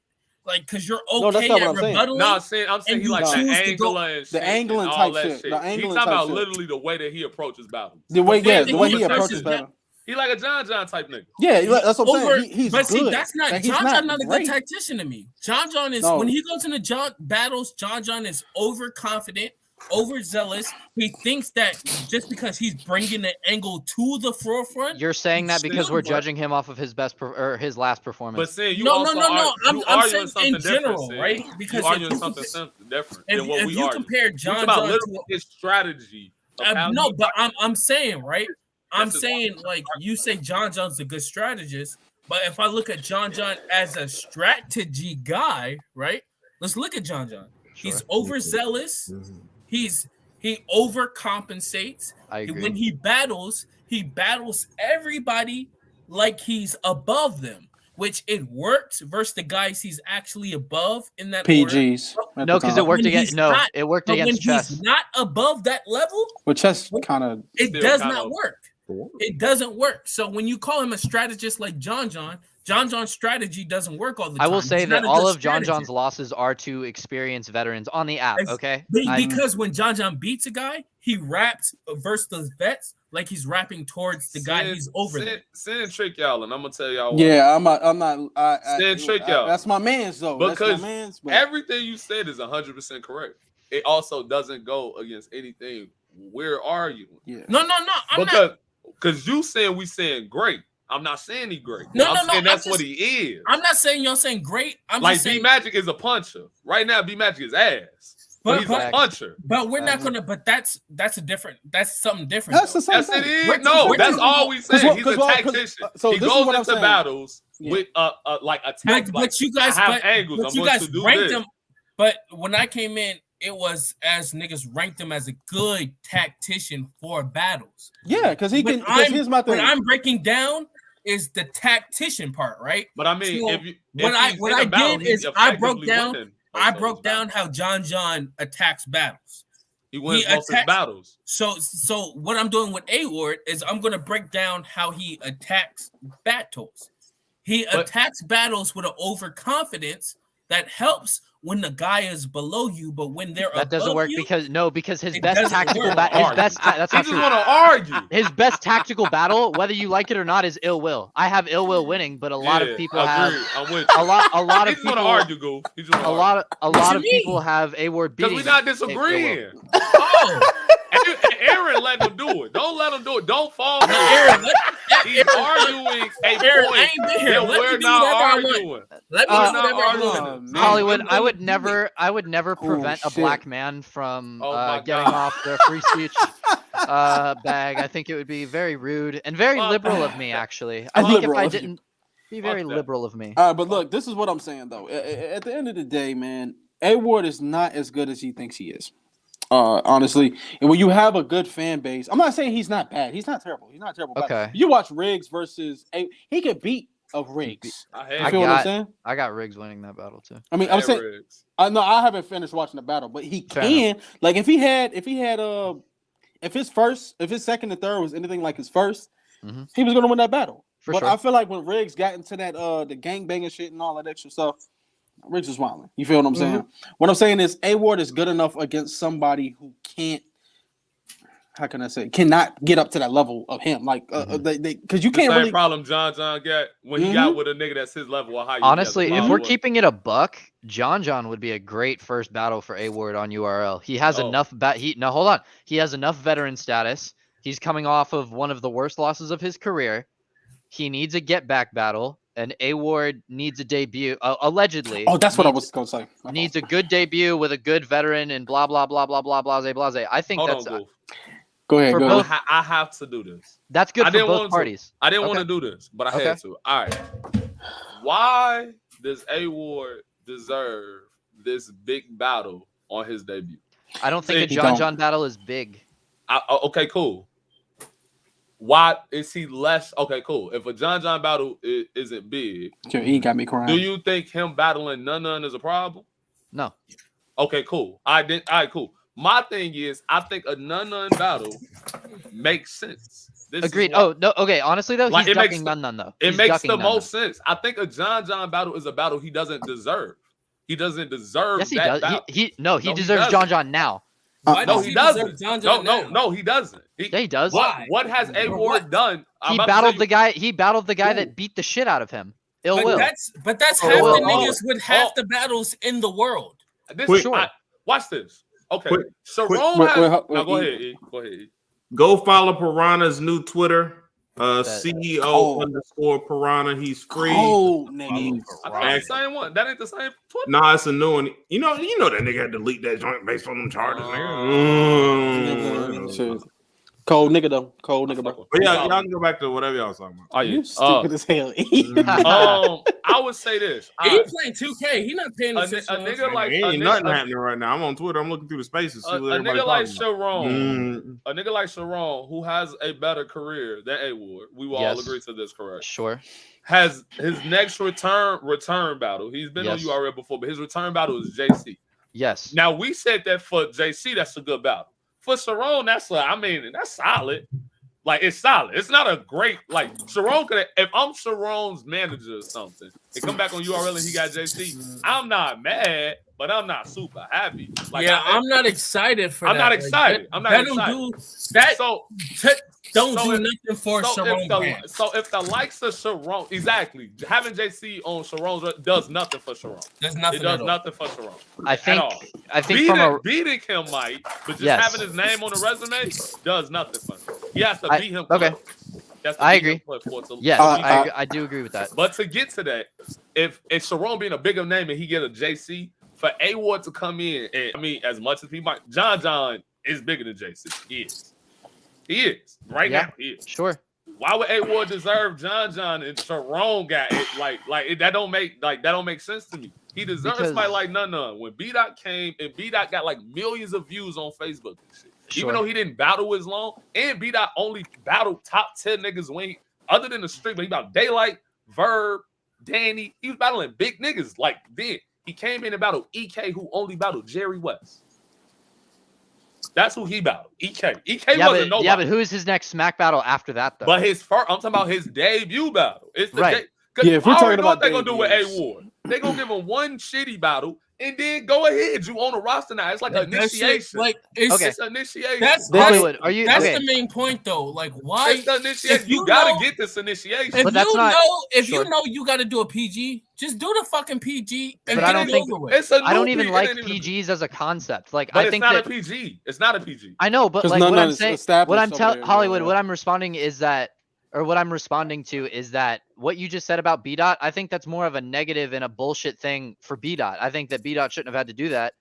like because you're No, that's okay not at what I'm saying. rebuttaling. No, I'm saying And he you like the choose to go- angler and shit, The angling and all type that shit. shit. The He angling talking type about shit. literally the way that he approaches battles. The way, The way yeah, that the way he he approaches approaches battle. He like a John type nigga. Yeah, that's what I'm Over, saying. He's but good. see, that's not Like, he's John. Not a great. good tactician to me. John is No. when he goes into battles. John is overconfident, overzealous. He thinks that just because he's bringing the angle to the forefront, You're saying that because we're Still, judging him off of his or his last performance. But saying you no. also I'm arguing saying something in general, different, right? Sid. Because you if arguing you something compare- different if, than what if we you argue. compare We John talking about John literally to his strategy. Of how no, he- but I'm saying right. I'm This is- saying like you say John's a good strategist, but if I look at John as a strategy guy, right? Let's look at John. He's overzealous. He overcompensates. I agree. When he battles everybody like he's above them, which it worked versus the guys he's actually above in that order. PGs. at No, the because time. it worked When against he's no, not- it worked But when against chess. he's not above that level, With chess, kind of. it Still does kind not of- work. It doesn't work. So when you call him a strategist like John's strategy doesn't work all the time. I will say He's that not a all good of John's strategist. losses are to experienced veterans on the app. Ex- Okay, Because when John beats a guy, he raps versus the vets like he's rapping towards the guy he's over there. Send trick y'all, and I'm gonna tell y'all. What. Yeah, I'm not. Stand trick, y'all. That's my man's though. That's Because my man's. But Everything you said is 100% correct. It also doesn't go against anything we're arguing. yeah. No, I'm not. Because you saying we saying great. I'm not saying he great. No, I'm no, saying no, that's I'm what just- he is. I'm not saying y'all saying great. I'm Like just B saying, Magic is a puncher. Right now, B Magic is ass. But he's a but- puncher. but we're not gonna. But that's something different. That's the though. same Yes, it thing. is. No, we're that's talking all we Cause saying. what- He's cause a what- cause- tactician. so He this is goes what I'm into saying. battles Yeah. with like attacks. But you guys, I have but, angles. but I'm you going guys to do ranked this. them. But when I came in, it was as niggas ranked him as a good tactician for battles. Yeah, because he can. What Because here's my thing. What I'm breaking down is the tactician part, right? But I mean, So, if you what I did is I broke down down. how John attacks battles. He wins he most of his attacks- battles. So what I'm doing with A Ward is I'm gonna break down how he attacks battles. He But- attacks battles with an overconfidence that helps when the guy is below you, but when they're that doesn't above work you, because his It best doesn't tactical work. battle, that's He not just true. want to argue. His best tactical battle, whether you like it or not, is ill will. I have ill will winning, but a lot Yeah, of people I have agree. I'm with a you. lot He of just want to people argue, Goof. He just a lot What of you mean? people have A Ward because beating. we're not ill will. disagreeing. oh, Aaron let him do it. Don't let him do it. Don't fall for Aaron, it. He's arguing a Aaron, I point ain't been here. that Let me we're do not whatever I want. arguing. let me Uh, do whatever I arguing. want. Oh, man. Hollywood, I would Let me- never prevent a shit. black man from Oh my getting God. off their free speech bag. I think it would be very rude and very Well, liberal of me, actually. I think if liberal I of you. didn't be very Fuck that. liberal of me. All right, but look, this is what I'm saying though. At the end of the day, man, A Ward is not as good as he thinks he is. Honestly, and when you have a good fan base, I'm not saying he's not bad. He's not terrible. He's not terrible. Okay. You watch Riggs versus A. He could beat a Riggs. I You hate I feel what got- I'm saying? I got Riggs winning that battle too. I mean, I'm saying Riggs. I know I haven't finished watching the battle, but he Fair can. Like if his second and third was anything like his first, Mhm. he was gonna win that battle. For but sure. I feel like when Riggs got into that the gangbanging shit and all that extra stuff, Riggs was wilding. You feel what I'm saying? What I'm saying is A Ward is good enough against somebody who can't. How can I say? Cannot get up to that level of him. Like because you The can't same really. problem John got when he got with a nigga that's his level of height. Honestly, if we're keeping keeping it a buck, John would be a great first battle for A Ward on URL. He has Oh. enough no, hold on. He has enough veteran status. He's coming off of one of the worst losses of his career. He needs a get back battle. and A-Ward needs a debut. Allegedly. Oh, that's what I needs- was gonna say. My Needs fault. a good debut with a good veteran and blah blah blah blah blah blase blase. I think Hold that's on, Goof. Go ahead. for Go both- ahead. I have to do this. that's good I for didn't both want to. parties. I didn't Okay. want to do this, but I Okay. had to. All right. Why does A-Ward deserve this big battle on his debut? I don't think a He John don't. John battle is big. Okay, cool. Why is he less? Okay, cool. If a John John battle isn't big, Your E got me crying. do you think him battling none is a problem? No. Okay, cool. All right, cool. My thing is, I think a none battle makes sense. This is Agreed. why- Oh no. Okay. Honestly though, Like, he's it makes ducking the- none though. It He's makes ducking the Nun Nun. most sense. I think a John John battle is a battle he doesn't deserve. He doesn't deserve Yes, he that does. battle. He No, he deserves John doesn't. John now. Why No, does he deserve doesn't. John John now? No, he doesn't. Yeah, he does. Why? What has For A-Ward what? done? I'm He about to battled tell the you. guy. He battled the guy Who? that beat the shit out of him. Ill But Will. that's Oh, half well, the niggas with half oh. the battles in the world. This Quick. is watch this. Okay, Quick. Sharon Wait, has. wait, Now go E. ahead, E. Go ahead. E. Go follow Piranha's new Twitter. That- CEO _ Piranha. He's free. Oh, nigga. He's I thought it's the same one. That ain't the same Twitter. Nah, it's a new one. You know that nigga had to delete that joint based on them charges, nigga. Shit. Cold nigga though. Cold nigga, bro. But yeah, y'all can go back to whatever y'all was talking about. Oh, yeah. You stupid as hell. I would say this. He playing 2K. He not paying A attention. nigga like Ain't a nothing nigga, happening right now. I'm on Twitter. I'm looking through the spaces. See a what everybody nigga like talking about. Sharon, a nigga like Sharon, who has a better career than A-Ward, we will all Yes. agree to this, correct? Sure. Has his next return battle. He's been Yes. on URL before, but his return battle is JC. Yes. Now we said that for JC, that's a good battle. For Sharon, that's solid. Like, it's solid. It's not a great, like, Sharon could, if I'm Sharon's manager or something, and come back on URL and he got JC, I'm not mad, but I'm not super happy. Like, yeah, I'm not excited for that. I'm not Like, excited. I'm not that don't excited. do that. So, Don't so do if- nothing for so Sharon if the, brand. so if the likes of Sharon, exactly, having JC on Sharon's does nothing for Sharon. There's It nothing does at all. nothing for Sharon. I At think. all. I think from a. Beating him might, but just Yes. having his name on the resume does nothing for him. He has to I- beat him. okay. He has to I beat him agree. for it to- Yes, to beat him. I do agree with that. But to get to that, if Sharon being a bigger name and he get a JC, for A-Ward to come in, and I mean, as much as he might, John is bigger than JC. He is. He is. Right Yeah. now, he is. Sure. Why would A-Ward deserve John and Sharon got it? That don't make sense to me. He deserves Because- somebody like None. When B-Dot came and B-Dot got like millions of views on Facebook and shit. Sure. Even though he didn't battle as long, and B-Dot only battled top 10 niggas when he, other than the street, but he battled Daylight, Verb, Danny. He was battling big niggas like then. He came in and battled EK, who only battled Jerry West. That's who he battled. EK. EK Yeah, wasn't but nobody. yeah, but who is his next smack battle after that though? But his first, I'm talking about his debut battle. It's the Right. Yeah, if we're I already talking know about what they're gonna do with debuts. A-Ward. They're gonna give him one shitty battle and then go ahead. You on the roster now. It's like an That shit, initiation. like it's Okay. It's initiation. that's Hollywood, are you that's okay? the main point though. Like why? It's the initiation. if You you gotta know- get this initiation. If But that's you not- know, if sure. you know you got to do a PG, just do the fucking PG and But I get don't it think- over with. It's a I don't new even P- like it ain't even a- PGs as a concept. Like But I it's think not that a PG. It's not a PG. I know, but 'Cause like none what of I'm it's saying, established what I'm over telling there, Hollywood, bro. what I'm responding is that, or what I'm responding to is that what you just said about B-Dot, I think that's more of a negative and a bullshit thing for B-Dot. I think that B-Dot shouldn't have had to do that,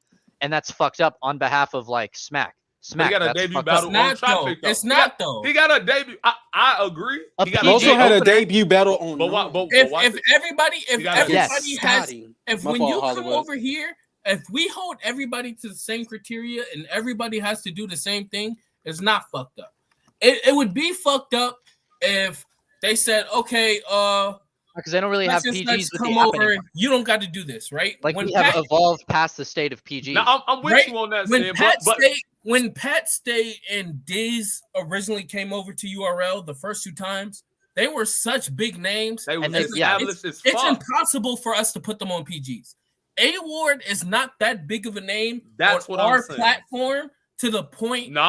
and that's fucked up on behalf of like Smack. He got a that's debut fucked battle up. It's not on Traffic, though. though. It's He not got- though. He got a debut. I agree. A He got He also PG had a opening. debut battle on. But what? But If watch if this. everybody You gotta- everybody Yes. has Scotty. if My when fault, you come Hollywood. over here, if we hold everybody to the same criteria and everybody has to do the same thing, it's not fucked up. It would be fucked up if they said, okay, Because they don't really have let's PGs with come the app over. anymore. You don't got to do this, right? Like when we have Pat, evolved past the state of PG. Now I'm with Right? you on that. when Sam, Pat but State when Pat State and Days originally came over to URL the first two times, they were such big names. they was and they- yeah, established as It's fuck. impossible for us to put them on PGs. A-Ward is not that big of a name That's on what I'm our saying. platform to the point No,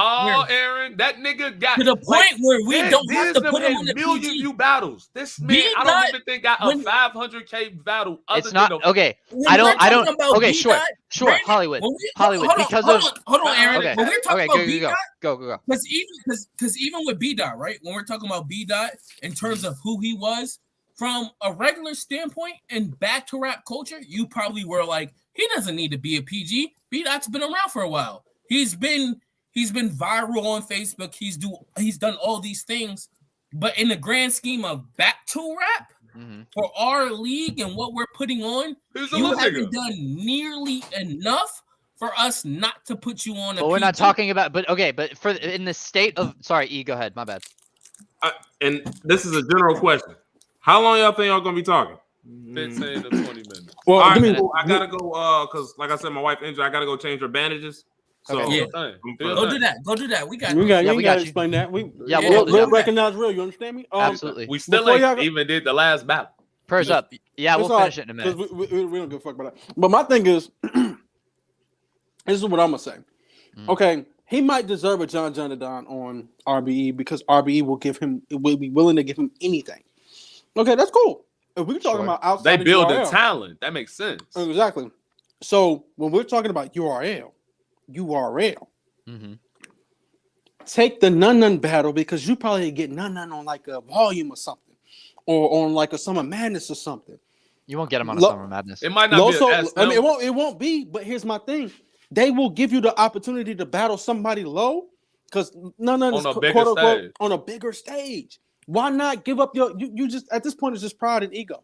Where? Aaron, that nigga got to the point where we don't have to put him on on the million PG. view battles. This man, I B-Dot, don't even think got a when- 500K battle. Other it's not than the, okay. When I we're don't. I don't. talking about Okay, sure, B-Dot, sure. Brandon, Hollywood, when we- Hollywood, hold on, because hold of. on, hold on, Aaron. Okay, When we're talking okay, about go, B-Dot, go. because even with B-Dot, right? When we're talking about B-Dot in terms of who he was, from a regular standpoint and back to rap culture, you probably were like, he doesn't need to be a PG. B-Dot's been around for a while. He's been viral on Facebook. He's done all these things, but in the grand scheme of back to rap for our league and what we're putting on, you haven't done nearly enough for us not to put you on. But we're not talking about. But okay, but for in the state of sorry, E, go ahead. My bad. And this is a general question. How long y'all think y'all gonna be talking? 15 to 20 minutes. Well, All right, give me- cool. I gotta go because like I said, my wife injured. I gotta go change her bandages. So Okay. Yeah. Go do that. We got You this. got, Yeah, you we got got to you. explain that. Yeah, real, we'll do real that. recognize real. You understand me? Absolutely. We still Before y'all ain't go- even did the last battle. Purse up. Yeah, we'll It's all finish right, it in a minute. 'cause we don't give a fuck about that. But my thing is, this is what I'm gonna say. Okay, he might deserve a John Jonadon on RBE because RBE will be willing to give him anything. Okay, that's cool. If we're talking Sure. about outside, They of build the URL, talent. That makes sense. exactly. So when we're talking about URL, Mhm. take the Nun battle because you probably get Nun on like a volume or something, or on like a Summer Madness or something. You won't get him on a Lo- Summer Madness. It might not be Loso, an I mean, it won't be. But here's my thing: they will give you the opportunity to battle somebody low because Nun is On a quote bigger unquote stage. on a bigger stage. Why not give up you just at this point it's just pride and ego.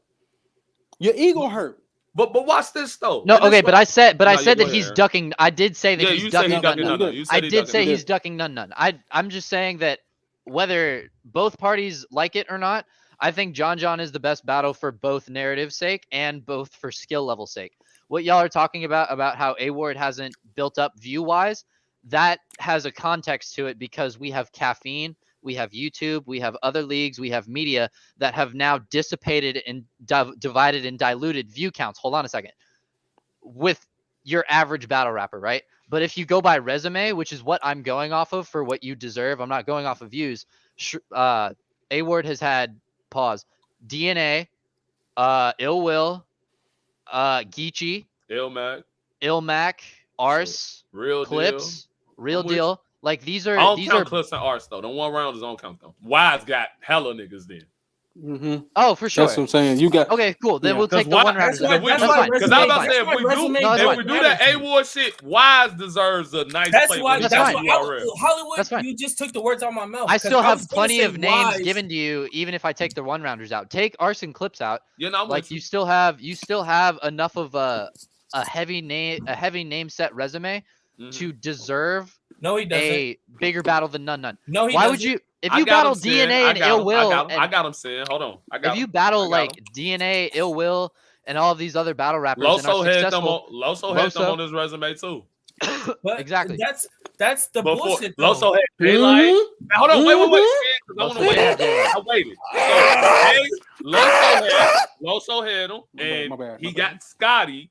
Your ego hurt. But watch this though. No, And this okay, but what- I said No, you that go he's ahead. ducking. I did say that Yeah, he's you said ducking. he ducking Nun. none. You said I he did ducking say none. he's ducking none. I'm just saying that whether both parties like it or not, I think John is the best battle for both narrative sake and both for skill level sake. What y'all are talking about how A Ward hasn't built up view wise, that has a context to it because we have caffeine, we have YouTube, we have other leagues, we have media that have now dissipated and divided and diluted view counts. Hold on a second. With your average battle rapper, right? But if you go by resume, which is what I'm going off of for what you deserve, I'm not going off of views. A Ward has had DNA, Ill Will, Geechee, Ilmac, Arse, Real Clips, Real I'm with Deal. Like these are I don't these count are Clips and Arts though. The one round is on count though. Wise got hella niggas then. Mm-hmm. oh for sure. That's what I'm saying. You got Okay, cool. Then Yeah. we'll take the one rounders. That's why Because I'm about to resume- say if that's we why do resume No, that's if fine. we do that A-Ward shit, Wise deserves a nice That's play why. with That's That's fine. why URL. Hollywood. That's fine. You just took the words out of my mouth. I 'cause still was have gonna plenty say of names Wise. given to you, even if I take the one rounders out. Take Arson Clips out. You know, I'm Like with you still have enough of a heavy name set resume Mhm. to deserve No, he doesn't. a bigger battle than none. No, he Why doesn't. would you if I you got battle him saying, DNA and Ill Will I got him saying, hold on. if you battle I got like him. DNA, Ill Will, and all of these other battle rappers and Loso are had them successful, on his resume too. But Exactly. That's the Before bullshit. though. Loso had daylight. Now, hold on, wait. Loso I want to wait. had daylight. I waited. So Loso had him, and My bad. he got Scotty,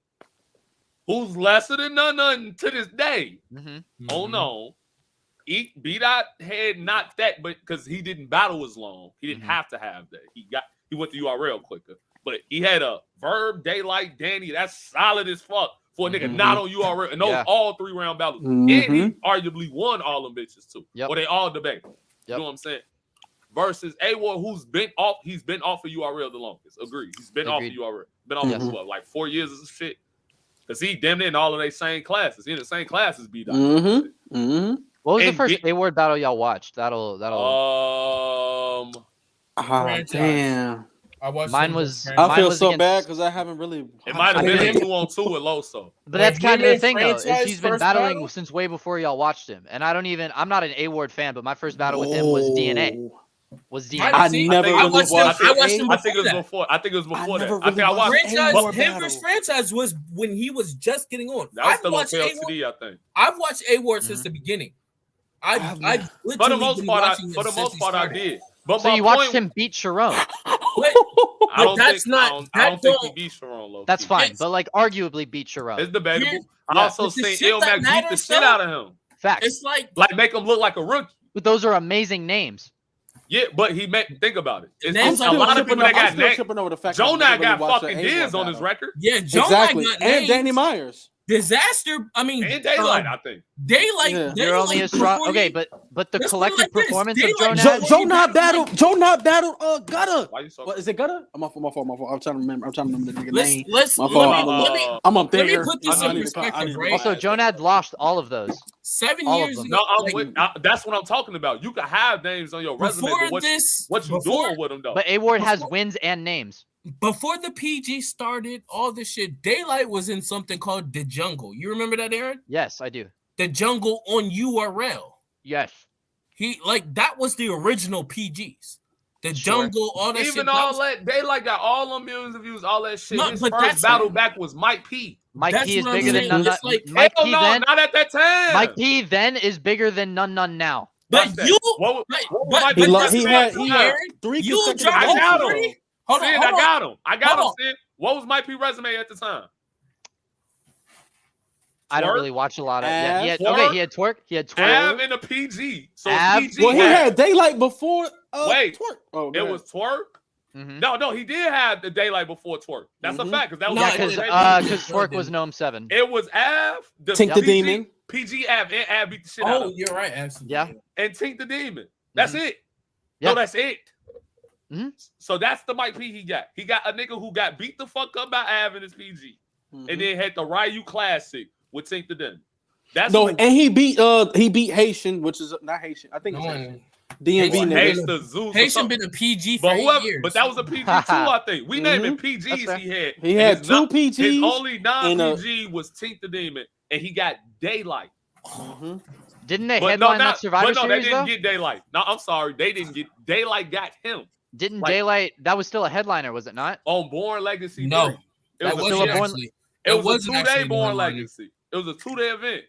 who's lesser than none to this day. Mhm. Oh no. B-Dot had not that, but because he didn't battle as long, he didn't Mhm. have to have that. He went to URL quicker, but he had a Verb, Daylight, Danny. That's solid as fuck for a nigga Mhm. not on URL, and those Yeah. all 3-round battles. Mhm. And he arguably won all them bitches too. Yep. Or they all debate. You Yep. know what I'm saying? Versus A-Ward, who's been off, he's been off of URL the longest. Agreed. He's been off of Agreed. URL. Been off Yes. for what, like 4 years of shit? Because he damn near in all of their same classes. He in the same class as B-Dot. Mm-hmm. Mm-hmm. What was the And first get- A-Ward battle y'all watched? That'll Franchise. Damn. I watched Mine him was- with I Mine feel was so against- bad because I haven't really. it might have I been think- a 2-on-2 with Loso. But that's When kind him of the and thing though. Franchise He's been first battling battle? since way before y'all watched him. And I'm not an A-Ward fan, but my first battle with him was DNA. Was DNA. I See, never I really watched him. watched I watched him I think it was before that. before. I think it was before I that. never I think I really watched. watched Franchise, A-Ward him battle. versus franchise was when he was just getting on. That was I've still on watched A-Ward. KLCD, I think. I've watched A-Ward since Mhm. the beginning. I've I've For the literally most been part, watching him for the since most he part, I started. did. But So my you watched point, him beat Sharon. But I don't that's think, not- I don't that think he don't- beat Sharon low. That's key. fine, Yes. but like arguably beat Sharon. It's debatable. Here- I Yeah. also But the seen shit Ilmac that beat the matters, shit though- out of him. Facts. it's like Like make him look like a rookie. But those are amazing names. Yeah, but he think about it. It's Names a are lot of people that got names. tripping over the fact that I Jonah never got really watched fucking the Diz A-Ward on his battle. record. Yeah, Joe Exactly, got and names. Danny Myers. Disaster. I mean, And Daylight, I think. Daylight. Yeah. You're only as strong. before Okay, he- but the Let's put it collective like this. performance of Daylight- Jonah. Joe not battled Gutter. Why you so What is it, Gutter? I'm off. I'm trying to remember the nigga Let's name. let's My let fault. me I'm up let me there. put this I in need to- I need perspective, to- right? Also, Jonah lost all of those. 7 all of years them. ago. No, like, that's what I'm talking about. You can have names on your resume, before but this, what you before, doing with them though? But A-Ward has wins and names. before the PG started, all this shit, Daylight was in something called The Jungle. You remember that, Aaron? Yes, I do. The Jungle on URL. Yes. He like that was the original PGs. The Sure. Jungle, all that shit. Even that all was- that, Daylight got all them millions of views, all that shit. No, His but first that's battle it. back was Mike P. Mike That's P is what I'm bigger than saying. None. It's like- Mike Hell P no, then. not at that time. Mike P then is bigger than None now. But Watch that. you, What but, was but, Mike but P that's he the had thing, he had Aaron. 3 You consecutive dropped I got losses, him. bro. Hold on, Sin, hold I on. got him. I got Hold him. on. Sin. What was Mike P resume at the time? I don't Twerk? really watch a lot of. Yeah, he had, Twerk? okay, he had Twerk. He had Av Twerk. and a PG. So Av- PG Well, he had Daylight before. Wait. Twerk. Oh, it was Twerk. Mhm. No, he did have the Daylight before Twerk. That's Mhm. a fact because that was No, Yeah, before it- because Daylight. Twerk was Gnome 7. It was Av, the Tink the PG, Demon. PG Av, and Av beat the shit out of Oh, him. you're right. Absolutely. Yeah. And Tink the Demon. That's it. Yeah. No, that's it. Mhm. So that's the Mike P he got. He got a nigga who got beat the fuck up by Av in his PG. Mhm. And then had the Ryu Classic with Tink the Demon. That's No, who- and he beat Haitian, which is not Haitian. I think No it's one- Haitian. DMV Haitian- nigga. Hates the Zeus. or Haitian something. been a PG for But 8 years. but that was a PG too, I think. We naming That's PGs fair. he had. He And had his 2 non- PGs. His only and a- non-PG was Tink the Demon, and he got Daylight. Mhm. Didn't they But headline no, that Survivor but no, they Series didn't though? get Daylight. No, I'm sorry, they didn't get Daylight. Got him Didn't like- Daylight? That was still a headliner, was it not? on Born Legacy. No, 3. It that was, still wasn't a Born- actually. it was wasn't a 2-day actually Born headlining. Legacy. It was a 2-day event.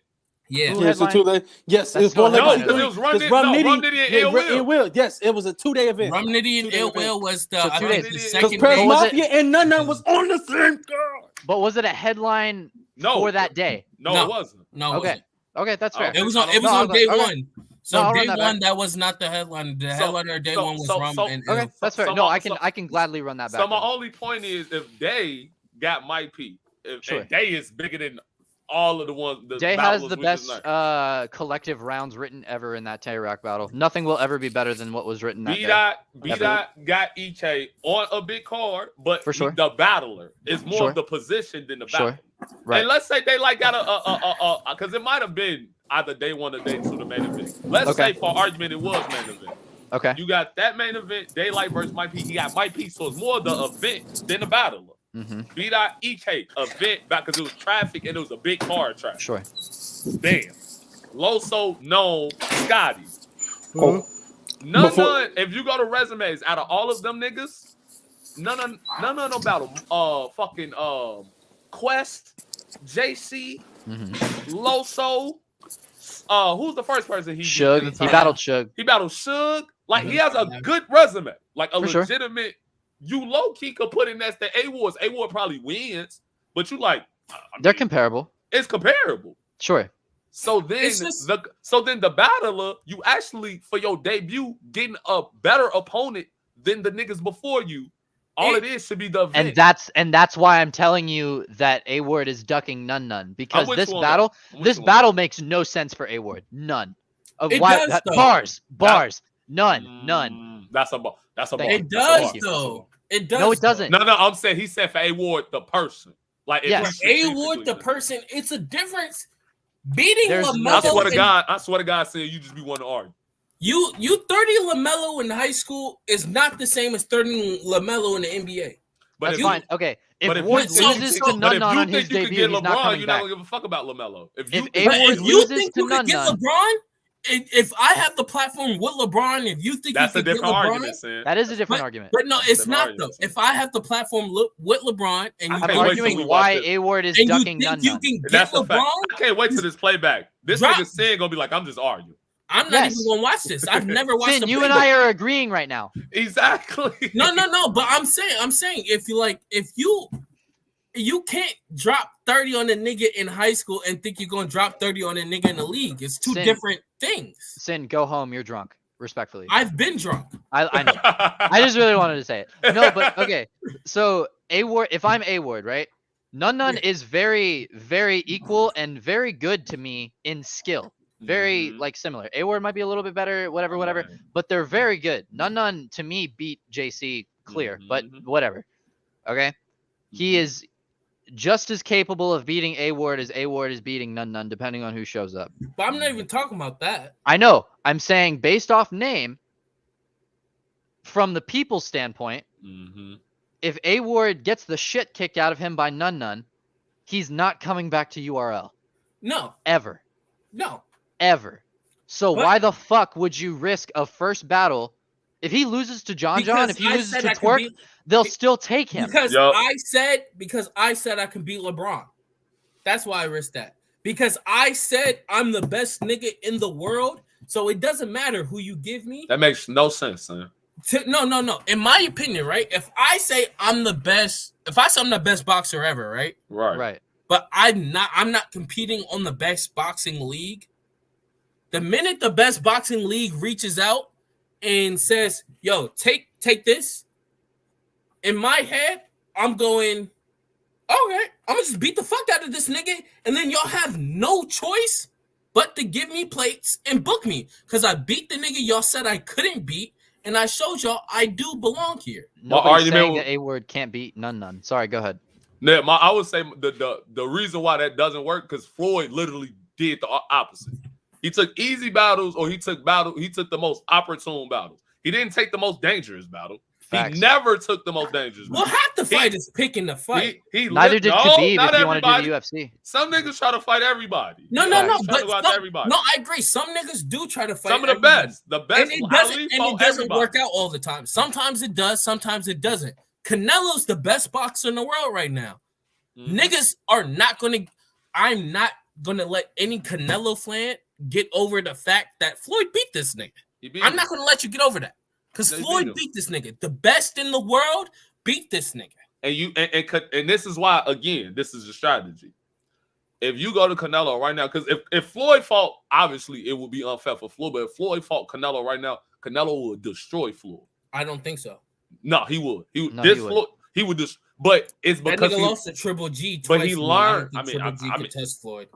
Yeah. Who Yeah, it's a headlined? 2-day. Yes, That's it's one still a Legacy headliner. three. It was Rum It's Nitty- no, Rum Nitty and yeah, Ill Will. Ill Will. Yes, it was a 2-day event. Rumnity and Two-day Ill event. Will was the, So I 2 think days. the Because second Press day. was it- Mafia and None was on the same card. But was it a headline No, for that day? No, No. it wasn't. No, it Okay. wasn't. Okay, that's fair. It was on. I It was don't- on no, day okay. one. So No, I'll day run that one, back. that was not the headline. The headliner day one was Rum and Okay, Ill. that's fair. so No, my- I can gladly run that back. So my then. only point is, if they got Mike P, if Sure. and Day is bigger than all of the ones. The Day has battlers the we just best named. collective rounds written ever in that Tay-Rock battle. Nothing will ever be better than what was written that B day. dot Ever. got EK on a big card, but For sure. the battler is more Sure. of the position than the Sure. battle. Right. And let's say they like got a because it might have been either day 1 or day 2 the main event. Let's Okay. say for argument it was main event. Okay. You got that main event, Daylight versus Mike P. He got Mike P, so it's more the event than the battler. Mm-hmm. B dot EK event back because it was traffic and it was a big car traffic. Sure. Damn. Loso, no, Scotty. Oh. None. If you go to resumes, out of all of them niggas, none of them battle. Fucking Quest, JC, Mm-hmm. Loso. Who's the first person he Suge. beat? He battled Suge. He battled Suge. Like he has a good resume, like a For sure. legitimate. You low key could put in that the A-Wars. A-Ward probably wins, but you like They're comparable. it's comparable. Sure. So then It's just- the battler, you actually for your debut getting a better opponent than the niggas before you. All it is should be the event. And that's why I'm telling you that A-Ward is ducking None because with this you on battle that. I'm with this you on battle makes no sense for A-Ward. None. Of It why does, that, though. bars. None. that. None. That's a bar. That's a bar. Thank It you. does Thank you. though. It does. No, it doesn't. No, I'm saying he said for A-Ward the person. Like if Yes. he A-Ward, the strategically- person, it's a difference. Beating There's LaMelo. no- I swear to God, saying you just be wanting to argue. You 30 LaMelo in high school is not the same as 30 LaMelo in the NBA. But That's if fine. Okay. But If if Ward you loses to None on his think you could debut, get he's not LeBron, coming you're not back. gonna give a fuck about LaMelo. If you If think- But A-Ward if you loses think to you could get None, LeBron, if I have the platform with LeBron, if you think that's you a could get different LeBron, argument, Sam. that is a different argument. but no, it's Different not argument. though. If I have the platform with LeBron and you I I'm can't wait till arguing we why watch this. A-Ward is and you ducking think None. you can get That's a fact. LeBron, I can't wait till this playback. This Drop- nigga Sin gonna be like, I'm just arguing. I'm not Yes. even gonna watch this. I've never watched Sin, the you and I are agreeing right now. Exactly. No. But I'm saying, if you can't drop 30 on a nigga in high school and think you're gonna drop 30 on a nigga in the league. It's two Sin. different things. Sin, go home. You're drunk. Respectfully. I've been drunk. I know. I just really wanted to say it. No, but okay. So A-Ward, if I'm A-Ward, right? Nun is very, very equal and very good to me in skill. Very like similar. A-Ward might be a little bit better, whatever, but they're very good. Nun to me beat JC clear, but whatever. Okay, he is just as capable of beating A-Ward as A-Ward is beating Nun, depending on who shows up. But I'm not even talking about that. I know. I'm saying based off name, from the people's standpoint, if A-Ward gets the shit kicked out of him by Nun, he's not coming back to URL. No. Ever. No. Ever. So What? why the fuck would you risk a first battle? If he loses to John, if he loses to Twerk, they'll still take him. Because I said I can beat LeBron. That's why I risked that. Because I said I'm the best nigga in the world. So it doesn't matter who you give me. That makes no sense, son. No. In my opinion, right? If I say I'm the best boxer ever, right? Right. But I'm not competing on the best boxing league. The minute the best boxing league reaches out and says, yo, take this, in my head, I'm going, okay, I'm gonna just beat the fuck out of this nigga, and then y'all have no choice but to give me plates and book me. Because I beat the nigga y'all said I couldn't beat, and I showed y'all I do belong here. Nobody's saying that A-Ward can't beat Nun. Sorry, go ahead. Yeah, I would say the reason why that doesn't work because Floyd literally did the opposite. He took easy battles, or he took the most opportune battles. He didn't take the most dangerous battle. Facts. He never took the most dangerous battle. Well, half the fight is picking the fight. Neither did Khabib if you want to do the UFC. Some niggas try to fight everybody. No. Everybody. No, I agree. Some niggas do try to fight some of the everybody. best. The And best. it doesn't work out all the time. Sometimes it does. Sometimes it doesn't. Canelo's the best boxer in the world right now. Niggas are not going to. I'm not going to let any Canelo fan get over the fact that Floyd beat this nigga. I'm not going to let you get over that. Because Floyd beat this nigga. The best in the world beat this nigga. And this is why, again, this is a strategy. If you go to Canelo right now, because if Floyd fought, obviously it would be unfair for Floyd, but if Floyd fought Canelo right now, Canelo would destroy Floyd. I don't think so. No, he would. He would just. But it's because that nigga lost to Triple G twice. But he learned. I mean, test Floyd.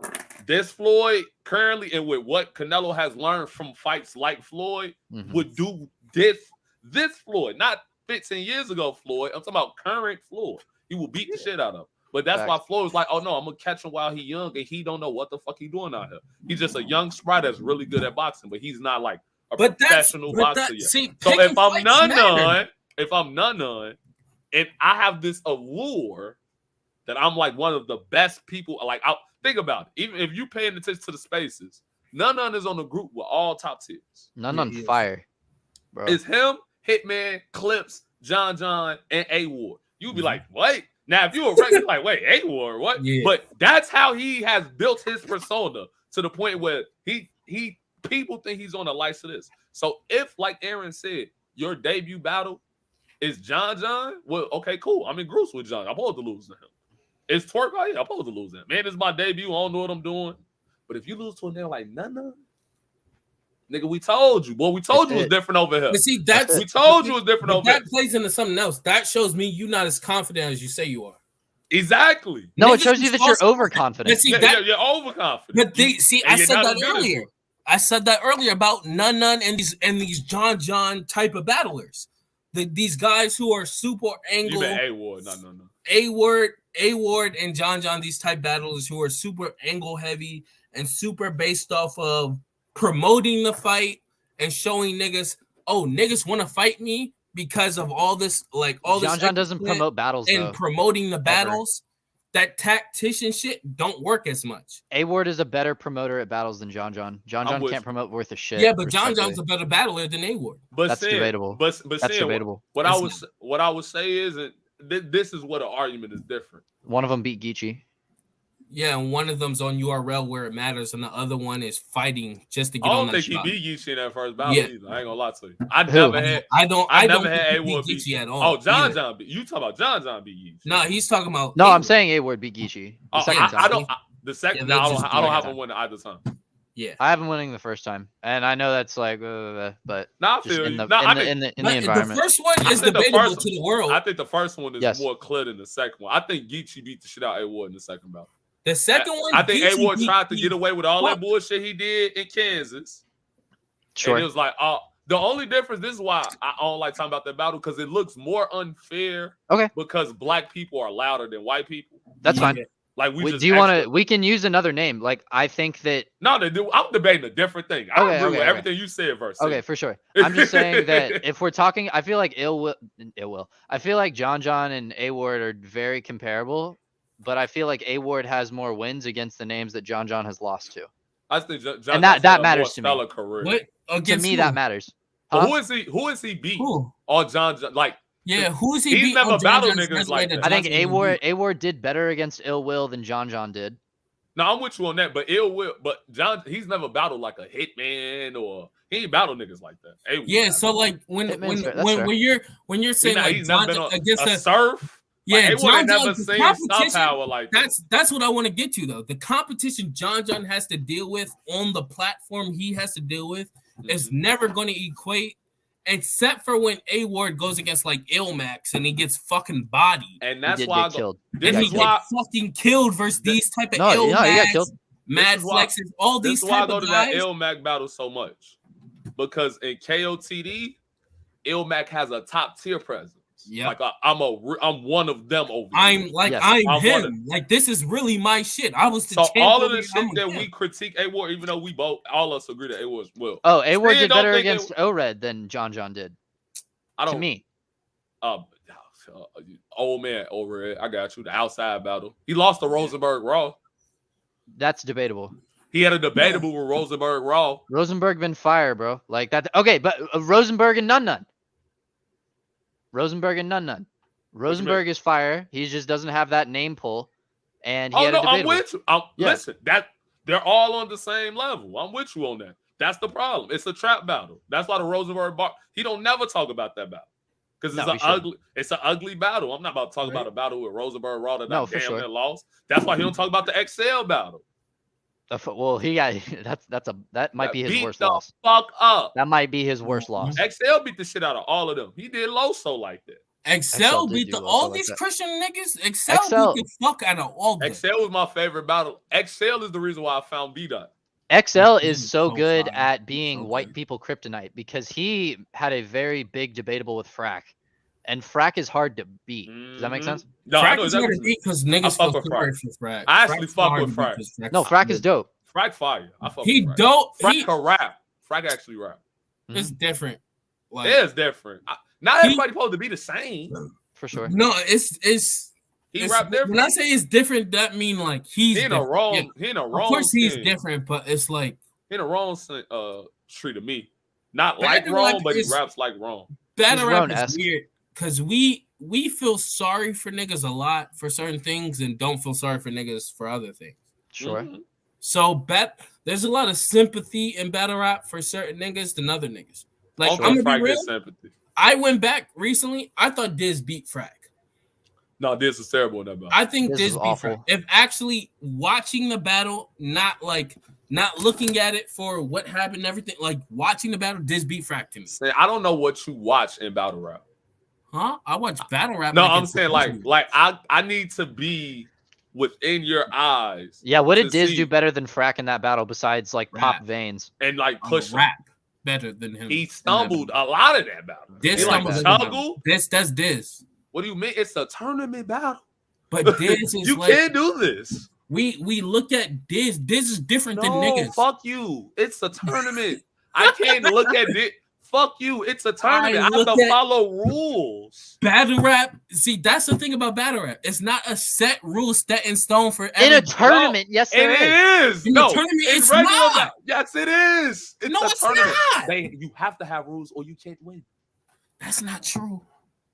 This Floyd currently, and with what Canelo has learned from fights like Floyd, would do this Floyd, not 15 years ago Floyd. I'm talking about current Floyd. He will beat the shit out of him. But that's why Floyd was like, oh no, I'm gonna catch him while he's young, and he don't know what the fuck he doing out here. He's just a young sprite that's really good at boxing, but he's not like a professional boxer yet. So if I'm Nun, and I have this allure that I'm like one of the best people, like I'll think about it. Even if you paying attention to the spaces, Nun is on the group with all top tiers. Nun on fire, bro. It's him, Hitman, Clips, John, and A-Ward. You'd be like, wait. Now, if you were regular, like, wait, A-Ward, what? Yeah. But that's how he has built his persona to the point where people think he's on the lights of this. So if, like Aaron said, your debut battle is John, well, okay, cool. I'm in groups with John. I'm supposed to lose to him. It's Twerk, oh, yeah, I'm supposed to lose to him. Man, it's my debut. I don't know what I'm doing. But if you lose to a nigga like Nun, nigga, we told you. Boy, we told you it was different over here. But see, we told you it was different over here. That plays into something else. That shows me you're not as confident as you say you are. Exactly. No, it shows you that you're overconfident. See, you're overconfident. But I said that earlier. I said that earlier about Nun and these John type of battlers. These guys who are super angle. You mean A-Ward, no. A-Ward and John, these type battlers who are super angle heavy and super based off of promoting the fight and showing niggas, oh, niggas want to fight me because of all this, like all this. John doesn't promote battles and though. Promoting the battles. That tactician shit don't work as much. A-Ward is a better promoter at battles than John. John can't promote worth a shit. Yeah, but John's a better battler than A-Ward. But that's debatable. But that's debatable. What I would say is that this is what an argument is different. One of them beat Geechee. Yeah, and one of them's on URL where it matters, and the other one is fighting just to get on that shot. I don't think he beat Geechee in that first battle either. I ain't gonna lie to you. I never had A-Ward beat Geechee at all. Oh, John beat. You talking about John beat Geechee? No, he's talking about. No, I'm saying A-Ward beat Geechee. The second time. I don't have him win either time. Yeah. I have him winning the first time, and I know that's like, but Nah, I just feel in you. the Nah, in the But environment. the first one is think the debatable first- to the world. I think the first one is Yes. more clear than the second one. I think Geechee beat the shit out of A-Ward in the second bout. The second one, I think Geechee A-Ward beat tried to Pete. get away with all Fuck. that bullshit he did in Kansas. Sure. And it was like, the only difference, this is why I don't like talking about that battle, because it looks more unfair. Okay. Because black people are louder than white people. That's Yeah. fine. Like we just Do you want extra- to? We can use another name. Like I think that. No, I'm debating a different thing. I Okay, agree with okay. everything you said, versus. Okay, for sure. I'm just saying that if we're talking, I feel like Ill Will. I feel like John and A-Ward are very comparable, but I feel like A-Ward has more wins against the names that John has lost to. I think John And that had a matters more to me. stellar career. What To against me, who? that matters. But Huh? who is he beat? Who? On John, like Yeah, who is he? He's beat never on John battled John's niggas resume like that that. I think John didn't beat? A-Ward did better against Ill Will than John did. No, I'm with you on that, but John, he's never battled like a hitman or he ain't battled niggas like that. A-Ward. Yeah, so like when Hitman's fair, that's fair. when you're saying like he's never John been on against a the surf. yeah, Like, A-Ward John ain't never John's the seen star competition. power like that. That's what I want to get to though. The competition John has to deal with on the platform he has to deal with is never going to equate, except for when A-Ward goes against like Ilmax and he gets fucking bodied. And He that's did why I get go, killed. this And Yeah, he is he why gets fucking killed versus these type of No, he got Ilmax, killed. Mad This is why- Flexes, all this these is why I type go of to that guys. Ilmac battle so much. Because in KOTD, Ilmac has a top tier presence. Yep. Like I'm one of them over here. I'm like Yes. I'm I'm one him. Like this is really my shit. I was the So champion all of the here, shit I'm that him. we critique A-Ward, even though we all of us agree that A-Ward will. Oh, A-Ward Still did don't better think against O-Red than John did. I To don't. me. Old man over it. I got you. The outside battle. He lost to Rosenberg Raw. That's debatable. He had a debatable with Rosenberg Raw. Rosenberg been fire, bro. Like that. Okay, but Rosenberg and Nunn. Rosenberg and Nunn. Rosenberg is fire. He just doesn't have that name pull, and he Oh had a no, I'm debatable. with you. Yeah. Listen, that they're all on the same level. I'm with you on that. That's the problem. It's a trap battle. That's why the Rosenberg bar. He don't never talk about that battle because No, he shouldn't. It's an ugly battle. I'm not about to talk about a battle with Rosenberg Raw that No, I for damn sure. near lost. That's why he don't talk about the XL battle. Well, he got that might be his Beat worst the loss. fuck up. That might be his worst loss. XL beat the shit out of all of them. He did Loso like that. Excel did beat do all also like these that. Christian niggas. Excel Excel- beat the fuck out of all them. XL was my favorite battle. XL is the reason why I found B-Dot. XL He's is so so good fire. at being So white good. people kryptonite because he had a very big debatable with Frack, and Frack is hard to beat. Does that make Mhm. sense? No, I Frack know is hard to exactly. beat because I niggas fuck feel with sorry Frack. for Frack. I actually Frack's fuck hard with to beat Frack. 'cause No, Frack is dope. Frack fire. I fuck He with Frack. dope. Frack He can rap. Frack actually rap. is different. Like, It is different. Not He- everybody supposed to be the same. For sure. no, it's He rap different. When I say it's different, that mean like he's He in a different. wrong. Yeah, He in a of wrong. course he's thing. different, but it's like He in a wrong street of me. Not Battle like rap wrong, but he is- raps like wrong. battle rap is Roan-esque. weird because we feel sorry for niggas a lot for certain things and don't feel sorry for niggas for other things. Sure. Mhm. So there's a lot of sympathy in battle rap for certain niggas than other niggas. Like Uncle I'm gonna Frack be real. gets sympathy. I went back recently. I thought Diz beat Frack. No, this is terrible in that battle. I think Diz Diz is beat awful. Frack. If actually watching the battle, not looking at it for what happened, and everything, like watching the battle, Diz beat Frack to me. Say, I don't know what you watch in battle rap. Huh? I watch battle rap. No, like I'm it's saying crazy. like I need to be within your eyes Yeah, what did to Diz see- do better than Frack in that battle besides like pop Rap. veins? and like I'm push a him. rap better than him. He stumbled a lot of that battle. Diz He like stumbles in the battle. juggle. That's Diz. What do you mean? It's a tournament battle. But Diz is You like can't do this. we look at Diz. Diz is different than No, niggas. fuck you. It's a tournament. I can't look at it. Fuck you. It's a tournament. I have look to at- follow rules. Battle rap. See, that's the thing about battle rap. It's not a set rule set in stone for In every a tournament, yes, there And is. it is. In the No, tournament, in it's regular not. battle- Yes, it is. It's No, a it's tournament. not. You have to have rules or you can't win. That's not true.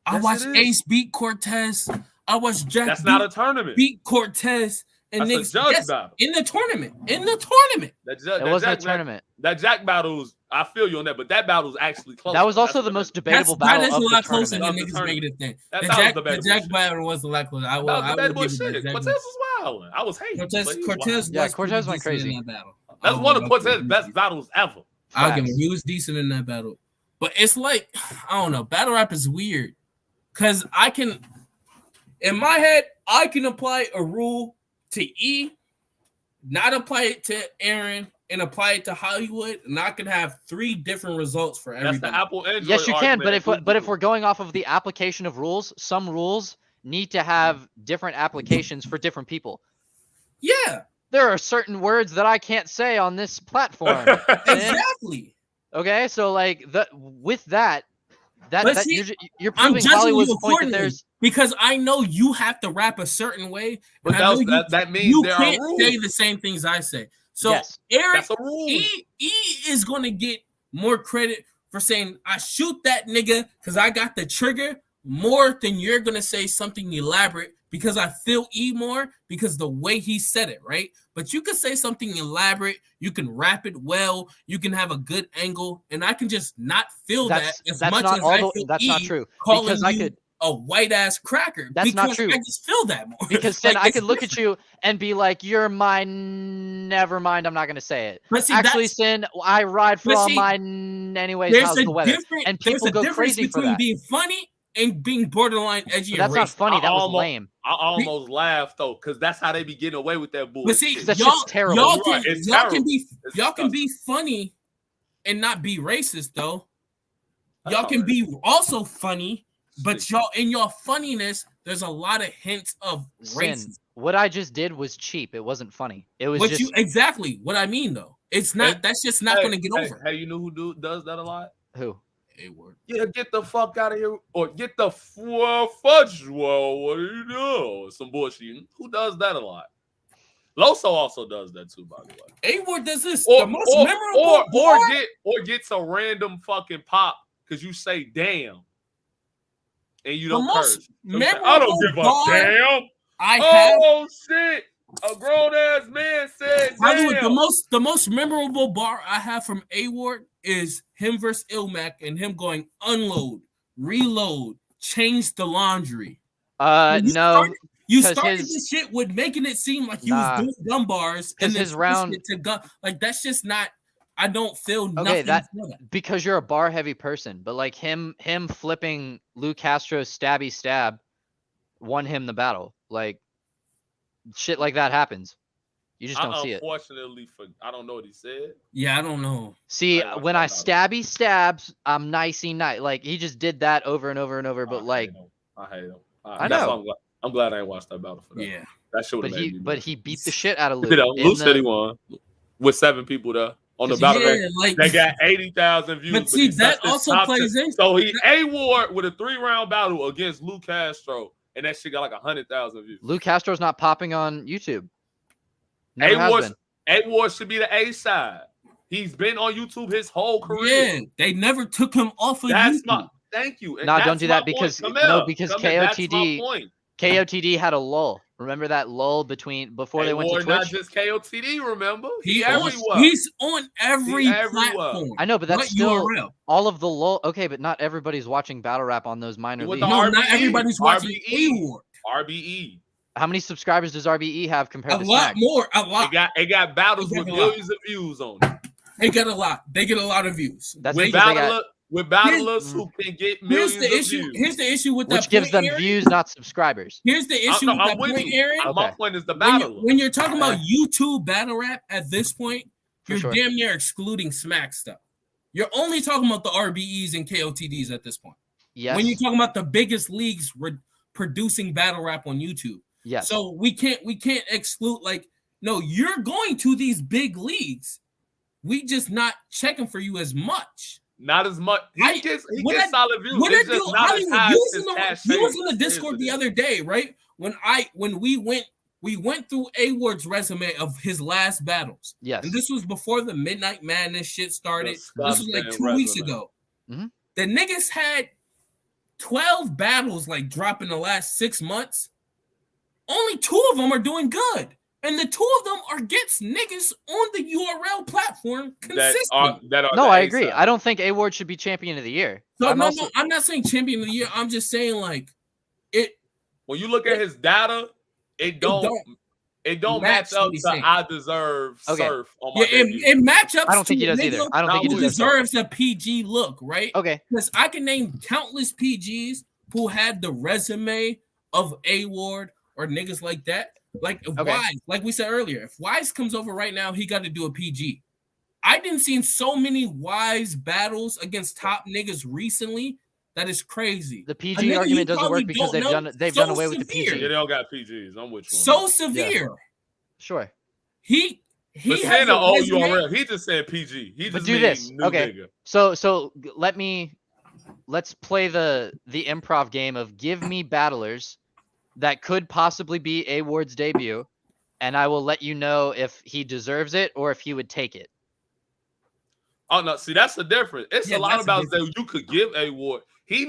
I Yes, watched it is. Ace beat Cortez. I watched Jack That's beat, not a tournament. beat Cortez. And That's a niggas, judge yes, battle. in the tournament. In the tournament. It wasn't a tournament. That Jack battles, I feel you on that, but that battle's actually close. That was also That's the what most that- debatable That battle is a of the lot closer tournament. than Of the niggas make it a thing. That The was Jack, debatable the Jack shit. battle was a lot closer. I will. That was I will debatable give it shit. to Jack Cortez battle. was wilding. I was hating. but he was Cortez Yeah, was Cortez pretty went decent crazy. in that battle. That's one of Cortez's best battles ever. I'll give him. He was decent in that battle. But it's like, I don't know. Battle rap is weird. Because in my head, I can apply a rule to E, not apply it to Aaron, and apply it to Hollywood, and I can have 3 different results for everybody. That's the Apple Android. Yes, you can. argument. But if we're going off of the application of rules, some rules need to have different applications for different people. Yeah, There are certain words that I can't say on this platform. exactly. Okay, so like with that But see, you're I'm proving judging Hollywood's you point that accordingly there's because I know you have to rap a certain way, But and I know that means you there can't are rules. say the same things I say. So Yes. Eric, That's a rule. E is going to get more credit for saying I shoot that nigga because I got the trigger more than you're going to say something elaborate because I feel E more because the way he said it, right? But you can say something elaborate, you can rap it well, you can have a good angle, and I can just not feel that's that as that's much not as all I the, feel that's E not true calling because you I could a white ass cracker. That's not because true. I just feel that more. because then Like, I it's could look different. at you and be like, "You're mine. Never mind. I'm not gonna say it." But see, Actually, that's, Sin, I ride for but all see, mine anyways. there's How's a the weather? different, And there's people a go difference crazy for between that. being funny and being borderline edgy But and that's not racist. funny. That was almost- lame. I almost laughed though, because that's how they be getting away with that bullshit. But see, That y'all, shit's terrible. y'all You're can, right, it's y'all can terrible. be, It's y'all can disgusting. be funny and not be racist though. That's Y'all can all be also funny, but Shit. y'all in your funniness, there's a lot of hints of Sin, racism. what I just did was cheap. It wasn't funny. It was What just you exactly what I mean though. It's not. Hey, That's just not going to get over. Hey, you know who does that a lot? who? Hey, word. Yeah, get the fuck out of here, or get the fudge. Well, what do you do? Some bullshit. Who does that a lot? Loso also does that too, by the way. A-Ward does this. Or, the most memorable bar, gets a random fucking pop because you say damn and you the don't most curse. memorable I don't give a bar damn. I have. Oh shit! A grown ass man said By the way, damn. the most memorable bar I have from A-Ward is him versus Ilmac and him going unload, reload, change the laundry. When you No, started- you 'cause started his- this shit with making it seem like you Nah. was doing gun bars 'Cause and then his round- switched it to gun. Like that's just not. I don't feel Okay, nothing that- for that. because you're a bar heavy person, but like him flipping Lou Castro's stabby stab won him the battle. Like shit like that happens. You just don't see it. Unfortunately, I don't know what he said. Yeah, I don't know. See, I watched when that I battle. stabby stabs, I'm nicey nice. Like he just did that over and over and over. But like, I hate him. I That's know. why I'm glad I ain't watched that battle for that. Yeah. That should have made me. but he beat the shit out of Lou. You know, in Lou the- said he won with 7 people there on the battle. Yeah, like They got 80,000 views. But see, he that touched his also top plays 10. in. So he A-Ward with a 3-round battle against Lou Castro, and that shit got like 100,000 views. Lou Castro's not popping on YouTube. Never has been. A-Ward should be the A side. He's been on YouTube his whole career. Yeah, they never took him off of That's YouTube. my thank you. And Nah, that's don't do my that point. because- Come no, here. because Come here. That's my KOTD point. KOTD had a lull. Remember that lull before they went to A-Ward not Twitch? just KOTD, remember? He's everywhere. on every He everywhere. platform. I know, but that's What still URL? all of the lull. Okay, but not everybody's watching battle rap on those minor He went leagues. to No, not RBE. everybody's watching RBE. A-Ward. RBE. How many subscribers does RBE have compared A to lot Smack? more. A lot. It got battles They with got a lot. millions of views on it. They get a lot. They get a lot of views. That's Wait, because they got- With battlers who can get millions here's the of issue. views. Here's the issue with that. Which gives point, them Aaron. views, not subscribers. Here's the issue with that I'm with point, you. Aaron. Okay. My point is the When, battler. when you're talking about YouTube battle rap at this point, For you're sure. damn near excluding Smack stuff. You're only talking about the RBEs and KOTDs at this point. Yes. When you're talking about the biggest leagues producing battle rap on YouTube. yes. So we can't exclude, like, no, you're going to these big leagues. We just not checking for you as much. Not as much. He gets what I- solid views. What I It's do, just not as Hollywood, high you as was Cash in the Favors. Discord the other day, right? When we went through A-Ward's resume of his last battles. yes. And this was before the Midnight Madness shit started. This was like Disgusting 2 weeks resume. ago. Mhm. The niggas had 12 battles like drop in the last 6 months. Only 2 of them are doing good. And the 2 of them are against niggas on the URL platform consistently. No, I agree. I don't think A-Ward should be champion of the year. So I'm no, also- I'm not saying champion of the year. I'm just saying like When you look at his data, it don't. It don't Match match up what he's to saying. I deserve Okay. Surf on my Yeah, debut. it matchups. I don't think to he does a either. nigga I don't think he who deserves deserves a PG look, right? Okay. Because I can name countless PGs who had the resume of A-Ward or niggas like that. Like if Okay. Wise, like we said earlier, if Wise comes over right now, he got to do a PG. I didn't see so many Wise battles against top niggas recently. That is crazy. The A PG nigga you argument doesn't probably work because don't know, they've so done away with the severe. Yeah, PG. they don't got PGs. I'm with you. on So that. severe. Sure. He But has saying a the resume. OURL, he just said PG. He But just do mean this. new Okay. nigga. So let's play the improv game of give me battlers that could possibly be A-Ward's debut, and I will let you know if he deserves it or if he would take it. Oh no, see that's the difference. It's Yeah, a lot that's of the battles that you could give A-Ward. He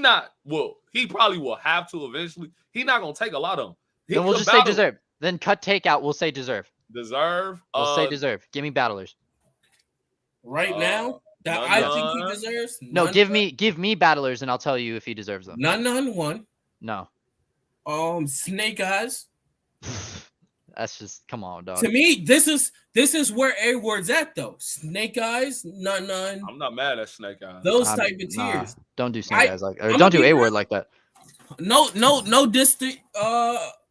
probably will have to eventually. He not gonna take a lot of them. He Then we'll could just say battle deserve. Then cut takeout. We'll say deserve. Deserve. We'll say deserve. Give me battlers. Right now that none, I none. think he deserves. No, none, give me battlers, and I'll tell you if he deserves them. none one. No, Snake Eyes. that's just come on, dog. To me, this is where A-Ward's at though. Snake Eyes, none. I'm not mad at Snake Eyes. Those I'm- type of nah, tiers. don't do Snake Eyes like, or I'm don't gonna do be A-Word real. like that. No district.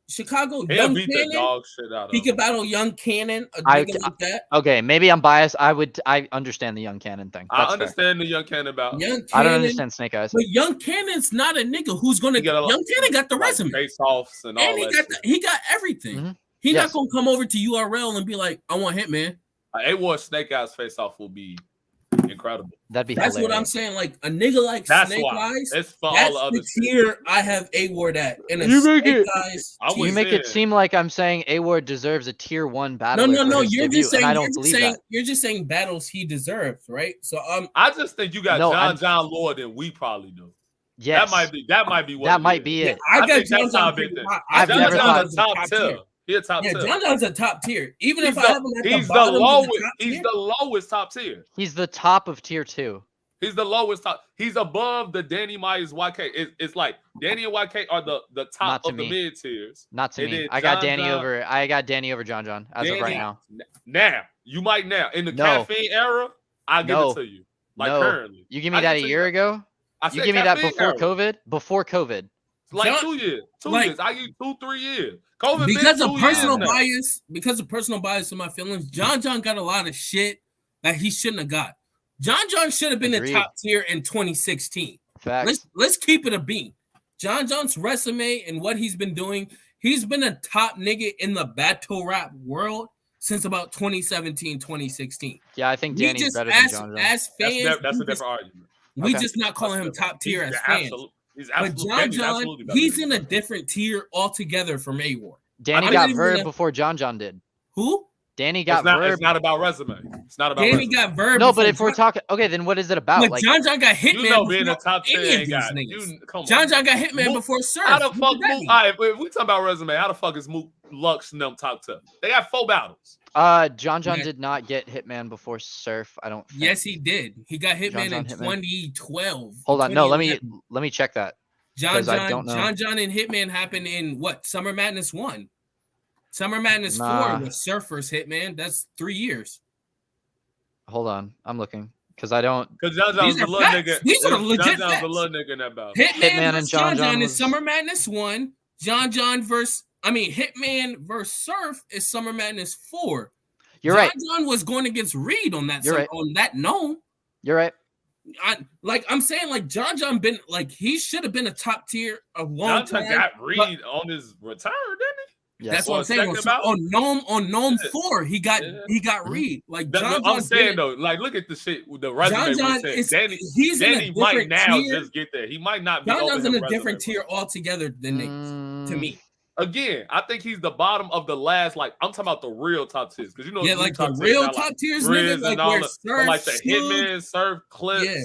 Chicago He'll Young beat the Cannon. dog shit out of He him. could battle Young Cannon, a I- nigga like that. Okay, maybe I'm biased. I understand the Young Cannon thing. I That's fair. understand the Young Cannon about. Young Cannon. I don't understand Snake Eyes. But Young Cannon's not a nigga who's gonna. He got a lot- Young Cannon got the like, resume, face-offs and all and he that got shit. he got everything. Mhm. He Yes. not gonna come over to URL and be like, "I want Hitman." A-Ward Snake Eyes face-off will be incredible. That'd be That's what I'm hilarious. saying. Like a nigga like That's Snake why. Eyes. It's for all That's the other the shit. tier I have A-Ward at. And a You make Snake it- Eyes. I tier. would You make it saying- seem like I'm saying A-Ward deserves a tier 1 battle. No. You're You're just saying. and I You're don't just believe saying. that. You're just saying battles he deserves, right? So I just think you got No, I'm- John Lord than we probably do. Yes, That might be what that it might is. be yeah, it. I I got think John that's how John. I've been I've John never John's thought- a top tier. He a top Yeah, tier. John John's a top tier. Even He's if I have him at he's the the bottom of lowest. the top He's tier, the lowest top tier. He's the top of tier 2. He's the lowest top. He's above the Danny Myers YK. It's like Danny and YK are the Not top to of the me. mid tiers. Not to And me. then I got John Danny John- over. I got Danny over John John as of right Danny- now. Now you might now in the No. caffeine era, I give No. it to you. Like No. currently, You give me I that give a it to year you. ago. I You said give me that caffeine before era. COVID. Before COVID. Like John- 2 years. 2 like- years. I give you 2-3 years. COVID because been of 2 years personal now. bias, in my feelings, John John got a lot of shit that he shouldn't have got. John John should have been Agreed. the top tier in 2016. Facts. Let's keep it a beam. John John's resume and what he's been doing, he's been a top nigga in the battle rap world since about 2017, 2016. Yeah, I think We Danny's just better than John John. as fans, That's we a different argument. we Okay. just not calling him top tier as He's fans. He's But absolutely, John Danny's John, absolutely better he's than in a different tier altogether from A-Ward. Danny I got didn't Verb even- before John John did. Who? Danny got It's not, Verb. it's not about resume. It's not about Danny resume. got Verb. No, before but if we're John- talking, okay, then what is it about? But Like, John John got Hitman. You know, being a before top 10 any of ain't these got niggas. come on. John John got Hitman Mook- before Surf. How the What fuck does that Mook? mean? All right, if we talking about resume, how the fuck is Mook Lux and them top 10? They got 4 battles. John John Yeah. did not get Hitman before Surf. I don't. Think. Yes, he did. He got Hitman John in Hitman. 2012. Hold on, no, let 2011. me check that. John 'cause I John, don't know. John John and Hitman happened in what? Summer Madness 1. Summer Madness Nah. 4 was Surfer's Hitman. That's 3 years. Hold on, I'm looking because I don't. Because John John's These a are little facts. nigga. These are John legit John's facts. a little nigga in that battle. Hitman, and versus John John John John was- is Summer Madness 1. John John versus Hitman versus Surf is Summer Madness 4. You're John right. John was going against Reed on that You're right. on that gnome. You're right. I'm saying like John John been like he should have been a top tier a long John John time. got Reed on his return, didn't Yes. That's what I'm Or saying. second bout? On Gnome Yeah. 4, he got Mhm. Reed. Like he? John I'm John saying though, like look at the shit with the resume. John John we said. is Danny he's in a might different now tier. just get there. He might not be John over John's in his a different resume. tier altogether than niggas to Mm, me. Again, I think he's the bottom of the last. Like I'm talking about the real top tiers because you know Yeah, the like the top tiers real got, like, top tiers, Riz niggas, and like all where the- Surf, like the Suge, Hitman, Surf, Clips. Yeah.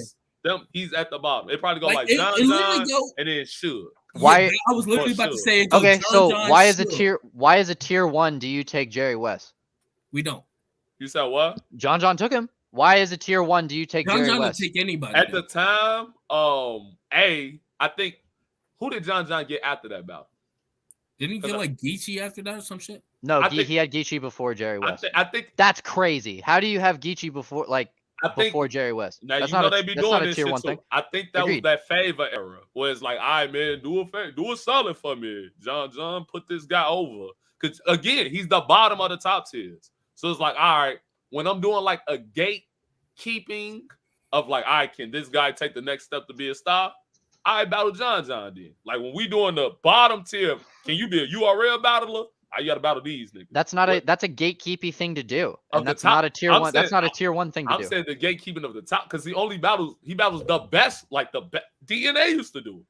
Them, he's at the bottom. They probably go like, it John literally John go. and then Suge. Why- Yeah, I was literally For about to sure. say it. Go Okay, John so John, why is a Suge. tier 1? Do you take Jerry West? We don't. You said what? John John took him. Why is a tier 1? Do you take John Jerry John will West? take anybody. At the time, I think who did John John get after that bout? Didn't he get like Geechee after that or some shit? No, I think- he had Geechee before Jerry West. I think That's crazy. How do you have Geechee before before Jerry West? now That's you know not they be that's doing not a this tier shit 1 too. thing. I think that Agreed. was that favor era where it's like, all right, man, do a solid for me. John, put this guy over. Because again, he's the bottom of the top tiers. So it's like, all right, when I'm doing like a gatekeeping of like, all right, can this guy take the next step to be a star? I battle John then. Like when we doing the bottom tier, can you be a URL battler? You gotta battle these niggas. That's not that's a gatekeepy thing to do. Of And the that's top- not a tier I'm 1. That's saying- not a tier 1 thing to I'm do. saying the gatekeeping of the top because he battles the best, like the DNA used to do.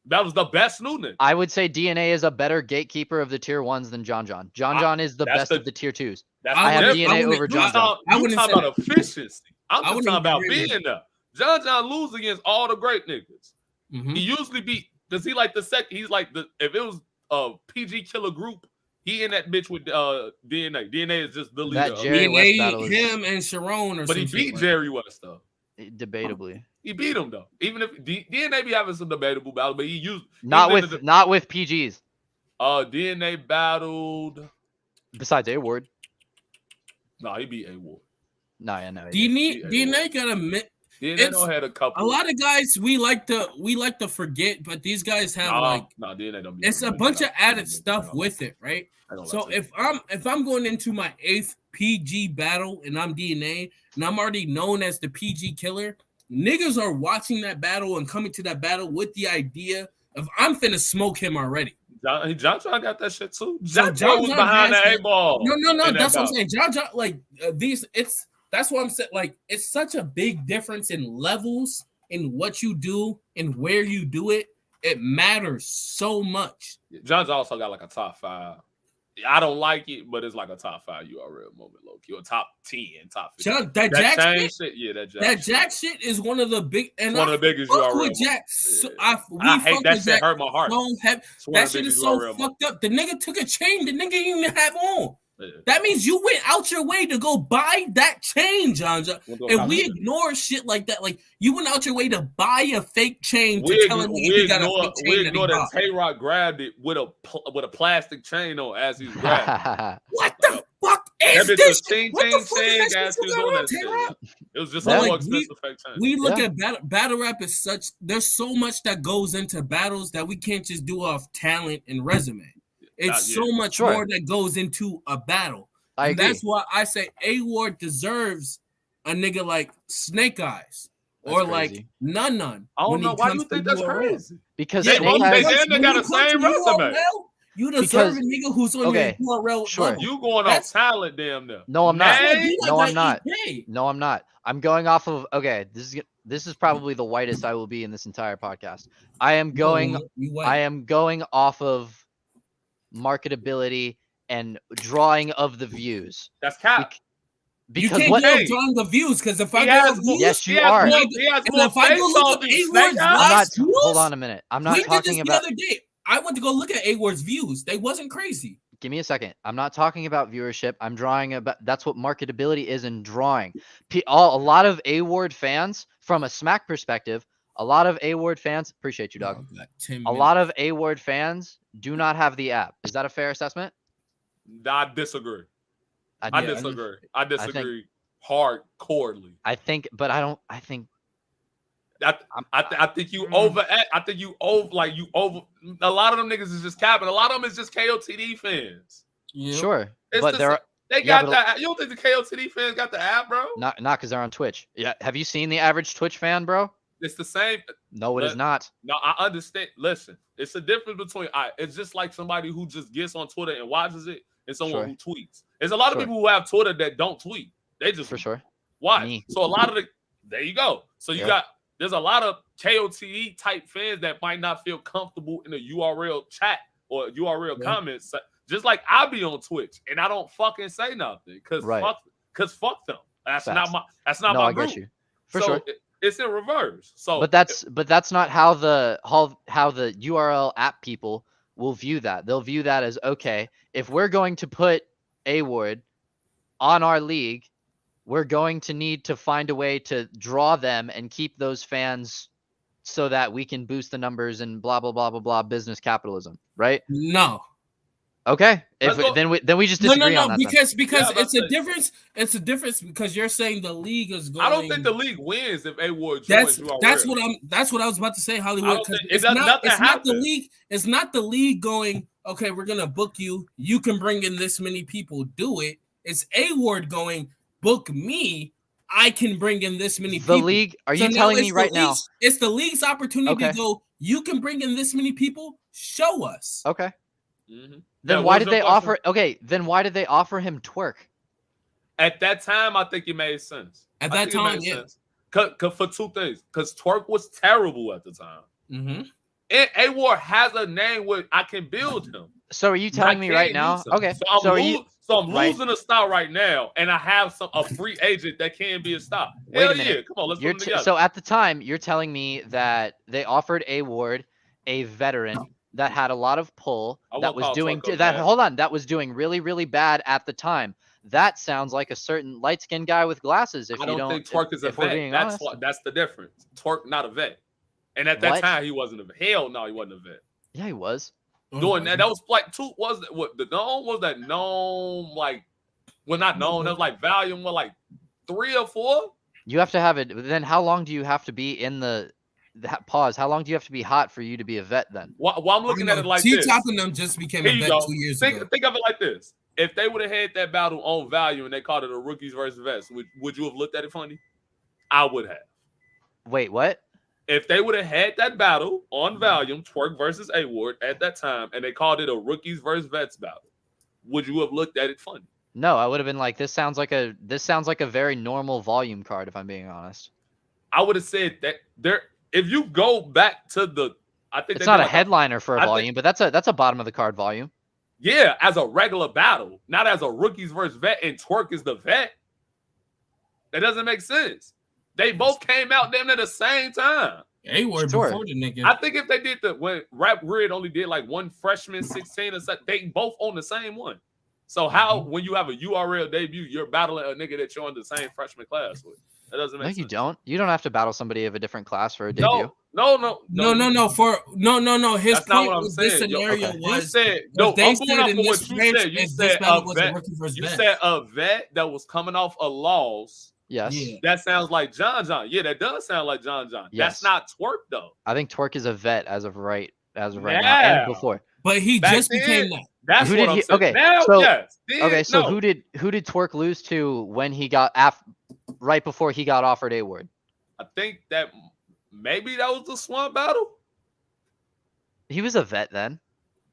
Battles the best new nigga. I would say DNA is a better gatekeeper of the tier 1s than John. John is the that's best the- of the tier 2s. That's I have different. DNA over John. You wouldn't talking say about efficiency. I'm I just wouldn't talking about agree with being there. John lose against all the great niggas. Mhm. He usually beat. Does he like the second? He's like if it was a PG killer group, he in that bitch with DNA. DNA is just the leader. That of Jerry it. West DNA, battle is him and Sharon or But he some shit beat like Jerry West though. debatably. He beat him though. Even if DNA be having some debatable battles, but he used Not even with not with PGs. DNA battled. Besides A Ward. No, he beat A Ward. No, yeah, no. he didn't. DNA got a DNA It's- don't had a couple. a lot of guys we like to forget, but these guys have DNA don't be it's a bunch of added stuff with it, right? So if I'm going into my 8th PG battle and I'm DNA and I'm already known as the PG killer, niggas are watching that battle and coming to that battle with the idea of I'm finna smoke him already. John got that shit too. So John was behind the has- A ball. No, that's what I'm saying. John, like that's what I'm saying. Like it's such a big difference in levels in what you do and where you do it. It matters so much. John's also got like a top 5. I don't like it, but it's like a top 5 URL moment, low key, or top 10, top 15. John, that Jack chain shit, yeah, that Jack shit is one of the big and It's one of the biggest fuck URL. with Jack. So, Yeah. we I hate fuck that with shit. Jack Hurt my heart. so heavy. It's one That of the shit is biggest so URL fucked up. The nigga took a chain the nigga didn't even have on. Yeah. That means you went out your way to go buy that chain, John. And we ignore shit like that. Like you went out your way to buy a fake chain to tell him he got a fake chain we that he ignore that bought. Tay-Rock grabbed it with a plastic chain on as he was grabbing. What the fuck That is bitch this? was ting What the ting fuck is ting that as shit he was going doing on, that shit. Tay-Rock? It was just But a like, more expensive fake chain. We look at battle rap as such. There's so much that goes into battles that we can't just do off talent and resume. It's so much Sure. more that goes into a battle. I And agree. that's why I say A Ward deserves a nigga like Snake Eyes or That's like crazy. Nun. I don't when know he why comes you think to that's URL. crazy. Because Yeah, Snake well, has- they got the When you same come to resume. URL, you deserve Because- a nigga who's on okay, your URL sure. level. You going That's- off talent, damn near. No, I'm not. Nay? You No, like I'm not. EK. No, I'm not. I'm going off of this is probably the whitest I will be in this entire podcast. I am going You white. I am going off of marketability and drawing of the views. That's cap. You Because can't what go Hey, drawing the views because if I He go has to more- views, Yes, you he has are. more- And he has if more I go face look on up these A Snake Ward's Eyes. I'm not last views, hold on a minute. I'm not we did talking this about the other day. I went to go look at A Ward's views. They wasn't crazy. give me a second. I'm not talking about viewership. I'm drawing about that's what marketability is in drawing. A lot of A Ward fans, from a Smack perspective, a lot of A Ward fans appreciate you, dog. A lot of A Ward fans do not have the app. Is that a fair assessment? I disagree. I do. disagree. I disagree hardcorely. I think, but I don't. I think I think you overact. I think you over. A lot of them niggas is just capping. A lot of them is just KOTD fans. sure, It's but the they're They Yeah, got but- that. You don't think the KOTD fans got the app, bro? not because they're on Twitch. Yeah, have you seen the average Twitch fan, bro? It's the same. No, it is But- not. No, I understand. Listen, it's a difference between. It's just like somebody who just gets on Twitter and watches it, and someone who tweets. There's a lot of Sure. people who have Twitter that don't tweet. They just For sure. watch. Me. So a lot of the. There you go. So you Yeah. got. There's a lot of KOTD type fans that might not feel comfortable in a URL chat or URL comments. Just like I be on Twitch and I don't fucking say nothing because Right. fuck them. That's Facts. not No, my I group. get you. For So sure. it's in reverse. So But that's not how the URL app people will view that. They'll view that as, okay, if we're going to put A Ward on our league, we're going to need to find a way to draw them and keep those fans so that we can boost the numbers and blah blah blah blah blah business capitalism, right? No. Okay. If Let's go. then we just disagree on that. because Yeah, it's a that's it. difference. It's a difference because you're saying the league is going. I don't think the league wins if A Ward joins That's URL. that's what I was about to say, Hollywood. I don't 'Cause think- it does nothing it's not the happen. league. It's not the league going. Okay, we're gonna book you. You can bring in this many people. Do it. It's A Ward going. Book me. I can bring in this many The people. league. Are So you now telling it's me the right now? league's- It's the league's opportunity Okay. to go. You can bring in this many people. Show us. Okay. Mhm. Then Yeah, why what did was they your question? offer? Okay. Then why did they offer him Twerk? At that time, I think it made sense. At I that think it time, made yeah. sense. 'Cause for two things. Because Twerk was terrible at the time. Mm-hmm. And A Ward has a name where I can build him. So are you I telling me right can't now? use him. Okay. So are you? I'm right. losing a star right now, and I have a free agent that can be a star. Wait a Hell minute. yeah, come on, let's You're put them together. so at the time, you're telling me that they offered A Ward, a veteran that had a lot of pull, I that won't was call doing Twerk a that. vet. Hold on, that was doing really, really bad at the time. That sounds like a certain light-skinned guy with glasses. If I you don't think Twerk is a if we're vet. being That's honest. that's the difference. Twerk not a vet, and at that What? time he wasn't a vet. Hell no, he wasn't a vet. Yeah, he was. Doing that was like two. Was that what the gnome was that gnome like? Well, not known. That was like volume. What like 3 or 4? You have to have it. Then how long do you have to be in the pause? How long do you have to be hot for you to be a vet? Then Well, I'm looking at it like this. T-Top and them just became Here a you vet go. 2 years Think ago. of it like this. If they would have had that battle on value and they called it a rookies versus vets, would you have looked at it funny? I would have. wait, what? If they would have had that battle on volume, Twerk versus A Ward at that time, and they called it a rookies versus vets battle, would you have looked at it funny? No, I would have been like, this sounds like a very normal volume card. If I'm being honest, I would have said that there. If you go back to I think it's they not did a like headliner for a I think- volume, but that's a bottom of the card volume. Yeah, as a regular battle, not as a rookies versus vet, and Twerk is the vet. That doesn't make sense. They both came out damn near the same time. A-Word Sure. before the nigga. I think if they did when Rap Grid only did like one freshman 16 or something, they both on the same one. So how when you have a URL debut, you're battling a nigga that you're on the same freshman class with? That doesn't make No, sense. you don't. You don't have to battle somebody of a different class for a debut. No. No. His That's not point what I'm with this saying. Yo, scenario okay. You was said no. they I'm said going off in of this what you range, said. You if said this battle a was a vet. rookie versus You vet. said a vet that was coming off a loss. Yes. Yeah. That sounds like John. Yeah, that does sound like John. Yes. That's not Twerk though. I think Twerk is a vet as of right now Yeah. and before. But he Back just became then, that. That's Who what did I'm he- saying. okay, Now, so- yes. Then, Okay, so no. who did Twerk lose to when he got right before he got offered A Ward? I think that maybe that was the Swamp battle. He was a vet then.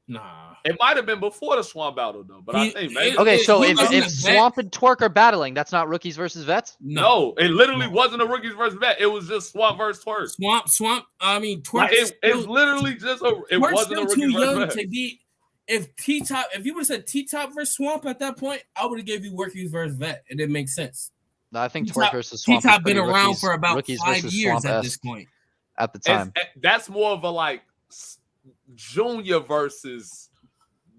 Nah. It might have been before the Swamp battle though, but I He- think maybe. Okay, so he if wasn't a vet. Swamp and Twerk are battling, that's not rookies versus vets. No, it literally No. wasn't a rookies versus vet. It was just Swamp versus Twerk. Swamp. I mean, Twerk. Like, it's literally just it Twerk's wasn't a still too rookies versus young vet. to be. If T-Top, if you would have said T-Top versus Swamp at that point, I would have gave you rookies versus vet. It didn't make sense. No, I think T-Top- Twerk versus Swamp. is T-Top been pretty around rookies- for about rookies 5 versus years at Swamp-esque this point. at the time. That's more of a like junior versus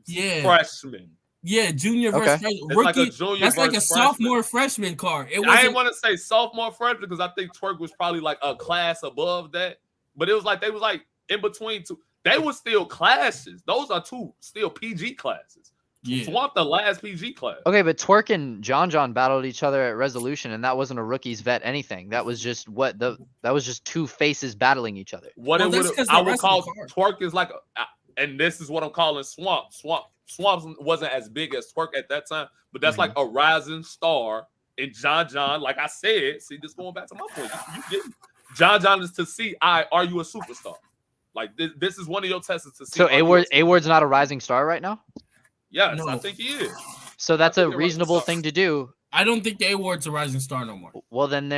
Yeah. freshman. Yeah, junior Okay. versus freshman. It's Rookie. like a junior That's like a versus sophomore freshman card. It I wasn't. didn't want to say sophomore freshman because I think Twerk was probably like a class above that. But it was like they was like in between two. They were still classes. Those are two still PG classes. Yeah. Swamp the last PG class. Okay, but Twerk and John battled each other at Resolution, and that wasn't a rookies vet anything. That was just that was just two faces battling each other. What Well, it that's would 'cause I the would rest call of the card. Twerk is like and this is what I'm calling Swamp. Swamp wasn't as big as Twerk at that time, but that's like a rising star. And John, like I said, see this going back to my point. You get me. John is to see, are you a superstar? Like this is one of your tests to see. So are you a A Ward's not a rising star right now. Yes, No. I think he is. So that's I a think they're rising reasonable stars. thing to do. I don't think the A-Ward's a rising star no more. Well, then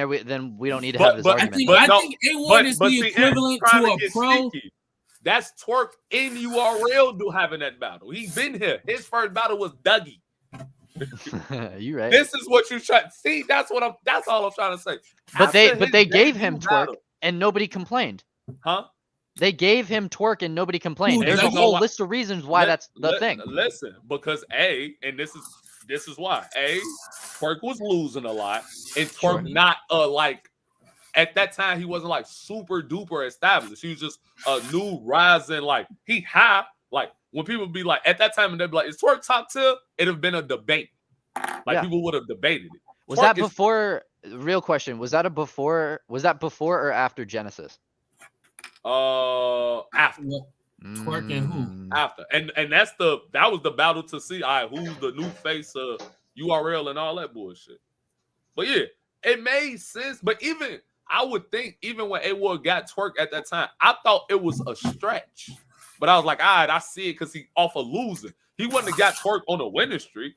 we don't need to But- have this but- I argument. think But I no, think A-Ward is the see, equivalent Eric's trying to a get pro. sneaky. That's Twerk in URL do having that battle. He's been here. His first battle was Dougie. You right? This is what you try. See, that's all I'm trying to say. But they After his gave debut him Twerk, battle- and nobody complained. Huh? They gave him Twerk, and nobody complained. Ooh, There's a that's whole why- list of reasons why that's the thing. Listen, because and this is why Twerk was losing a lot, and Twerk Sure. not like at that time he wasn't like super duper established. He was just a new rising like he high like when people be like, at that time, and they'd be like, is Twerk top tier? It'd have been a debate. Like Yeah. people would have debated it. Was Twerk that is- before? Real question. Was that before or after Genesis? After. Twerk and who? After. And that was the battle to see who's the new face of URL and all that bullshit. But yeah, it made sense. But even I would think, even when A-Ward got Twerk at that time, I thought it was a stretch. But I was like, all right, I see it because he off of losing. He wouldn't have got Twerk on a winning streak.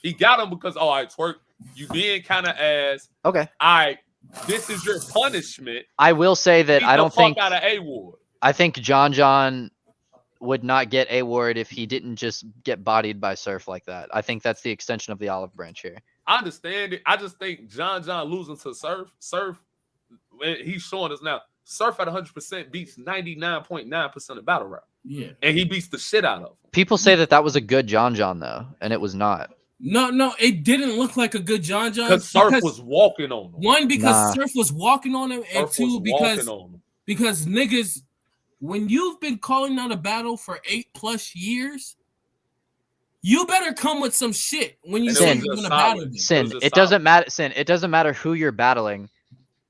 He got him because, all right, Twerk, you being kind of ass. Okay. All right, this is your punishment. I will say that Beat I the don't fuck think out of A-Ward. I think John would not get A-Ward if he didn't just get bodied by Surf like that. I think that's the extension of the olive branch here. I understand it. I just think John losing to Surf, he's showing us now. Surf at 100% beats 99.9% of battle rap. Yeah. And he beats the shit out of him. People say that was a good John though, and it was not. No, it didn't look like a good John. Because Surf was walking on him. One, because Nah. Surf was walking on him, and Surf two, was walking because on him. because niggas, when you've been calling out a battle for 8+ years, you better come with some shit when you And say it was you're just gonna battle solid. them. Sin, just it doesn't matter. Sin, it doesn't matter who you're battling.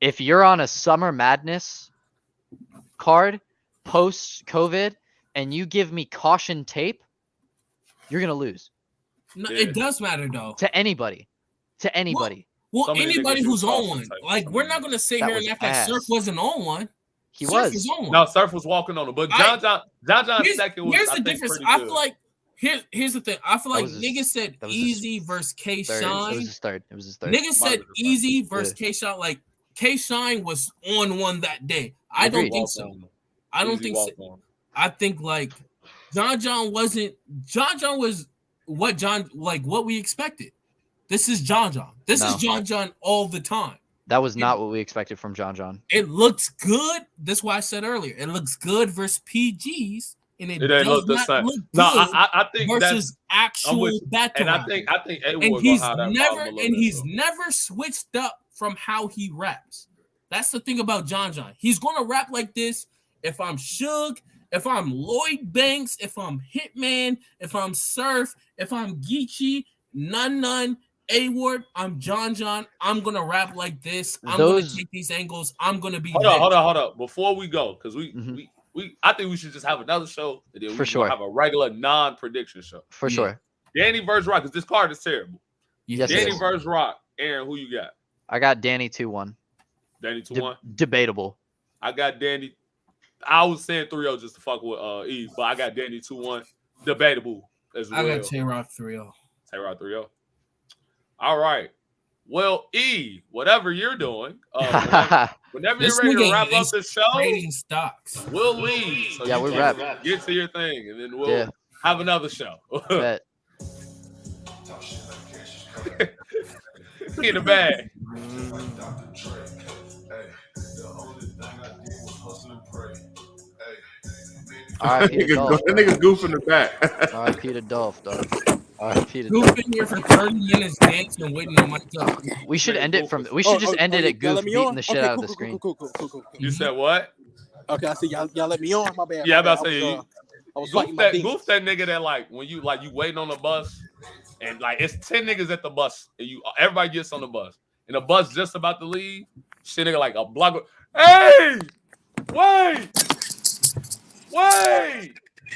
If you're on a Summer Madness card post COVID and you give me caution tape, you're gonna lose No, Yeah. it does matter though. to anybody. To anybody. Well, Some of these anybody niggas who's use on caution one, tape. like we're not gonna sit That here was and act like ass. Surf wasn't on one. He Surf was. on one. No, Surf was walking on him. But I- John's second was, Here's I the think, difference. pretty I good. feel like here's the thing. I feel That like was his- niggas said that was his Easy versus K Third. It Shine. was his third. It was his third. Niggas Might said have been Easy versus Yeah. K Shine. Like K Shine was on one that day. I don't Agreed. think Walked so. on him. I don't Easy think so. walked on him. I think like John wasn't. John was what we expected. This is John. This is No. John all the time. That was not what we expected from John. It looks good. That's why I said earlier. It looks good versus PGs, and it It does ain't look the not same. look good No, I think that's versus actual with you. battle. and I rap. think and A-Ward he's gonna have that never problem a little and bit, he's though. never switched up from how he raps. That's the thing about John. He's gonna rap like this. If I'm Suge, if I'm Lloyd Banks, if I'm Hitman, if I'm Surf, if I'm Geechee, none. A-Ward, I'm John. I'm gonna rap like this. I'm Those- gonna take these angles. I'm gonna be. Hold this. on. Before we go, because Mhm. I think we should just have another show. And then For we can sure. have a regular non-prediction show. For Yeah. sure. Danny versus Rock, because this card is terrible. Yes, it Danny is. versus Rock. Aaron, who you got? I got Danny 2-1. Danny 2-1. Debatable. I got Danny. I was saying 3-0 just to fuck with Eve, but I got Danny 2-1. Debatable as well. I got J-Rock 3-0. Tay-Rock 3-0. All right. Well, E, whatever you're doing, whenever This you're ready to nigga wrap up is the show, Trading stocks. we'll leave. So Yeah, you we can wrap. Get to your thing, and then we'll Yeah. have another show. Bet. In the bag. R.I.P. to Dolph. That nigga goof in the back. R.I.P. to Dolph, dog. R.I.P. to Who's Dolph. been here for 30 minutes dancing, waiting on my up? We should end it from. We should just end it at y'all Goof let me beating on? the shit Okay, out of cool, the screen. Cool. You said what? Okay, I see y'all let me on. My bad. Yeah, I'm my about to bad. say, I was fighting my Goof demons. that nigga that like when you waiting on the bus and like it's 10 niggas at the bus and everybody gets on the bus and the bus just about to leave. Shit nigga like a block. Hey, wait.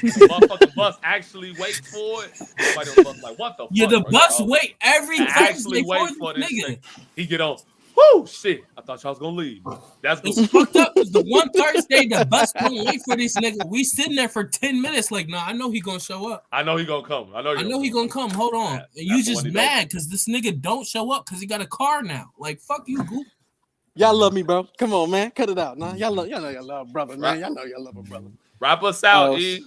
Motherfucking bus actually wait for it. Everybody on the bus like, what the Yeah, fuck? the bro? bus Y'all wait every actually Thursday wait for for this this nigga. thing. He get on. Whoo, shit. I thought y'all was gonna leave. That's It's good. fucked up because the one Thursday the bus don't wait for this nigga. We sitting there for 10 minutes like, nah, I know he gonna show up. I know he gonna come. I know he gonna come. Hold on. That's And you the just one he mad because this nigga don't show up because he got a car now. Like, fuck you, Goof. Y'all love me, bro. Come on, man. Cut it out. Nah, y'all know y'all love a brother, man. Y'all know y'all love a brother. Wrap us out, Oh, E.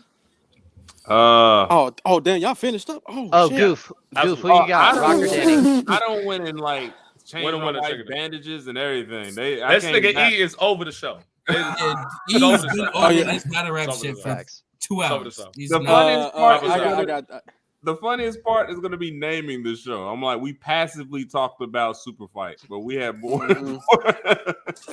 Oh, damn, y'all finished up. Oh, shit. Goof. Goof, who you got? I Rock or Danny? I don't win in like change Winner, my winner, like chicken. bandages and everything. This can't nigga not- E is over the show. Yeah, It's over he's the been show. over yeah. this battle rap It's over shit the for Facts. 2 It's over hours. the show. He's The not. funniest part I is got. the funniest part is gonna be naming the show. I'm like, we passively talked about Super Fight, but we had more.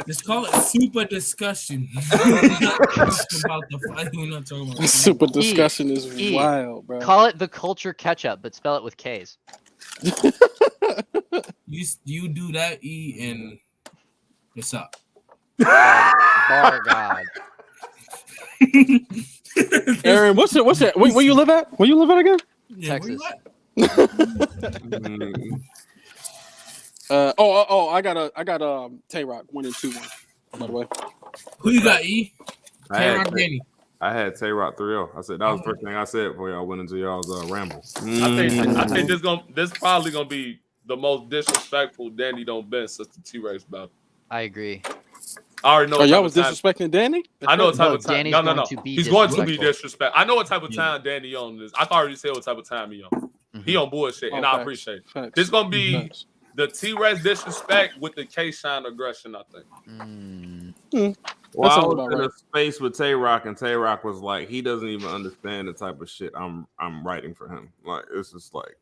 Let's call it super discussion. We're not talking about the fight. We're not talking about Super discussion is E. wild, bro. Call it the culture catch-up, but spell it with K's. You do that, E, and what's up? Bar God. Aaron, what's that? Where you live at? Where you live at again? Yeah, where you Texas. at? I got Tay Rock 1-2-1. By the way, Who you got, E? I Tay-Rock, had, Danny. I had Tay-Rock 3-0. I said that was the first thing I said before y'all went into y'all's ramble. I think this probably gonna be the most disrespectful Danny don't been since the T-Rex battle. I agree. I already know. oh, what y'all type was of time- disrespecting Danny. I know what type No, of time. Danny's No. going to be He's going to be disrespectful. disrespect. I know what type of time Danny on this. I can already say what type of time he on. He on bullshit, and I facts. appreciate it. Facts. This gonna be Facts. the T-Rex disrespect with the K-Shine aggression, I think. Well, I sounds was about in right. a space with Tay-Rock, and Tay-Rock was like, he doesn't even understand the type of shit I'm writing for him. Like, it's just like,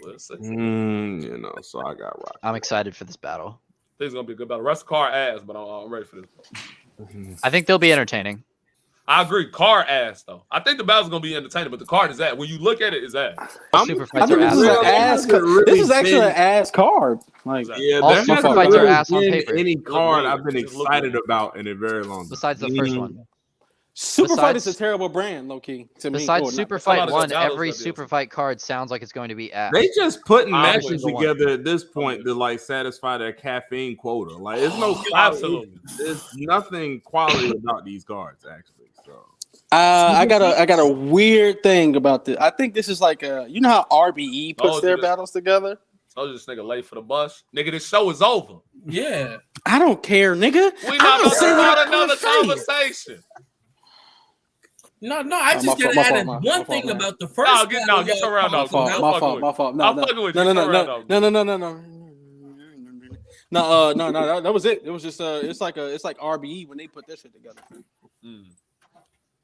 Let's see. you know. So I got Rock. I'm excited for this battle. This is gonna be a good battle. Rest Car ass, but I'm ready for this. I think they'll be entertaining. I agree. Car ass though. I think the battle's gonna be entertaining, but the card is that. When you look at it, is ass. Super I fights think are this is ass. an ass. This is actually an ass card. Like, Yeah, All there super hasn't fights are really ass on been paper. any card weird. I've been Just look excited weird. about in a very long time. Besides the first one. Super Fight is a Besides- terrible brand, low key. To me, Besides Or not. Super That's a lot Fight of 1, good battles every that Super is. Fight card sounds like it's going to be ass. They just putting I'm matches with the one. together at this point to like satisfy their caffeine quota. Like, it's no quality. Absolutely. There's nothing quality about these cards, actually. So I got a weird thing about this. I think this is like you know how RBE puts Oh, their dude. battles together. So this nigga late for the bus. Nigga, this show is over. Yeah. I don't care, nigga. We not gonna say what start I another wanna say. conversation. No, I Oh, just my gotta fault, add my one fault, thing man. about the first. Get battle your y'all round talked off. about. My fucking fault. with No, I'm fucking with you. no. Turn around, No. That was it. It was just it's like RBE when they put this shit together.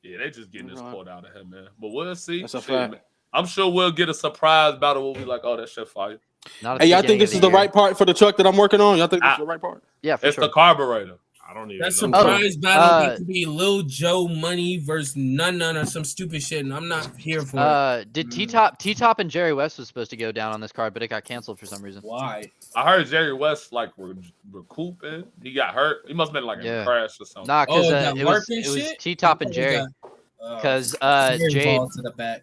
Yeah, they just getting this quote out of him, man. But we'll see. That's a Shit, fact. man. I'm sure we'll get a surprise battle. We'll be like, oh, that shit fire. Not at the Hey, y'all beginning think this of is the year. right part for the truck that I'm working on? Y'all think this is the right part? Yeah, for It's sure. the carburetor. I don't even That know. surprise battle needs to be Lil Joe Money versus none or some stupid shit, and I'm not here for it. Did T-Top and Jerry West was supposed to go down on this card, but it got canceled for some reason. Why? I heard Jerry West like recouping. He got hurt. He must have been like in Yeah. a crash or something. Nah, because Oh, that it was working shit? T-Top and Jerry. Because Jade, to the back.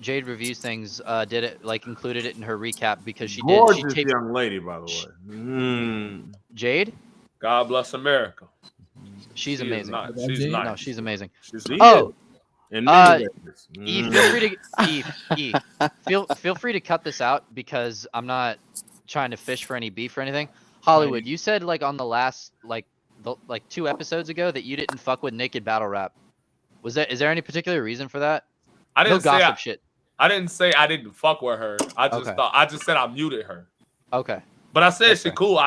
Jade reviews things. Did it like included it in her recap because she Gorgeous taped young lady, by the way. Jade. God bless America. She's She is amazing. nice. Is that She's Jade? nice. No, she's amazing. She's Oh, And many ways. Eve, feel free to feel free to cut this out because I'm not trying to fish for any beef or anything. Hollywood, you said like on the last like 2 episodes ago that you didn't fuck with Naked Battle Rap. Is there any particular reason for that? I No didn't say gossip shit. I didn't say I didn't fuck with her. I just said I muted her. Okay. But I said she cool.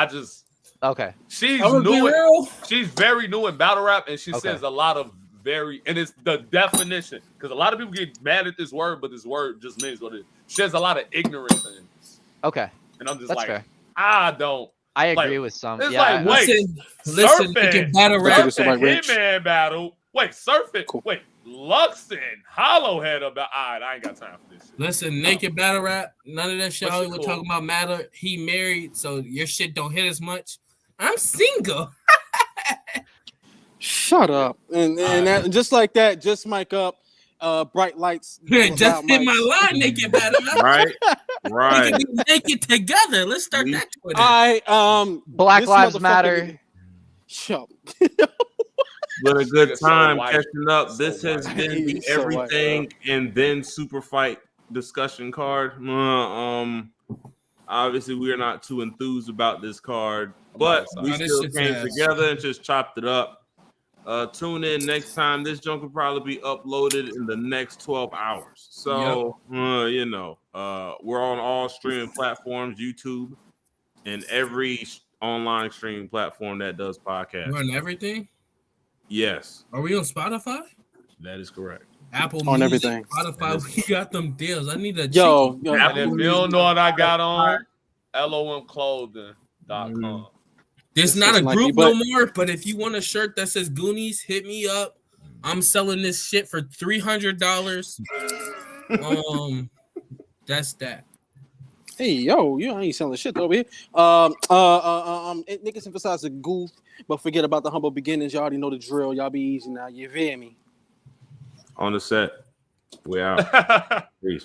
Okay. She's I'm new. real. She's very new in battle rap, and she Okay. says a lot of and it's the definition because a lot of people get mad at this word, but this word just means what it is. She has a lot of ignorance in it, Okay. and I'm just That's like, fair. I don't. I agree like, with some. It's Yeah. like, wait, Listen, Naked Battle Look Rap. at this. Surf and somebody rich. Hitman battle. Wait, Surf it. Cool. Wait, Lux and Hollowhead about. All right, I ain't got time for this shit. Listen, Naked Battle Rap. None of that shit What's Hollywood cool? talking about matter. He married, so your shit don't hit as much. I'm single. Shut up. And that, just like that, just mic up. Bright lights. Just loud hit mics. my line, Naked Battle Rap. Right, We right. can be naked together. Let's start that Twitter. Black this Lives motherfucker- Matter. Shut up. Been a good So time white. catching up. This So has white. been the He's so white, everything and then super fight discussion card. Obviously we are not too enthused about this card, but we No, this still shit's came ass. together and just chopped it up. Tune in next time. This junk will probably be uploaded in the next 12 hours. So we're on all streaming platforms, YouTube, and every online streaming platform that does podcasts. We're on everything. Yes, Are we on Spotify? that is correct. Apple On Music, everything. Spotify, we got them deals. I need a Yo, cheap- yo, And if you don't know what I got on, lomclothing.com. There's This not is a Nike, group but- no more, but if you want a shirt that says Goonies, hit me up. I'm selling this shit for $300. That's that. hey, yo, you ain't selling shit over here. Niggas emphasize the goof, but forget about the humble beginnings. You already know the drill. Y'all be easy now. You feel me? On the set. We out. Peace.